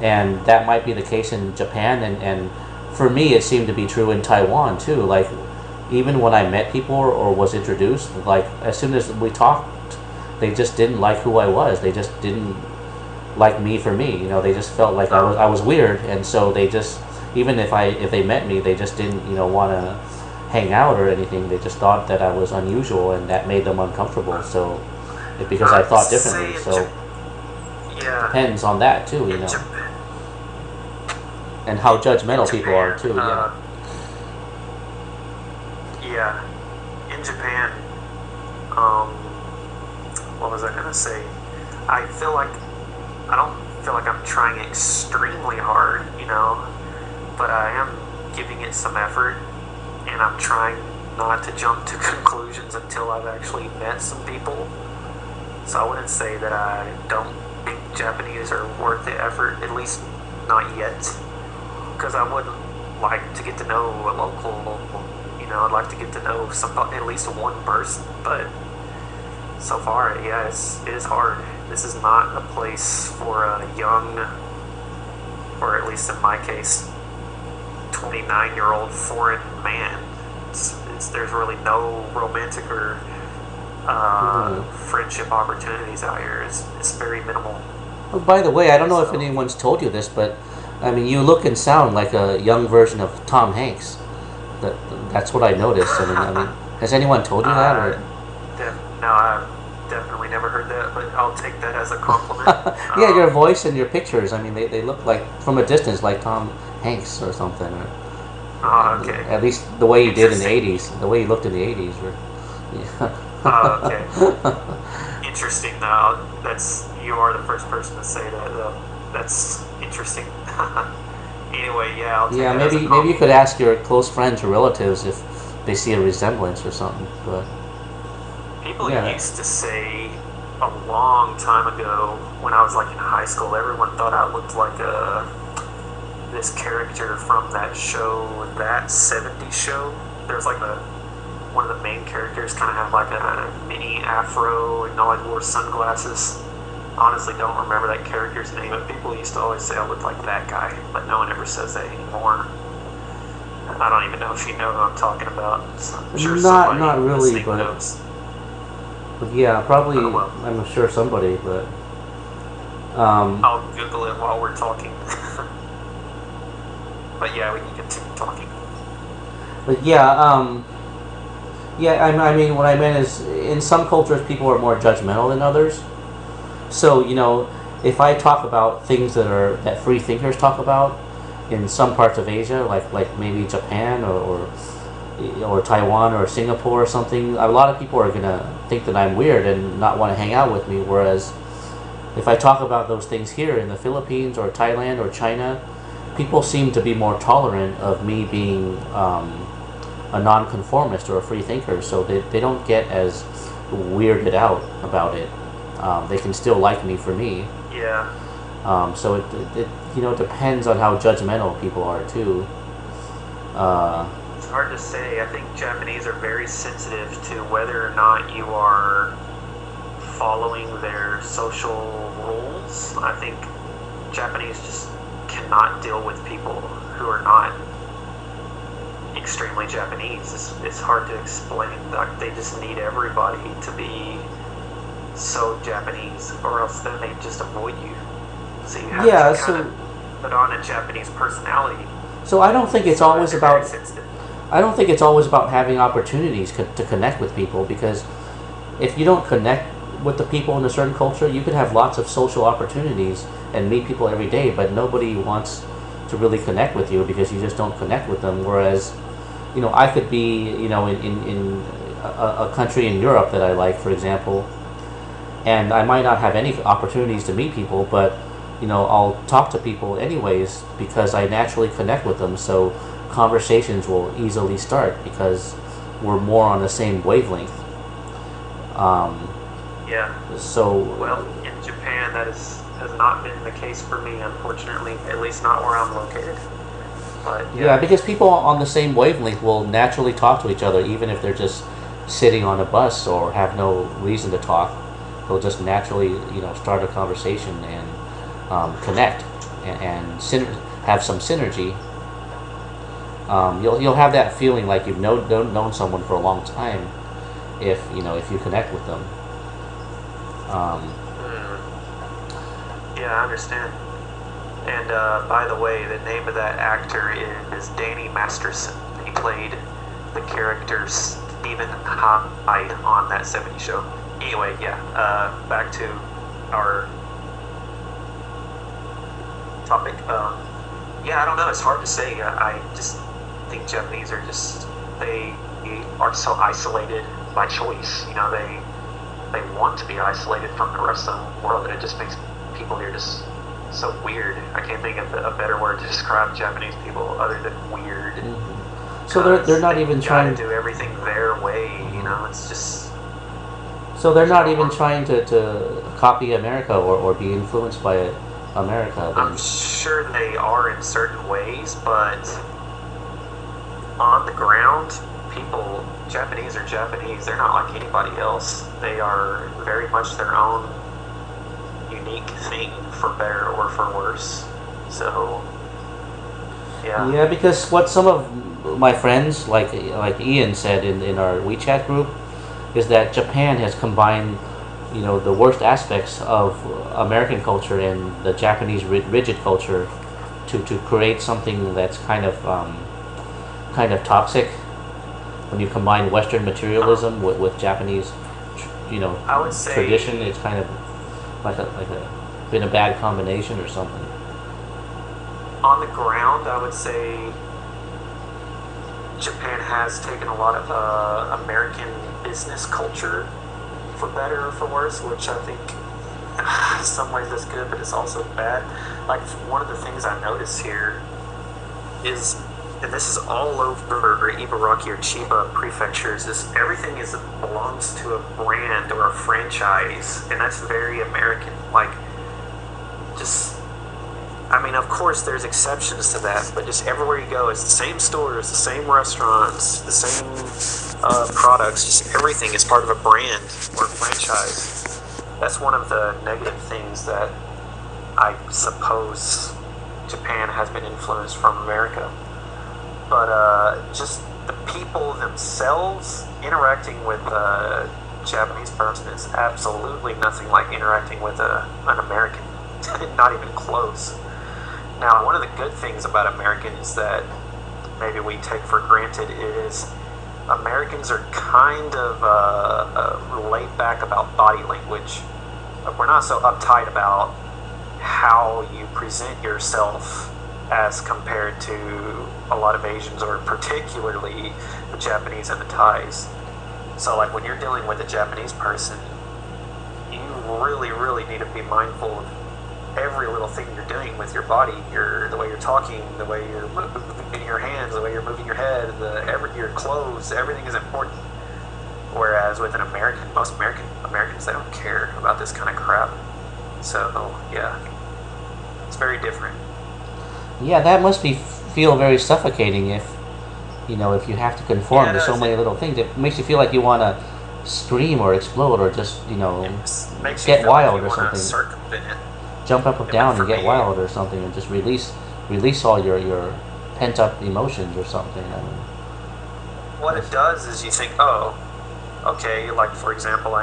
and that might be the case in Japan, and for me it seemed to be true in Taiwan too. Like, even when I met people or was introduced, like, as soon as we talked, they just didn't like who I was. They just didn't like me for me. They just felt like I was weird, and so they just, even if they met me, they just didn't want to hang out or anything. They just thought that I was unusual, and that made them uncomfortable. So because I thought differently. So it depends on that too, and how judgmental people are too. In Japan, what was I gonna say? I don't feel like I'm trying extremely hard, but I am giving it some effort, and I'm trying not to jump to conclusions until I've actually met some people. So I wouldn't say that I don't think Japanese are worth the effort, at least not yet, because I would like to get to know a local. I'd like to get to know at least one person, but so far, it is hard. This is not a place for a young, or at least in my case, 29-year-old foreign man. There's really no romantic or friendship opportunities out here. It's very minimal. Oh, by the way, I don't know if anyone's told you this, but I mean, you look and sound like a young version of Tom Hanks. That's what I noticed. I mean, has anyone told you that? Or? No, I've definitely never heard that, but I'll take that as a compliment. Yeah, your voice and your pictures, I mean, they look like, from a distance, like Tom Hanks or something. Okay. At least the way he did in the 80s, the way he looked in the 80s. Okay. Interesting, though. You are the first person to say that, though. That's interesting. Anyway, yeah, I'll take that as a compliment. Maybe you could ask your close friends or relatives if they see a resemblance or something, but... People used to say a long time ago, when I was like in high school, everyone thought I looked like this character from that show, that 70s show. There's like one of the main characters kind of had like a mini afro and always wore sunglasses. Honestly, don't remember that character's name, but people used to always say I looked like that guy, but no one ever says that anymore. I don't even know if you know who I'm talking about. So I'm sure not really, but knows. Yeah, probably. Oh, well. I'm sure somebody, but I'll Google it while we're talking. But yeah, we can continue talking. But I mean, what I meant is, in some cultures, people are more judgmental than others. So if I talk about things that free thinkers talk about in some parts of Asia, like maybe Japan or or Taiwan or Singapore or something, a lot of people are gonna think that I'm weird and not want to hang out with me. Whereas if I talk about those things here in the Philippines or Thailand or China, people seem to be more tolerant of me being a nonconformist or a free thinker, so they don't get as weirded out about it. They can still like me for me. Yeah. So it depends on how judgmental people are too. It's hard to say. I think Japanese are very sensitive to whether or not you are following their social rules. I think Japanese just cannot deal with people who are not extremely Japanese. It's hard to explain. Like, they just need everybody to be so Japanese, or else then they just avoid you. So you have to kind of put on a Japanese personality. So I don't think it's always about. Sensitive. I don't think it's always about having opportunities to connect with people, because if you don't connect with the people in a certain culture, you could have lots of social opportunities and meet people every day, but nobody wants to really connect with you because you just don't connect with them. Whereas, I could be, in a country in Europe that I like, for example, and I might not have any opportunities to meet people, but I'll talk to people anyways because I naturally connect with them. So conversations will easily start because we're more on the same wavelength. Yeah. So. Well, in Japan, that has not been the case for me, unfortunately. At least not where I'm located. But yeah, because people on the same wavelength will naturally talk to each other, even if they're just sitting on a bus or have no reason to talk. They'll just naturally, start a conversation and connect and have some synergy. You'll have that feeling like you've known someone for a long time if you connect with them. Yeah, I understand. And by the way, the name of that actor is Danny Masterson. He played the character Stephen Hyde on that '70s show. Anyway, yeah, back to our topic. Yeah, I don't know. It's hard to say. I just think Japanese are they are so isolated by choice. They want to be isolated from the rest of the world, and it just makes people here just so weird. I can't think of a better word to describe Japanese people other than weird. Mm-hmm. So they're not even trying to do everything their way. It's just. So they're not even trying to copy America or be influenced by America. Then. I'm sure they are in certain ways, but on the ground, Japanese are Japanese. They're not like anybody else. They are very much their own unique thing, for better or for worse. So, yeah. Yeah, because what some of my friends, like Ian, said in our WeChat group, is that Japan has combined, the worst aspects of American culture and the Japanese rigid culture to create something that's kind of toxic. When you combine Western materialism with Japanese, I would say tradition, it's kind of been a bad combination or something. On the ground, I would say Japan has taken a lot of American business culture, for better or for worse, which I think in some ways is good, but it's also bad. Like, one of the things I notice here is, and this is all over Ibaraki or Chiba prefectures, is everything belongs to a brand or a franchise, and that's very American. Like, of course there's exceptions to that, but just everywhere you go, it's the same stores, the same restaurants, the same products, just everything is part of a brand or franchise. That's one of the negative things that I suppose Japan has been influenced from America. But just the people themselves interacting with a Japanese person is absolutely nothing like interacting with an American. Not even close. Now, one of the good things about Americans that maybe we take for granted is Americans are kind of laid back about body language. We're not so uptight about how you present yourself as compared to a lot of Asians, or particularly the Japanese and the Thais. So like when you're dealing with a Japanese person, you really, really need to be mindful of every little thing you're doing with your body, the way you're talking, the way you're moving your hands, the way you're moving your head, your clothes, everything is important. Whereas with an American, most Americans, they don't care about this kind of crap. So yeah, it's very different. Yeah, that must feel very suffocating if if you have to conform to so many little things. It makes you feel like you want to scream or explode or just get wild or something. Jump up and down and get wild or something, and just release all your pent up emotions or something. I mean, what it does is you think, oh, okay, like for example, I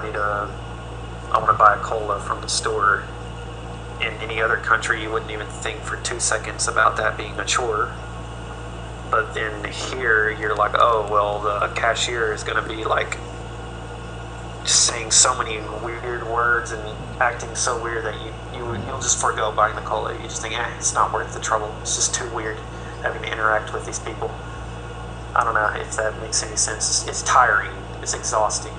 want to buy a cola from the store. In any other country, you wouldn't even think for 2 seconds about that being a chore. But then here, you're like, oh, well, the cashier is going to be like just saying so many weird words and acting so weird that you'll just forego buying the cola. You just think, it's not worth the trouble. It's just too weird having to interact with these people. I don't know if that makes any sense. It's tiring. It's exhausting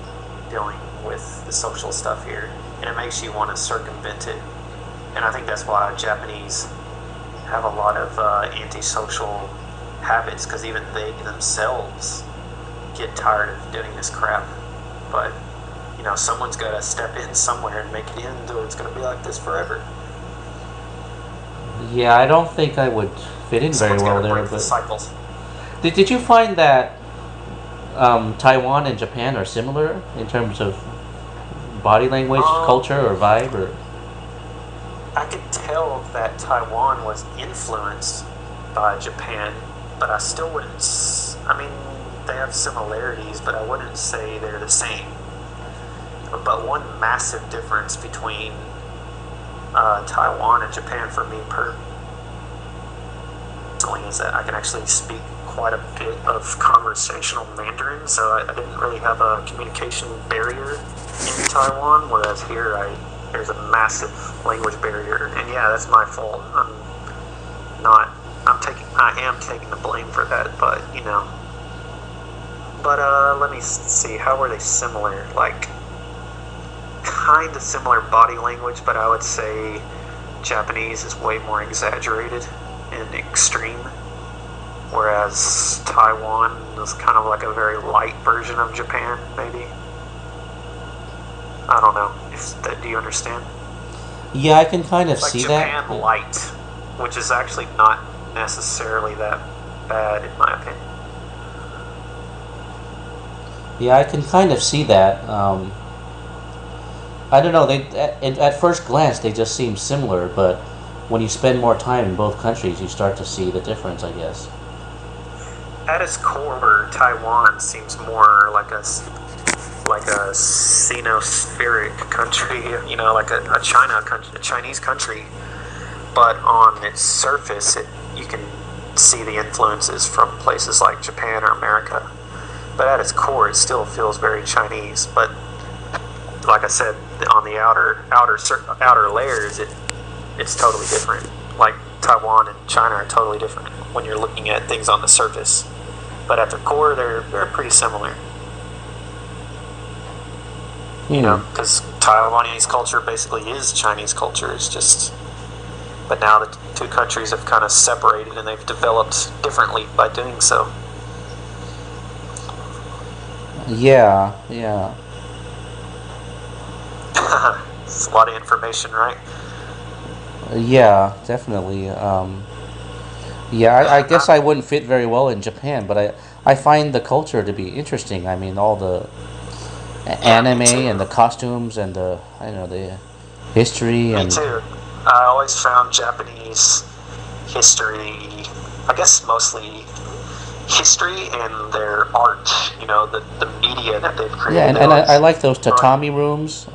dealing with the social stuff here, and it makes you want to circumvent it. And I think that's why Japanese have a lot of antisocial habits, because even they themselves get tired of doing this crap. But someone's got to step in somewhere and make it end, or it's going to be like this forever. Yeah, I don't think I would fit in very well there. But the cycles. Did you find that Taiwan and Japan are similar in terms of body language, culture, or vibe, or? I could tell that Taiwan was influenced by Japan, but I still wouldn't. I mean, they have similarities, but I wouldn't say they're the same. But one massive difference between Taiwan and Japan for me personally is that I can actually speak quite a bit of conversational Mandarin, so I didn't really have a communication barrier in Taiwan, whereas here there's a massive language barrier, and yeah, that's my fault. I am taking the blame for that, but let me see, how were they similar? Like, kind of similar body language, but I would say Japanese is way more exaggerated and extreme, whereas Taiwan is kind of like a very light version of Japan, maybe. I don't know. Do you understand? Yeah, I can kind of see Japan that. Japan light, which is actually not necessarily that bad in my opinion. Yeah, I can kind of see that. I don't know. At first glance they just seem similar, but when you spend more time in both countries, you start to see the difference, I guess. At its core, Taiwan seems more like a Sino-spheric country, like a Chinese country. But on its surface, you can see the influences from places like Japan or America. But at its core, it still feels very Chinese. But like I said, on the outer layers, it's totally different. Like Taiwan and China are totally different when you're looking at things on the surface. But at the core, they're pretty similar. Because Taiwanese culture basically is Chinese culture. It's just, but now the two countries have kind of separated and they've developed differently by doing so. Yeah. It's a lot of information, right? Yeah, definitely. I guess I wouldn't fit very well in Japan, but I find the culture to be interesting. I mean, all the anime and the costumes and the history. Me too. I always found Japanese history, I guess mostly history and their art, the media that they've created. Yeah, and I like those tatami rooms,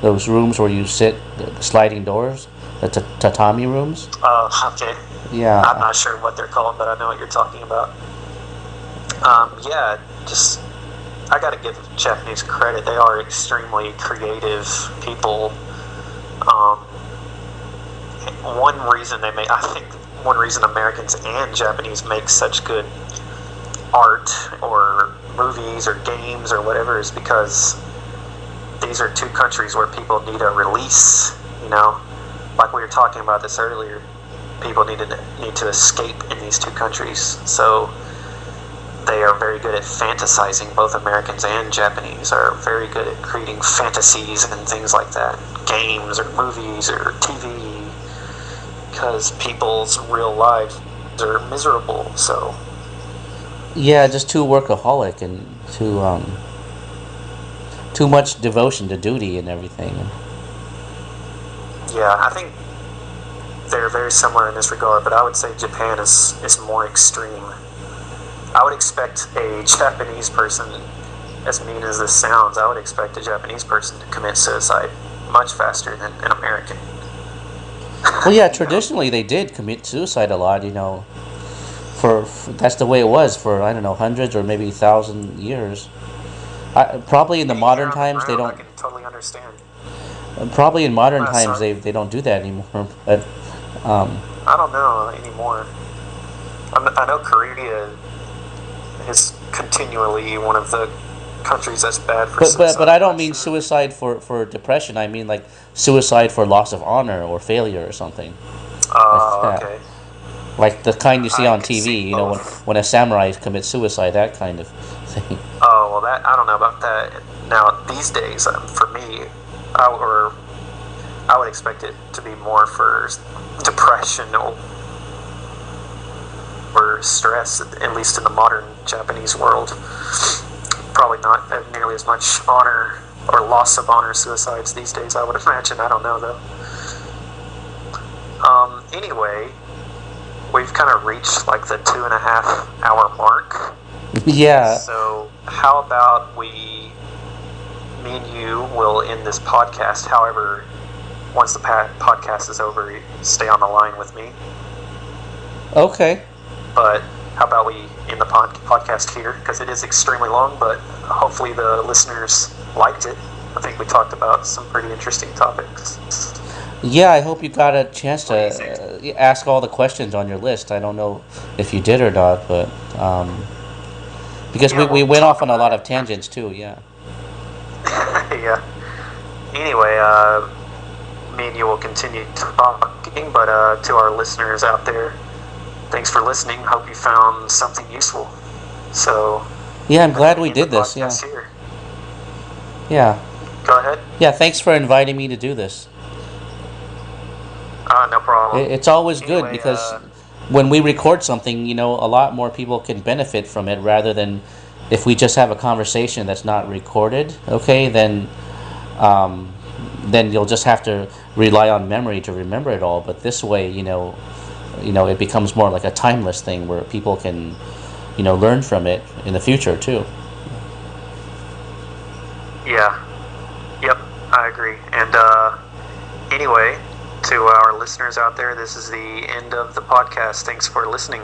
those rooms where you sit, the sliding doors, the tatami rooms. Oh, okay. Yeah. I'm not sure what they're called, but I know what you're talking about. I gotta give Japanese credit. They are extremely creative people. One reason Americans and Japanese make such good art or movies or games or whatever is because these are two countries where people need a release, like we were talking about this earlier. People need to escape in these two countries, so they are very good at fantasizing. Both Americans and Japanese are very good at creating fantasies and things like that, games or movies or TV, because people's real lives are miserable. So Yeah, just too workaholic and too much devotion to duty and everything. yeah, I think they're very similar in this regard, but I would say Japan is more extreme. I would expect a Japanese person, as mean as this sounds, I would expect a Japanese person to commit suicide much faster than an American. Well, yeah, traditionally they did commit suicide a lot, for that's the way it was for, I don't know, hundreds or maybe 1,000 years. Probably in the modern times they don't. I can totally understand. Probably in modern Ah, times sorry. they don't do that anymore. But I don't know anymore. I know Korea is continually one of the countries that's bad for suicide. but I don't mean suicide for depression. I mean like suicide for loss of honor or failure or something. Oh, Like, okay. like the kind you see I on can TV. see both. When a samurai commits suicide, that kind of thing. Oh, well, that I don't know about that. Now, these days, for me, I would expect it to be more for depression or stress, at least in the modern Japanese world. Probably not nearly as much honor or loss of honor suicides these days, I would imagine. I don't know, though. Anyway, we've kind of reached like the 2.5 hour mark. Yeah. So, how about me and you will end this podcast. However, once the podcast is over, you stay on the line with me. Okay. But how about we end the podcast here? Because it is extremely long, but hopefully the listeners liked it. I think we talked about some pretty interesting topics. Yeah, I hope you got a chance What do you to ask all the questions on your list. I don't know if you did or not, but because Yeah, we we'll went talk off on a about lot it. of tangents too. Yeah. Yeah. Anyway, me and you will continue talking, but to our listeners out there, thanks for listening. Hope you found something useful. So, Yeah, I'm glad we end the did this. Yeah. podcast here. Yeah. Go ahead. Yeah. Thanks for inviting me to do this. No problem. It's always good Anyway, because when we record something, a lot more people can benefit from it rather than if we just have a conversation that's not recorded. Okay, then you'll just have to rely on memory to remember it all. But this way, it becomes more like a timeless thing where people can, learn from it in the future too. Yeah. Yep, I agree. And anyway, to our listeners out there, this is the end of the podcast. Thanks for listening.